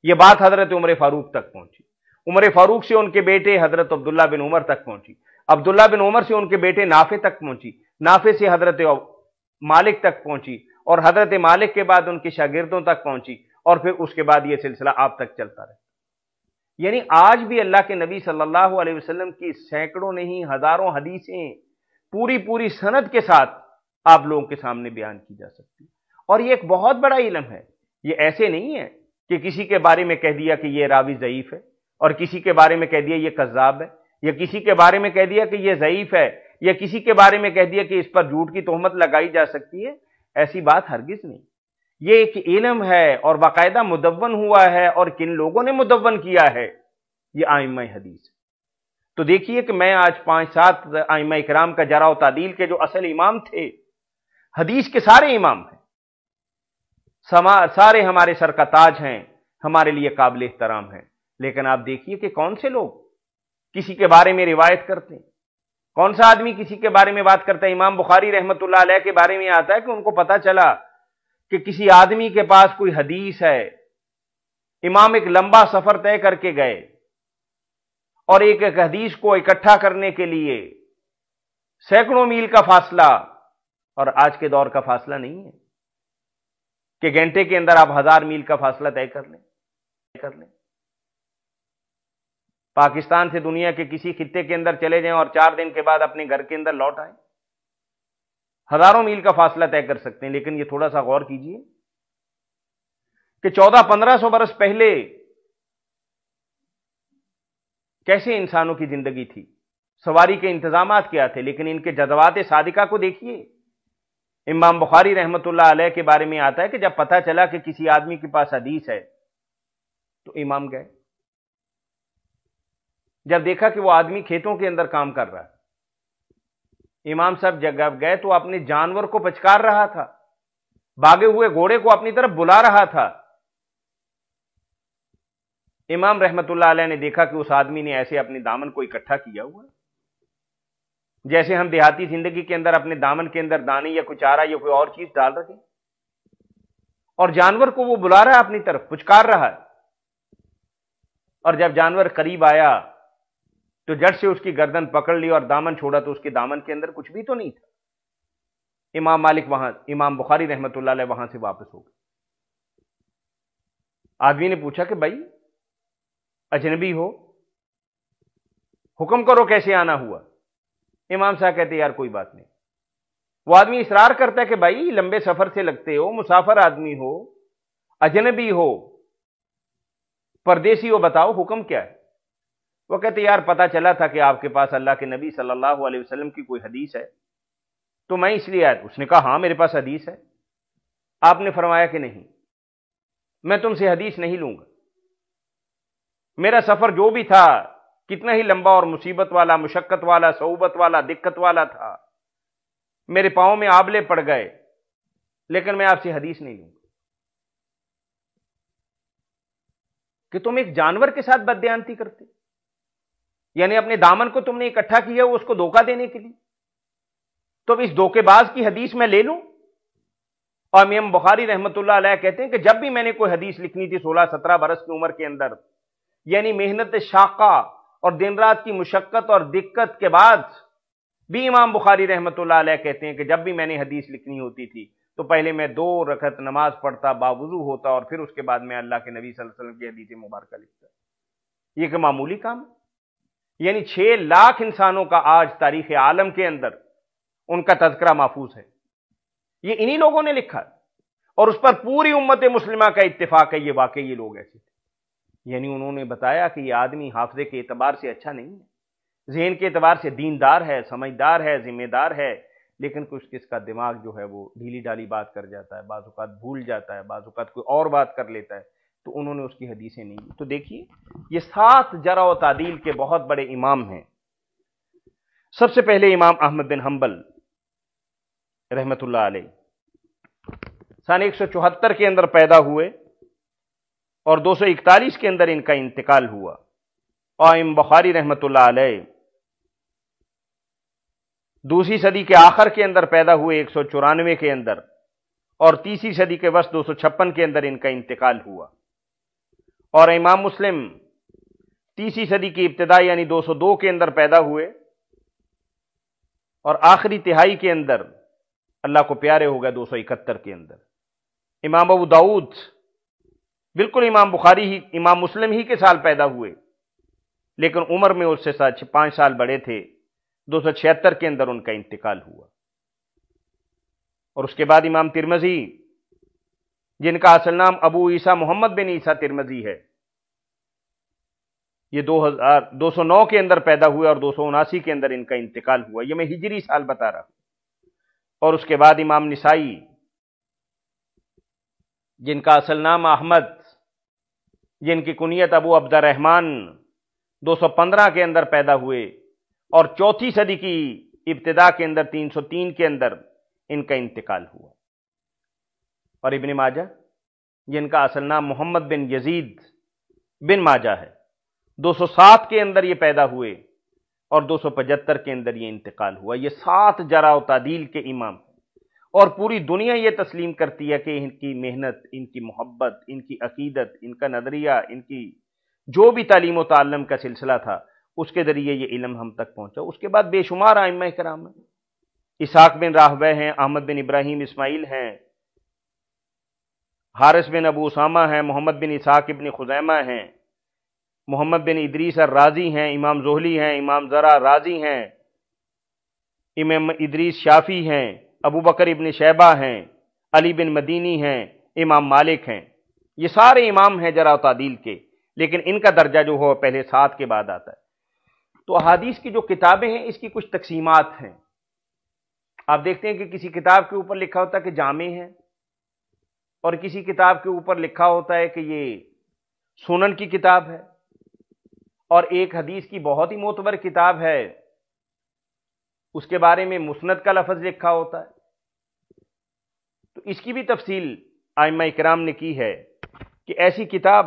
یہ بات حضرت عمر فاروق تک پہنچی، عمر فاروق سے ان کے بیٹے حضرت عبداللہ بن عمر تک پہنچی، عبداللہ بن عمر سے ان کے بیٹے نافع تک پہنچی، نافع سے حضرت مالک تک پہنچی، اور حضرت مالک کے بعد ان کے شاگردوں تک پہنچی، اور پھر اس کے بعد یہ سلسلہ آپ تک چلتا رہا۔ یعنی آج بھی اللہ کے نبی صلی اللہ علیہ وسلم کی سینکڑوں نہیں ہزاروں حدیثیں پوری سند کے ساتھ آپ لوگوں کے سامنے بیان کی جا سکتی، اور یہ ایک بہت بڑا علم ہے۔ یہ ایسے نہیں ہے کہ کسی کے بارے میں کہہ دیا کہ یہ راوی ضعیف ہے، اور کسی کے بارے میں کہہ دیا یہ کذاب ہے، یا کسی کے بارے میں کہہ دیا کہ یہ ضعیف ہے، یا کسی کے بارے میں کہہ دیا کہ اس پر جھوٹ کی تہمت لگائی جا سکتی ہے۔ ایسی بات ہرگز نہیں۔ یہ ایک علم ہے اور باقاعدہ مدون ہوا ہے، اور کن لوگوں نے مدون کیا ہے؟ یہ ائمہ حدیث۔ تو دیکھیے کہ میں آج 5-7 ائمہ کرام کا جرح و تعدیل کے جو اصل امام تھے، حدیث کے سارے امام ہیں، سارے ہمارے سر کا تاج ہیں، ہمارے لیے قابل احترام ہیں، لیکن آپ دیکھیے کہ کون سے لوگ کسی کے بارے میں روایت کرتے ہیں، کون سا آدمی کسی کے بارے میں بات کرتا ہے۔ امام بخاری رحمۃ اللہ علیہ کے بارے میں آتا ہے کہ ان کو پتا چلا کہ کسی آدمی کے پاس کوئی حدیث ہے، امام ایک لمبا سفر طے کر کے گئے، اور ایک ایک حدیث کو اکٹھا کرنے کے لیے سینکڑوں میل کا فاصلہ، اور آج کے دور کا فاصلہ نہیں ہے کہ گھنٹے کے اندر آپ 1000 میل کا فاصلہ طے کر لیں۔ پاکستان سے دنیا کے کسی خطے کے اندر چلے جائیں اور 4 دن کے بعد اپنے گھر کے اندر لوٹ آئیں، ہزاروں میل کا فاصلہ طے کر سکتے ہیں۔ لیکن یہ تھوڑا سا غور کیجئے کہ 1400-1500 برس پہلے کیسے انسانوں کی زندگی تھی، سواری کے انتظامات کیا تھے، لیکن ان کے جذبات صادقہ کو دیکھیے۔ امام بخاری رحمۃ اللہ علیہ کے بارے میں آتا ہے کہ جب پتہ چلا کہ کسی آدمی کے پاس حدیث ہے تو امام گئے، جب دیکھا کہ وہ آدمی کھیتوں کے اندر کام کر رہا ہے، امام صاحب جب گئے تو اپنے جانور کو پچکار رہا تھا، بھاگے ہوئے گھوڑے کو اپنی طرف بلا رہا تھا۔ امام رحمت اللہ علیہ نے دیکھا کہ اس آدمی نے ایسے اپنے دامن کو اکٹھا کیا ہوا، جیسے ہم دیہاتی زندگی کے اندر اپنے دامن کے اندر دانے یا کوئی چارہ یا کوئی اور چیز ڈال رکھے، اور جانور کو وہ بلا رہا ہے اپنی طرف، پچکار رہا ہے، اور جب جانور قریب آیا تو جڑ سے اس کی گردن پکڑ لی اور دامن چھوڑا تو اس کے دامن کے اندر کچھ بھی تو نہیں تھا۔ امام بخاری رحمت اللہ علیہ وہاں سے واپس ہو گئے۔ آدمی نے پوچھا کہ بھائی اجنبی ہو, حکم کرو کیسے آنا ہوا. امام صاحب کہتے یار کوئی بات نہیں. وہ آدمی اصرار کرتا ہے کہ بھائی لمبے سفر سے لگتے ہو, مسافر آدمی ہو, اجنبی ہو, پردیسی ہو, بتاؤ حکم کیا ہے. وہ کہتے یار پتا چلا تھا کہ آپ کے پاس اللہ کے نبی صلی اللہ علیہ وسلم کی کوئی حدیث ہے تو میں اس لیے آیا. اس نے کہا ہاں میرے پاس حدیث ہے. آپ نے فرمایا کہ نہیں, میں تم سے حدیث نہیں لوں گا. میرا سفر جو بھی تھا کتنا ہی لمبا اور مصیبت والا, مشقت والا, صعوبت والا, دقت والا تھا, میرے پاؤں میں آبلے پڑ گئے, لیکن میں آپ سے حدیث نہیں لوں گا. کہ تم ایک جانور کے ساتھ بددیانتی کرتے, یعنی اپنے دامن کو تم نے اکٹھا کیا اس کو دھوکہ دینے کے لیے, تو اس دھوکے باز کی حدیث میں لے لوں. اور امام بخاری رحمت اللہ علیہ کہتے ہیں کہ جب بھی میں نے کوئی حدیث لکھنی تھی 16-17 برس کی عمر کے اندر, یعنی محنت شاقہ اور دن رات کی مشقت اور دقت کے بعد بھی امام بخاری رحمت اللہ علیہ کہتے ہیں کہ جب بھی میں نے حدیث لکھنی ہوتی تھی تو پہلے میں 2 رکعت نماز پڑھتا, باوضو ہوتا, اور پھر اس کے بعد میں اللہ کے نبی صلی اللہ علیہ وسلم کی حدیث مبارکہ لکھتا. یہ کہ معمولی کام ہے؟ یعنی 6 لاکھ انسانوں کا آج تاریخ عالم کے اندر ان کا تذکرہ محفوظ ہے. یہ انہی لوگوں نے لکھا اور اس پر پوری امت مسلمہ کا اتفاق ہے. یہ واقعی یہ لوگ ایسے تھے. یعنی انہوں نے بتایا کہ یہ آدمی حافظے کے اعتبار سے اچھا نہیں ہے, ذہن کے اعتبار سے دیندار ہے, سمجھدار ہے, ذمہ دار ہے, لیکن کچھ اس کا دماغ جو ہے وہ ڈھیلی ڈالی بات کر جاتا ہے, بعض اوقات بھول جاتا ہے, بعض اوقات کوئی اور بات کر لیتا ہے. تو انہوں نے اس کی حدیثیں نہیں. تو دیکھیے یہ 7 جرح و تعدیل کے بہت بڑے امام ہیں. سب سے پہلے امام احمد بن حنبل رحمت اللہ علیہ سن 174 کے اندر پیدا ہوئے اور 241 کے اندر ان کا انتقال ہوا. اور امام بخاری رحمت اللہ علیہ دوسری صدی کے آخر کے اندر پیدا ہوئے 194 کے اندر, اور تیسری صدی کے وسط 256 کے اندر ان کا انتقال ہوا. اور امام مسلم تیسری صدی کی ابتدا یعنی 202 کے اندر پیدا ہوئے اور آخری تہائی کے اندر اللہ کو پیارے ہو گئے 271 کے اندر. امام ابو داؤد بالکل امام بخاری ہی, امام مسلم ہی کے سال پیدا ہوئے, لیکن عمر میں اس سے 5 سال بڑے تھے. 276 کے اندر ان کا انتقال ہوا. اور اس کے بعد امام ترمذی جن کا اصل نام ابو عیسیٰ محمد بن عیسیٰ ترمذی ہے, یہ 209 کے اندر پیدا ہوئے اور 279 کے اندر ان کا انتقال ہوا. یہ میں ہجری سال بتا رہا ہوں. اور اس کے بعد امام نسائی جن کا اصل نام احمد, جن کی کنیت ابو عبد الرحمن 215 کے اندر پیدا ہوئے اور 4 صدی کی ابتدا کے اندر 303 کے اندر ان کا انتقال ہوا. اور ابن ماجہ جن کا اصل نام محمد بن یزید بن ماجہ ہے, 207 کے اندر یہ پیدا ہوئے اور 275 کے اندر یہ انتقال ہوا. یہ 7 جرح و تعدیل کے امام ہیں, اور پوری دنیا یہ تسلیم کرتی ہے کہ ان کی محنت, ان کی محبت, ان کی عقیدت, ان کا نظریہ, ان کی جو بھی تعلیم و تعلم کا سلسلہ تھا اس کے ذریعے یہ علم ہم تک پہنچا. اس کے بعد بے شمار ائمہ کرام ہیں, اسحاق بن راہوے ہیں, احمد بن ابراہیم اسماعیل ہیں, حارث بن ابو اسامہ ہیں, محمد بن اسحاق ابن خزیمہ ہیں, محمد بن ادریس الرازی ہیں, امام زہلی ہیں, امام زرع رازی ہیں, امام ادریس شافی ہیں, ابو بکر ابن شیبہ ہیں, علی بن مدینی ہیں, امام مالک ہیں. یہ سارے امام ہیں جرح و تعدیل کے, لیکن ان کا درجہ جو ہو پہلے 7 کے بعد آتا ہے. تو احادیث کی جو کتابیں ہیں اس کی کچھ تقسیمات ہیں. آپ دیکھتے ہیں کہ کسی کتاب کے اوپر لکھا ہوتا ہے کہ جامع ہے, اور کسی کتاب کے اوپر لکھا ہوتا ہے کہ یہ سنن کی کتاب ہے, اور ایک حدیث کی بہت ہی معتبر کتاب ہے اس کے بارے میں مسند کا لفظ لکھا ہوتا ہے. تو اس کی بھی تفصیل ائمہ کرام نے کی ہے کہ ایسی کتاب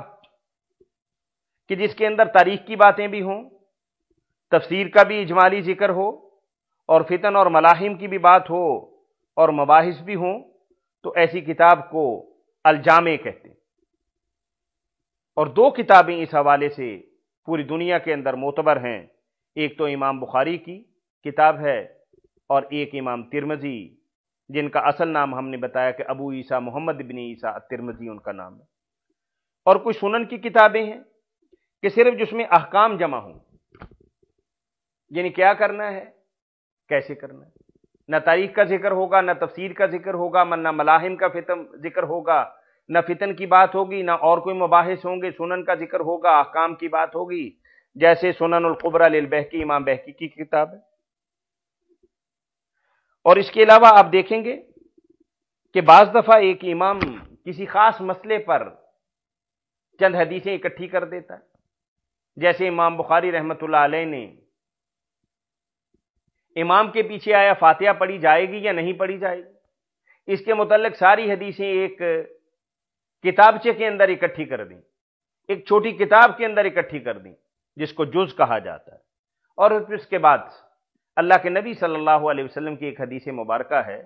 کہ جس کے اندر تاریخ کی باتیں بھی ہوں, تفسیر کا بھی اجمالی ذکر ہو, اور فتن اور ملاحم کی بھی بات ہو, اور مباحث بھی ہوں, تو ایسی کتاب کو الجامع کہتے ہیں. اور 2 کتابیں اس حوالے سے پوری دنیا کے اندر معتبر ہیں. ایک تو امام بخاری کی کتاب ہے, اور ایک امام ترمذی جن کا اصل نام ہم نے بتایا کہ ابو عیسیٰ محمد بن عیسیٰ ترمذی ان کا نام ہے. اور کچھ سنن کی کتابیں ہیں کہ صرف جس میں احکام جمع ہوں، یعنی کیا کرنا ہے، کیسے کرنا ہے، نہ تاریخ کا ذکر ہوگا، نہ تفسیر کا ذکر ہوگا، نہ ملاحم کا ذکر ہوگا، نہ فتن کی بات ہوگی، نہ اور کوئی مباحث ہوں گے، سنن کا ذکر ہوگا، احکام کی بات ہوگی، جیسے سنن القبری للبہقی، امام بہقی کی کتاب ہے۔ اور اس کے علاوہ آپ دیکھیں گے کہ بعض دفعہ ایک امام کسی خاص مسئلے پر چند حدیثیں اکٹھی کر دیتا ہے، جیسے امام بخاری رحمۃ اللہ علیہ نے امام کے پیچھے آیا فاتحہ پڑھی جائے گی یا نہیں پڑھی جائے گی، اس کے متعلق ساری حدیثیں ایک کتابچے کے اندر اکٹھی کر دیں، ایک چھوٹی کتاب کے اندر اکٹھی کر دیں جس کو جز کہا جاتا ہے۔ اور پھر اس کے بعد اللہ کے نبی صلی اللہ علیہ وسلم کی ایک حدیث مبارکہ ہے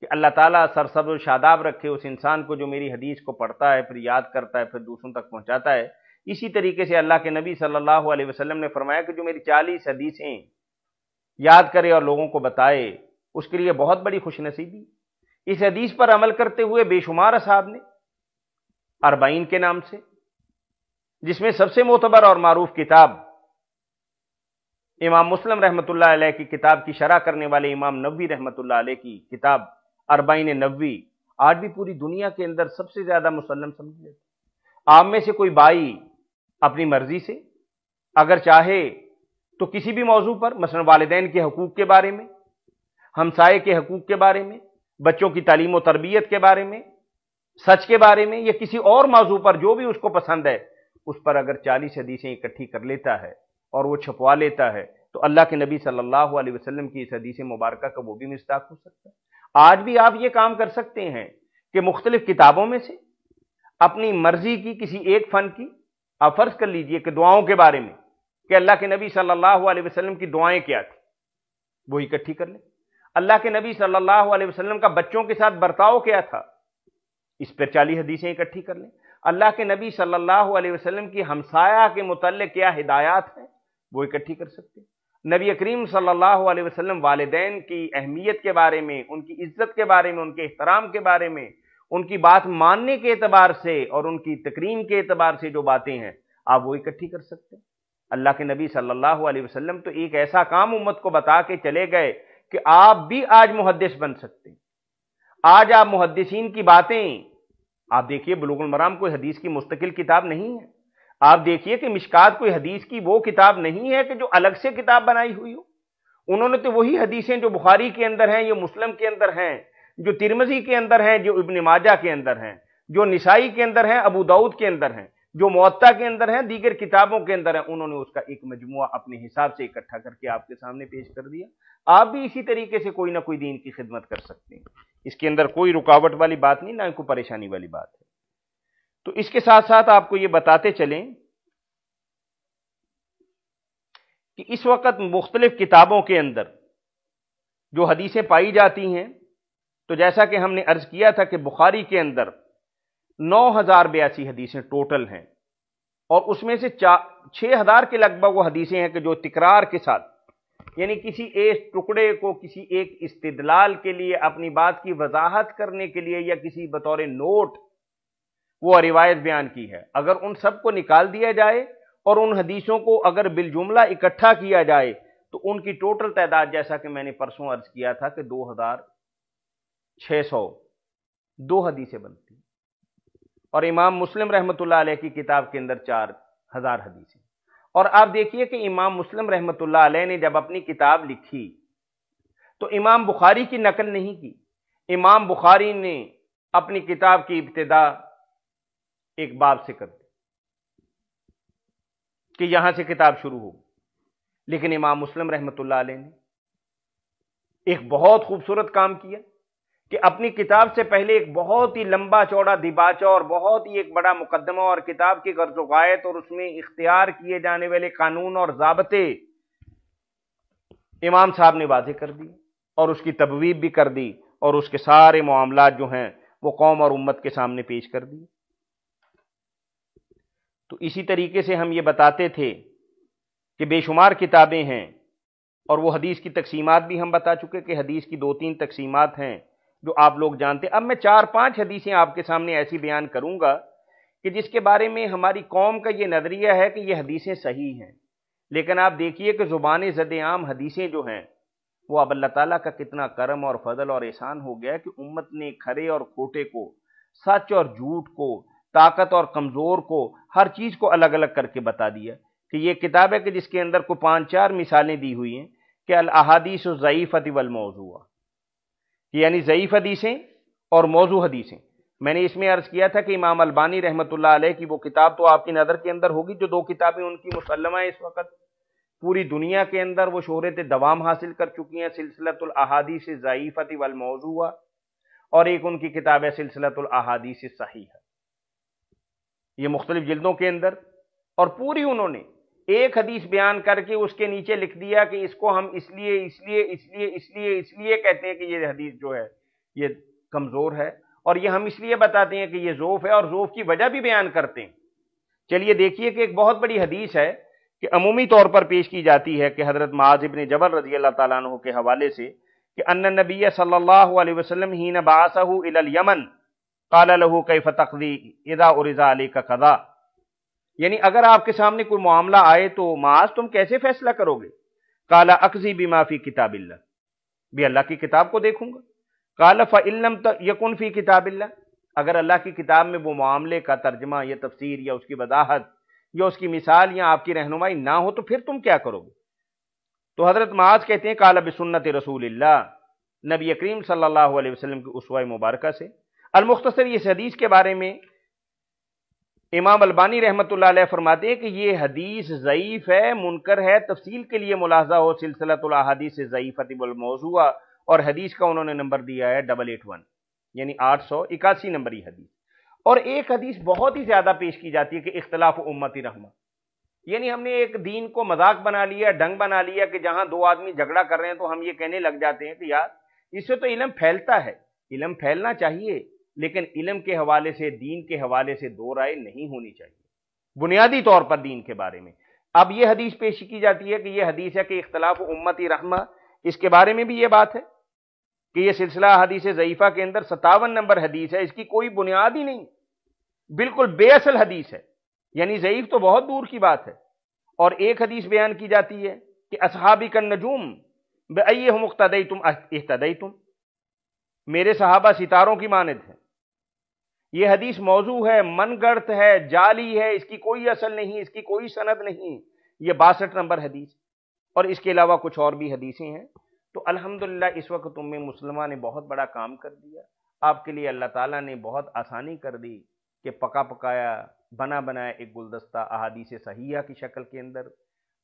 کہ اللہ تعالیٰ سرسبز و شاداب رکھے اس انسان کو جو میری حدیث کو پڑھتا ہے، پھر یاد کرتا ہے، پھر دوسروں تک پہنچاتا ہے۔ اسی طریقے سے اللہ کے نبی صلی اللہ علیہ وسلم نے فرمایا کہ جو میری 40 حدیثیں یاد کرے اور لوگوں کو بتائے، اس کے لیے بہت بڑی خوش نصیبی۔ اس حدیث پر عمل کرتے ہوئے بے شمار اصحاب نے 40 کے نام سے، جس میں سب سے معتبر اور معروف کتاب امام مسلم رحمۃ اللہ علیہ کی کتاب کی شرح کرنے والے امام نووی رحمۃ اللہ علیہ کی کتاب 40 نووی آج بھی پوری دنیا کے اندر سب سے زیادہ مسلم سمجھ لیتے۔ آپ میں سے کوئی بھائی اپنی مرضی سے اگر چاہے تو کسی بھی موضوع پر، مثلا والدین کے حقوق کے بارے میں، ہمسائے کے حقوق کے بارے میں، بچوں کی تعلیم و تربیت کے بارے میں، سچ کے بارے میں، یا کسی اور موضوع پر جو بھی اس کو پسند ہے، اس پر اگر 40 حدیثیں اکٹھی کر لیتا ہے اور وہ چھپوا لیتا ہے تو اللہ کے نبی صلی اللہ علیہ وسلم کی اس حدیث مبارکہ کا وہ بھی مصداق ہو سکتا ہے۔ آج بھی آپ یہ کام کر سکتے ہیں کہ مختلف کتابوں میں سے اپنی مرضی کی کسی ایک فن کی، آپ فرض کر لیجئے کہ دعاؤں کے بارے میں کہ اللہ کے نبی صلی اللہ علیہ وسلم کی دعائیں کیا تھی، وہ اکٹھی کر لیں۔ اللہ کے نبی صلی اللہ علیہ وسلم کا بچوں کے ساتھ برتاؤ کیا تھا، اس پر 40 حدیثیں اکٹھی کر لیں۔ اللہ کے نبی صلی اللہ علیہ وسلم کی ہمسایہ کے متعلق کیا ہدایات ہیں، وہ اکٹھی کر سکتے ہیں۔ نبی کریم صلی اللہ علیہ وسلم والدین کی اہمیت کے بارے میں، ان کی عزت کے بارے میں، ان کے احترام کے بارے میں، ان کی بات ماننے کے اعتبار سے اور ان کی تکریم کے اعتبار سے جو باتیں ہیں، آپ وہ اکٹھی کر سکتے ہیں۔ اللہ کے نبی صلی اللہ علیہ وسلم تو ایک ایسا کام امت کو بتا کے چلے گئے کہ آپ بھی آج محدث بن سکتے ہیں۔ آج آپ محدثین کی باتیں، آپ دیکھیے بلوغ المرام کوئی حدیث کی مستقل کتاب نہیں ہے، آپ دیکھیے کہ مشکات کوئی حدیث کی وہ کتاب نہیں ہے کہ جو الگ سے کتاب بنائی ہوئی ہو۔ انہوں نے تو وہی حدیثیں جو بخاری کے اندر ہیں، یہ مسلم کے اندر ہیں، جو ترمذی کے اندر ہیں، جو ابن ماجہ کے اندر ہیں، جو نسائی کے اندر ہیں، ابو داؤد کے اندر ہیں، جو موطا کے اندر ہیں، دیگر کتابوں کے اندر ہیں، انہوں نے اس کا ایک مجموعہ اپنے حساب سے اکٹھا کر کے آپ کے سامنے پیش کر دیا۔ آپ بھی اسی طریقے سے کوئی نہ کوئی دین کی خدمت کر سکتے ہیں، اس کے اندر کوئی رکاوٹ والی بات نہیں، نہ کوئی پریشانی والی بات ہے۔ تو اس کے ساتھ ساتھ آپ کو یہ بتاتے چلیں کہ اس وقت مختلف کتابوں کے اندر جو حدیثیں پائی جاتی ہیں، تو جیسا کہ ہم نے عرض کیا تھا کہ بخاری کے اندر 9082 حدیثیں ٹوٹل ہیں، اور اس میں سے 6000 کے لگ بھگ وہ حدیثیں ہیں کہ جو تکرار کے ساتھ، یعنی کسی ایک ٹکڑے کو کسی ایک استدلال کے لیے، اپنی بات کی وضاحت کرنے کے لیے، یا کسی بطور نوٹ وہ روایت بیان کی ہے، اگر ان سب کو نکال دیا جائے اور ان حدیثوں کو اگر بالجملہ اکٹھا کیا جائے تو ان کی ٹوٹل تعداد، جیسا کہ میں نے پرسوں عرض کیا تھا، کہ 2602 حدیثیں بنتی ہیں، اور امام مسلم رحمۃ اللہ علیہ کی کتاب کے اندر 4000 حدیثیں۔ اور آپ دیکھیے کہ امام مسلم رحمۃ اللہ علیہ نے جب اپنی کتاب لکھی تو امام بخاری کی نقل نہیں کی۔ امام بخاری نے اپنی کتاب کی ابتدا ایک باب سے کر دی کہ یہاں سے کتاب شروع ہو، لیکن امام مسلم رحمۃ اللہ علیہ نے ایک بہت خوبصورت کام کیا کہ اپنی کتاب سے پہلے ایک بہت ہی لمبا چوڑا دیباچہ اور بہت ہی ایک بڑا مقدمہ اور کتاب کی غرض و غایت اور اس میں اختیار کیے جانے والے قانون اور ضابطے امام صاحب نے واضح کر دی، اور اس کی تبویب بھی کر دی، اور اس کے سارے معاملات جو ہیں وہ قوم اور امت کے سامنے پیش کر دی۔ تو اسی طریقے سے ہم یہ بتاتے تھے کہ بے شمار کتابیں ہیں، اور وہ حدیث کی تقسیمات بھی ہم بتا چکے کہ حدیث کی 2-3 تقسیمات ہیں جو آپ لوگ جانتے ہیں۔ اب میں 4-5 حدیثیں آپ کے سامنے ایسی بیان کروں گا کہ جس کے بارے میں ہماری قوم کا یہ نظریہ ہے کہ یہ حدیثیں صحیح ہیں، لیکن آپ دیکھیے کہ زبان زد عام حدیثیں جو ہیں وہ اب اللہ تعالیٰ کا کتنا کرم اور فضل اور احسان ہو گیا کہ امت نے کھرے اور کھوٹے کو، سچ اور جھوٹ کو، طاقت اور کمزور کو، ہر چیز کو الگ الگ کر کے بتا دیا کہ یہ کتاب ہے کہ جس کے اندر کو 5-4 مثالیں دی ہوئی ہیں کہ الاحادیث الضعیفۃ والموضوع، یعنی ضعیف حدیثیں اور موضوع حدیثیں۔ میں نے اس میں عرض کیا تھا کہ امام البانی رحمۃ اللہ علیہ کی وہ کتاب تو آپ کی نظر کے اندر ہوگی، جو 2 کتابیں ان کی مسلمہ ہیں اس وقت پوری دنیا کے اندر وہ شہرت دوام حاصل کر چکی ہیں، سلسلۃ الاحادیث الضعیفۃ والموضوع، اور ایک ان کی کتاب ہے سلسلۃ الاحادیث الصحیحہ، یہ مختلف جلدوں کے اندر، اور پوری انہوں نے ایک حدیث بیان کر کے اس کے نیچے لکھ دیا کہ اس کو ہم اس لیے کہتے ہیں کہ یہ حدیث جو ہے یہ کمزور ہے، اور یہ ہم اس لیے بتاتے ہیں کہ یہ ضعف ہے، اور ضعف کی وجہ بھی بیان کرتے ہیں۔ چلیے دیکھیے کہ ایک بہت بڑی حدیث ہے کہ عمومی طور پر پیش کی جاتی ہے کہ حضرت معاذ بن جبل رضی اللہ تعالیٰ عنہ کے حوالے سے کہ ان النبی صلی اللہ علیہ وسلم حین بعثہ الی الیمن قال له کیف تقضی اذا عرض علیک قضاء، یعنی اگر آپ کے سامنے کوئی معاملہ آئے تو معاذ تم کیسے فیصلہ کرو گے؟ قال اقضی بما فی کتاب اللہ، بھی اللہ کی کتاب کو دیکھوں گا۔ قال فإن لم یکن فی کتاب اللہ، اگر اللہ کی کتاب میں وہ معاملے کا ترجمہ یا تفسیر یا اس کی وضاحت یا اس کی مثال یا آپ کی رہنمائی نہ ہو تو پھر تم کیا کرو گے؟ تو حضرت معاذ کہتے ہیں قال بسنت رسول اللہ، نبی کریم صلی اللہ علیہ وسلم کی اسوہ مبارکہ سے۔ المختصر اس حدیث کے بارے میں امام البانی رحمۃ اللہ علیہ فرماتے ہیں کہ یہ حدیث ضعیف ہے، منکر ہے، تفصیل کے لیے ملاحظہ ہو سلسلۃ الاحادیث الضعیفۃ والموضوع، اور حدیث کا انہوں نے نمبر دیا ہے 881، یعنی 881 نمبری حدیث۔ اور ایک حدیث بہت ہی زیادہ پیش کی جاتی ہے کہ اختلاف امتی رحمہ، یعنی ہم نے ایک دین کو مذاق بنا لیا، ڈنگ بنا لیا کہ جہاں 2 آدمی جھگڑا کر رہے ہیں تو ہم یہ کہنے لگ جاتے ہیں کہ یار اس سے تو علم پھیلتا ہے، علم پھیلنا چاہیے، لیکن علم کے حوالے سے، دین کے حوالے سے 2 رائے نہیں ہونی چاہیے بنیادی طور پر دین کے بارے میں۔ اب یہ حدیث پیش کی جاتی ہے کہ یہ حدیث ہے کہ اختلاف امتی رحمہ، اس کے بارے میں بھی یہ بات ہے کہ یہ سلسلہ حدیث ضعیفہ کے اندر 57 نمبر حدیث ہے، اس کی کوئی بنیاد ہی نہیں، بالکل بے اصل حدیث ہے، یعنی ضعیف تو بہت دور کی بات ہے۔ اور ایک حدیث بیان کی جاتی ہے کہ اصحابی کالنجوم بأیہم اقتدیتم اہتدیتم، میرے صحابہ ستاروں کی مانند ہیں۔ یہ حدیث موضوع ہے، من گڑت ہے، جعلی ہے، اس کی کوئی اصل نہیں، اس کی کوئی سند نہیں، یہ 62 نمبر حدیث، اور اس کے علاوہ کچھ اور بھی حدیثیں ہیں۔ تو الحمدللہ اس وقت ام مسلمہ نے بہت بڑا کام کر دیا، آپ کے لیے اللہ تعالیٰ نے بہت آسانی کر دی کہ پکا پکایا بنا بنایا ایک گلدستہ احادیث صحیحہ کی شکل کے اندر،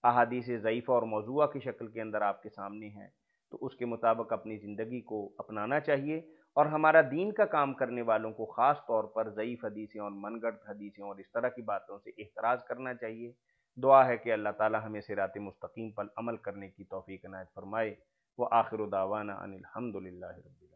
احادیث ضعیفہ اور موضوعہ کی شکل کے اندر آپ کے سامنے ہے، تو اس کے مطابق اپنی زندگی کو اپنانا چاہیے، اور ہمارا دین کا کام کرنے والوں کو خاص طور پر ضعیف حدیثیں اور من گھڑت حدیثیں اور اس طرح کی باتوں سے احتراز کرنا چاہیے۔ دعا ہے کہ اللہ تعالی ہمیں صراط مستقیم پر عمل کرنے کی توفیق عنایت فرمائے۔ وآخر دعوانا ان الحمد للہ رب العالمین۔